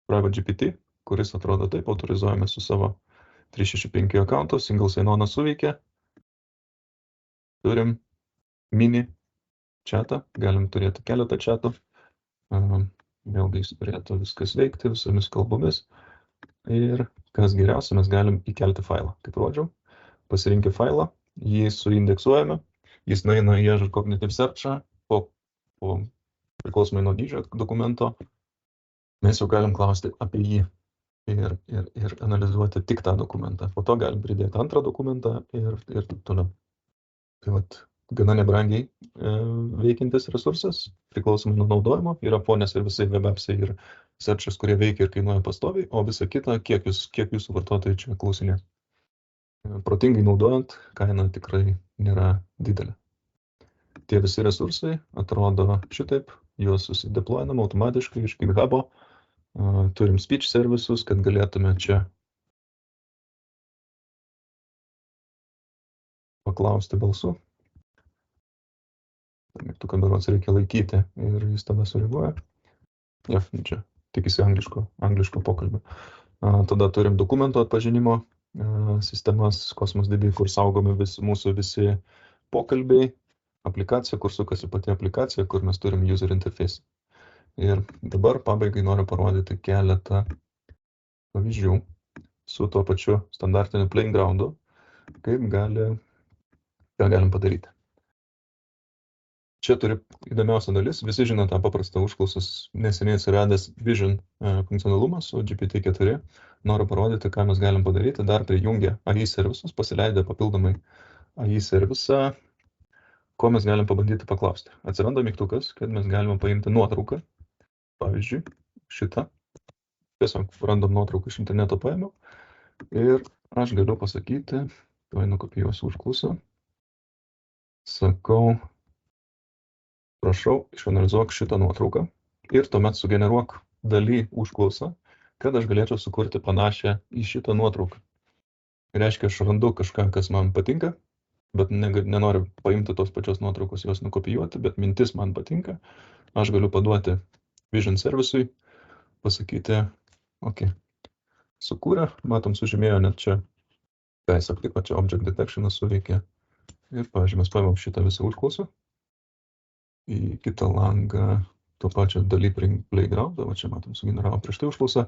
S1: Private GPT, kuris atrodo taip, autorizuojame su savo 365 accountu, single sign-oną suveikia. Turim mini chatą, galim turėti keletą chatų. Vėlgi jis turėtų viskas veikti visomis kalbomis. Ir kas geriausia, mes galim įkelti failą. Kaip rodžiau, pasirinkę failą, jį suindeksuojame, jis nueina į Azure Cognitive Search'ą, po priklausomai nuo dydžio dokumento, mes jau galim klausti apie jį ir analizuoti tik tą dokumentą. Po to galim pridėti antrą dokumentą ir taip toliau. Tai gana nebrangiai veikiantis resursas, priklausomai nuo naudojimo, yra fonės ir visai web appsai ir searchas, kurie veikia ir kainuoja pastoviai, o visa kita, kiek jūsų vartotojai čia klausinė. Protingai naudojant, kaina tikrai nėra didelė. Tie visi resursai atrodo šitaip, juos susideployinam automatiškai iš GitHub'o, turim speech servisus, kad galėtume čia paklausti balsu. Mygtuką berods reikia laikyti ir jis tada sureaguoja. Čia tikisi angliško pokalbio. Tada turim dokumento atpažinimo sistemas Cosmos DB, kur saugomi mūsų visi pokalbiai, aplikacija, kur sukasi pati aplikacija, kur mes turim user interface. Ir dabar pabaigai noriu parodyti keletą pavyzdžių su tuo pačiu standartiniu playgroundu, ką galim padaryti. Čia turi įdomiausia dalis, visi žino tą paprastą užklausos neseniai atsiradęs Vision funkcionalumą su GPT-4. Noriu parodyti, ką mes galim padaryti, dar prijungę AI servisus, pasileidę papildomai AI servisą, ko mes galim pabandyti paklausti. Atsiranda mygtukas, kad mes galime paimti nuotrauką, pavyzdžiui, šitą, tiesiog random nuotrauką iš interneto paėmiau ir aš galiu pasakyti, tuoj nukopijuosiu užklausą, sakau, prašau, išanalizuok šitą nuotrauką ir tuomet sugeneruok dalį užklausą, kad aš galėčiau sukurti panašią į šitą nuotrauką. Reiškia, aš randu kažką, kas man patinka, bet nenoriu paimti tos pačios nuotraukos, jos nukopijuoti, bet mintis man patinka. Aš galiu paduoti Vision servisui, pasakyti, sukūrė, matom, sužymėjo net čia, ką jis aptiko, čia Object Detection'as suveikė. Ir, pavyzdžiui, mes paėmėm šitą visą užklausą į kitą langą, to pačio daly playgroundą, čia matom, sugeneravo prieš tai užklausą.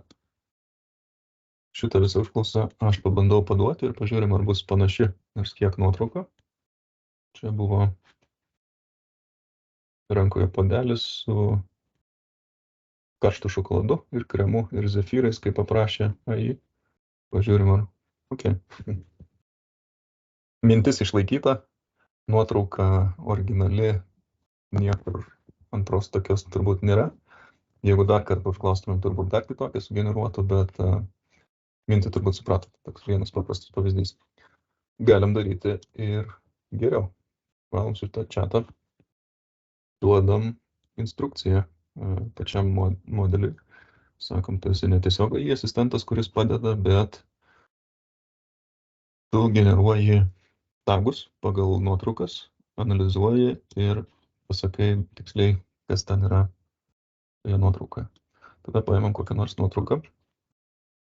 S1: Šitą visą užklausą aš pabandau paduoti ir pažiūrim, ar bus panaši, nors kiek nuotrauka. Čia buvo rankoje puodelis su karštu šokoladu ir kremu ir zefyrais, kaip paprašė AI. Pažiūrim, ar mintis išlaikyta, nuotrauka originali, niekur antros tokios turbūt nėra. Jeigu dar kartą užklaustumėm, turbūt dar kitokią sugeneruotų, bet mintį turbūt supratot, toks vienas paprastas pavyzdys. Galim daryti ir geriau. Valam šitą chatą, duodam instrukciją pačiam modeliui. Sakom, tu esi ne tiesiog AI asistentas, kuris padeda, bet tu generuoji tagus pagal nuotraukas, analizuoji ir pasakai tiksliai, kas ten yra toje nuotraukoje. Tada paėmam kokią nors nuotrauką.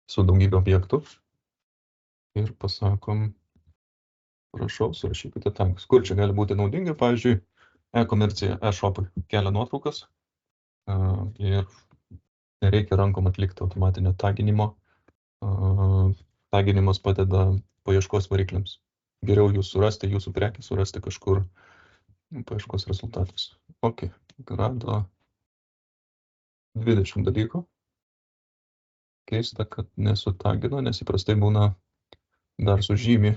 S1: su daugybė objektų ir pasakom, prašau, surašykite tagus. Kur čia gali būti naudinga, pavyzdžiui, e-komercija, e-shopui kelia nuotraukas ir nereikia rankom atlikti automatinio taginimo. Taginimas padeda paieškos varikliams. Geriau jūs surasti, jūsų prekį surasti kažkur paieškos rezultatus. Ok, rado 20 dalykų. Keista, kad nesutagino, nes įprastai būna dar sužymi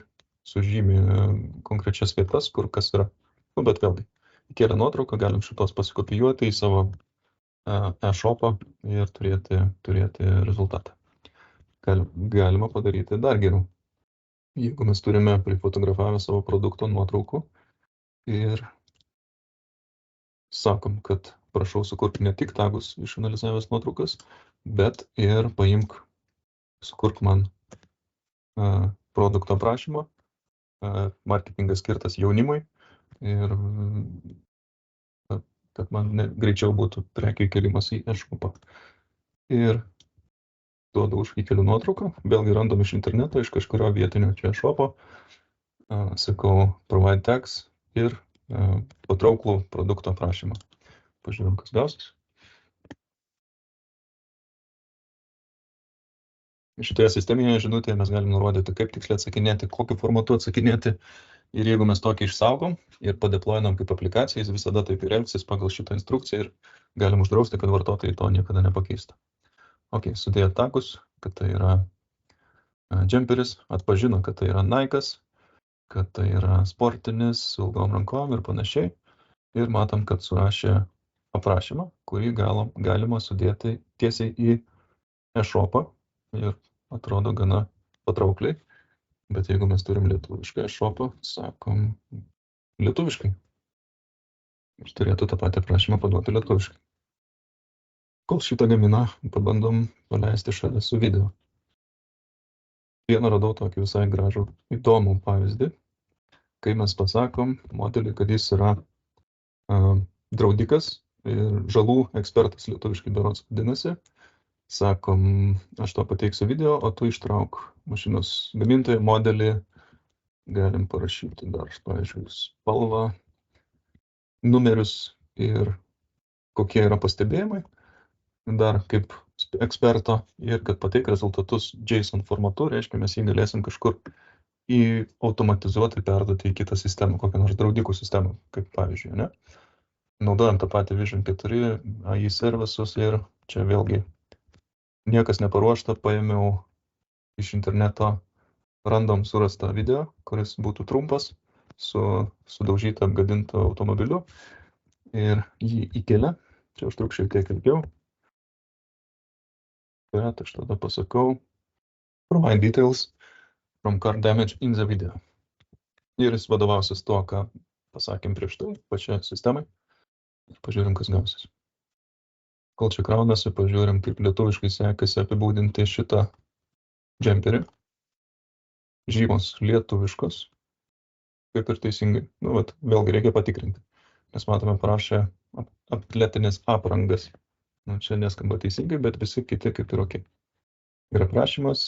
S1: konkrečias vietas, kur kas yra. Nu, bet vėlgi, įkėlę nuotrauką, galim šitos pasikopijuoti į savo e-shopą ir turėti rezultatą. Galima padaryti dar geriau. Jeigu mes turime prifotografavę savo produkto nuotraukų ir sakom, kad prašau sukurti ne tik tagus išanalizavęs nuotraukas, bet ir sukurk man produkto aprašymą, marketingas skirtas jaunimui ir kad man greičiau būtų prekių įkelimas į e-shopą. Ir duodu įkeliu nuotrauką, vėlgi randam iš interneto, iš kažkurio vietinio čia e-shopo, sakau provide tags ir patrauklų produkto aprašymą. Pažiūrėjom, kas gausis. Šitoje sisteminėje žinutėje mes galim nurodyti, kaip tiksliai atsakinėti, kokiu formatu atsakinėti. Ir jeigu mes tokį išsaugom ir padeployinam kaip aplikaciją, jis visada taip ir elgsis pagal šitą instrukciją ir galim uždrausti, kad vartotojai to niekada nepakeistų. Ok, sudėjo tagus, kad tai yra džemperis, atpažino, kad tai yra Nike'as, kad tai yra sportinis, su ilgom rankom ir panašiai. Ir matom, kad surašė aprašymą, kurį galima sudėti tiesiai į e-shopą ir atrodo gana patraukliai. Bet jeigu mes turim lietuvišką e-shopą, sakom lietuviškai. Ir turėtų tą patį aprašymą paduoti lietuviškai. Kol šitą gamina, pabandom paleisti šalia su video. Vieną radau tokį visai gražų, įdomų pavyzdį, kai mes pasakom modelį, kad jis yra draudikas ir žalų ekspertas, lietuviškai berods vadinasi. Sakom, aš to pateiksiu video, o tu ištrauk mašinos gamintoją, modelį, galim parašyti dar, pavyzdžiui, spalvą, numerius ir kokie yra pastebėjimai, dar kaip eksperto ir kad pateik rezultatus JSON formatu, reiškia, mes jį galėsim kažkur automatizuoti ir perduoti į kitą sistemą, kokią nors draudikų sistemą, kaip pavyzdžiui, ne? Naudojam tą patį Vision 4, AI servisus ir čia vėlgi niekas neparuošta, paėmiau iš interneto random surastą video, kuris būtų trumpas, su sudaužyta apgadinta automobiliu ir jį įkelia. Čia užtruks šiek tiek ilgiau. Bet aš tada pasakau provide details from car damage in the video. Ir jis vadovausis to, ką pasakėm prieš tai, pačią sistemai. Ir pažiūrim, kas gausis. Kol čia kraunasi, pažiūrim, kaip lietuviškai sekasi apibūdinti šitą džemperį. Žymos lietuviškos, kaip ir teisingai. Nu, vat, vėlgi reikia patikrinti, nes matome parašę atletinės aprangas. Nu, čia neskamba teisingai, bet visi kiti kaip ir ok. Ir aprašymas.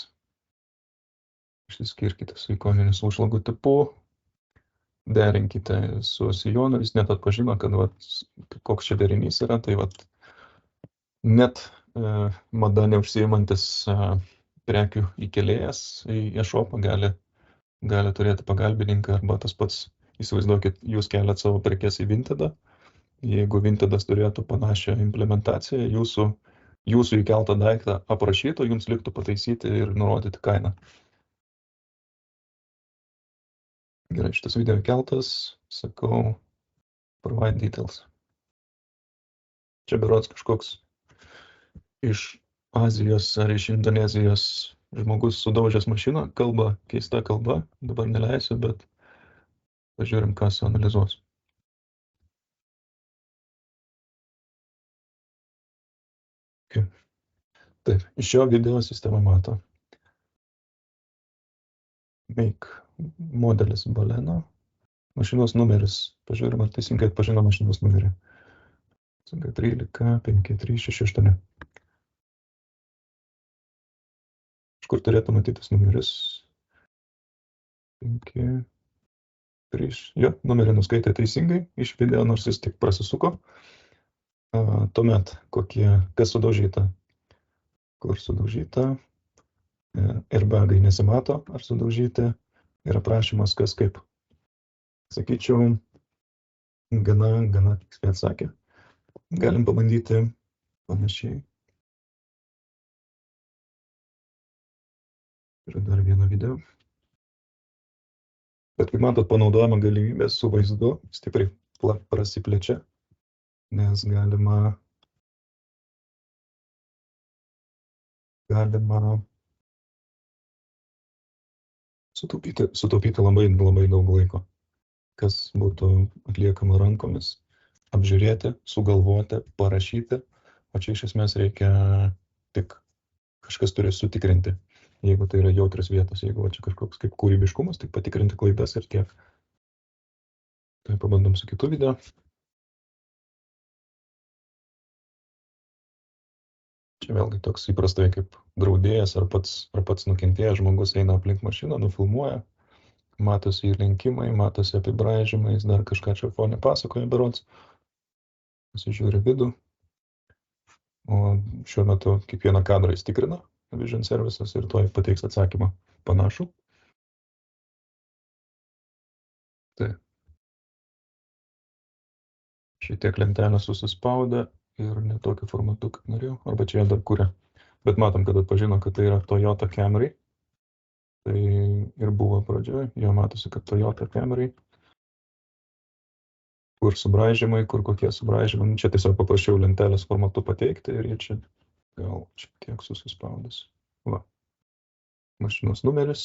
S1: Išsiskirkite su ikoniniu užlogų tipu. Derinkite su sijonu. Jis net atpažino, kad vat, koks čia derinys yra. Tai vat, net mada neužsiimantis prekių įkelėjas į e-shopą gali turėti pagalbininką arba tas pats, įsivaizduokit, jūs keliat savo prekes į Vintedą. Jeigu Vintedas turėtų panašią implementaciją, jūsų įkeltą daiktą aprašytų, jums liktų pataisyti ir nurodyti kainą. Gerai, šitas video keltas, sakau, provide details. Čia berods kažkoks iš Azijos ar iš Indonezijos žmogus sudaužęs mašiną, kalba, keista kalba, dabar neleisiu, bet pažiūrim, ką suanalizuos. Okay. Taip, iš šio video sistema mato. Make modelis Baleno, mašinos numeris, pažiūrim, ar teisingai atpažino mašinos numerį. 13 5368. Kur turėtų matytis numeris? 5, 3. Jo, numerį nuskaitė teisingai iš video, nors jis tik prasisuko. Tuomet, kas sudaužyta? Kur sudaužyta? Airbagai nesimato, ar sudaužyti. Ir aprašymas, kas kaip. Sakyčiau, gana tiksliai atsakė. Galim pabandyti panašiai. Yra dar vieną video. Bet kaip matot, panaudojama galimybė su vaizdu stipriai prasiplečia, nes galima sutaupyti labai daug laiko, kas būtų atliekama rankomis, apžiūrėti, sugalvoti, parašyti, o čia iš esmės reikia tik kažkas turi sutikrinti, jeigu tai yra jautrios vietos, jeigu čia kažkoks kaip kūrybiškumas, tik patikrinti klaidas ir tiek. Tai pabandom su kitu video. Čia vėlgi toks įprastai kaip draudėjas ar pats nukentėjęs žmogus eina aplink mašiną, nufilmuoja, matosi įlenkimai, matosi apibraižymai, jis dar kažką čia fone pasakoja berods, pasižiūri vidų, o šiuo metu kiekvieną kadrą jis tikrina Vision Services ir tuoj pateiks atsakymą panašų. Tai šitiek lentelę susispaudę ir ne tokiu formatu, kaip norėjau, arba čia jie dar kuria. Bet matom, kad atpažino, kad tai yra Toyota Camry. Tai ir buvo pradžioje, jo matosi, kad Toyota Camry. Kur subraižymai, kur kokie subraižymai. Čia tiesiog paprašiau lentelės formatu pateikti ir jie čia gal šiek tiek susispaudęs. Va. Mašinos numeris.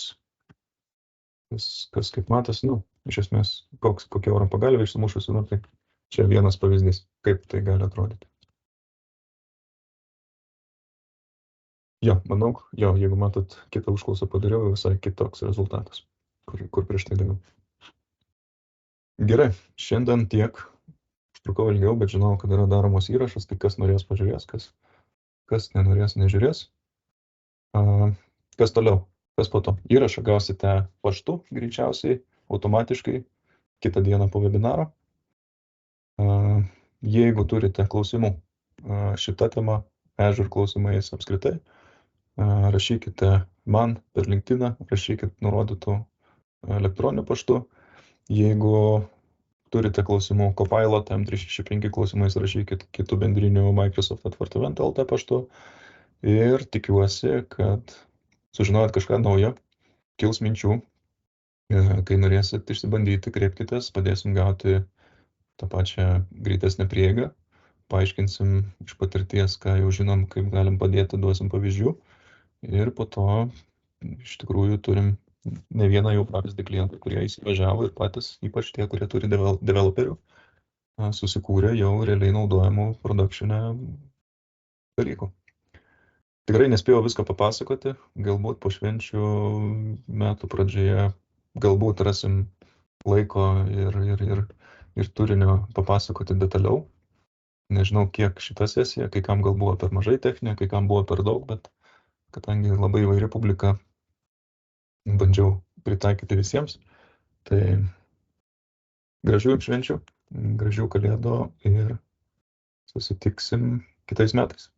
S1: Kas kaip matas, iš esmės, kokia oro pagalvė išsimušusi, tai čia vienas pavyzdys, kaip tai gali atrodyti. Jo, manau, jeigu matot, kitą užklausą padariau, visai kitoks rezultatas, kur prieš tai daviau. Gerai, šiandien tiek. Užtrukau ilgiau, bet žinau, kad yra daromos įrašas, tai kas norės pažiūrės, kas nenorės nežiūrės. Kas toliau? Kas po to? Įrašą gausite paštu, greičiausiai, automatiškai, kitą dieną po webinaro. Jeigu turite klausimų šitą temą, Azure klausimais apskritai, rašykite man per LinkedIną, rašykite nurodytų elektroniniu paštu. Jeigu turite klausimų Copilot M365 klausimais, rašykite kitų bendrinių Microsoft Atvartavent LT paštu. Ir tikiuosi, kad sužinojot kažką naujo, kils minčių, kai norėsit išsibandyti, kreipkitės, padėsim gauti tą pačią greitesnę prieigą, paaiškinsim iš patirties, ką jau žinom, kaip galim padėti, duosim pavyzdžių ir po to iš tikrųjų turim ne vieną jau pavyzdį klientų, kurie įsivažiavo ir patys, ypač tie, kurie turi developerių, susikūrė jau realiai naudojamų produkšinę dalykų. Tikrai nespėjau viską papasakoti, galbūt po švenčių metų pradžioje galbūt rasim laiko ir turinio papasakoti detaliau. Nežinau, kiek šita sesija, kai kam gal buvo per mažai techninė, kai kam buvo per daug, bet kadangi labai įvairi publika, bandžiau pritaikyti visiems. Tai gražių švenčių, gražių kalėdų ir susitiksim kitais metais.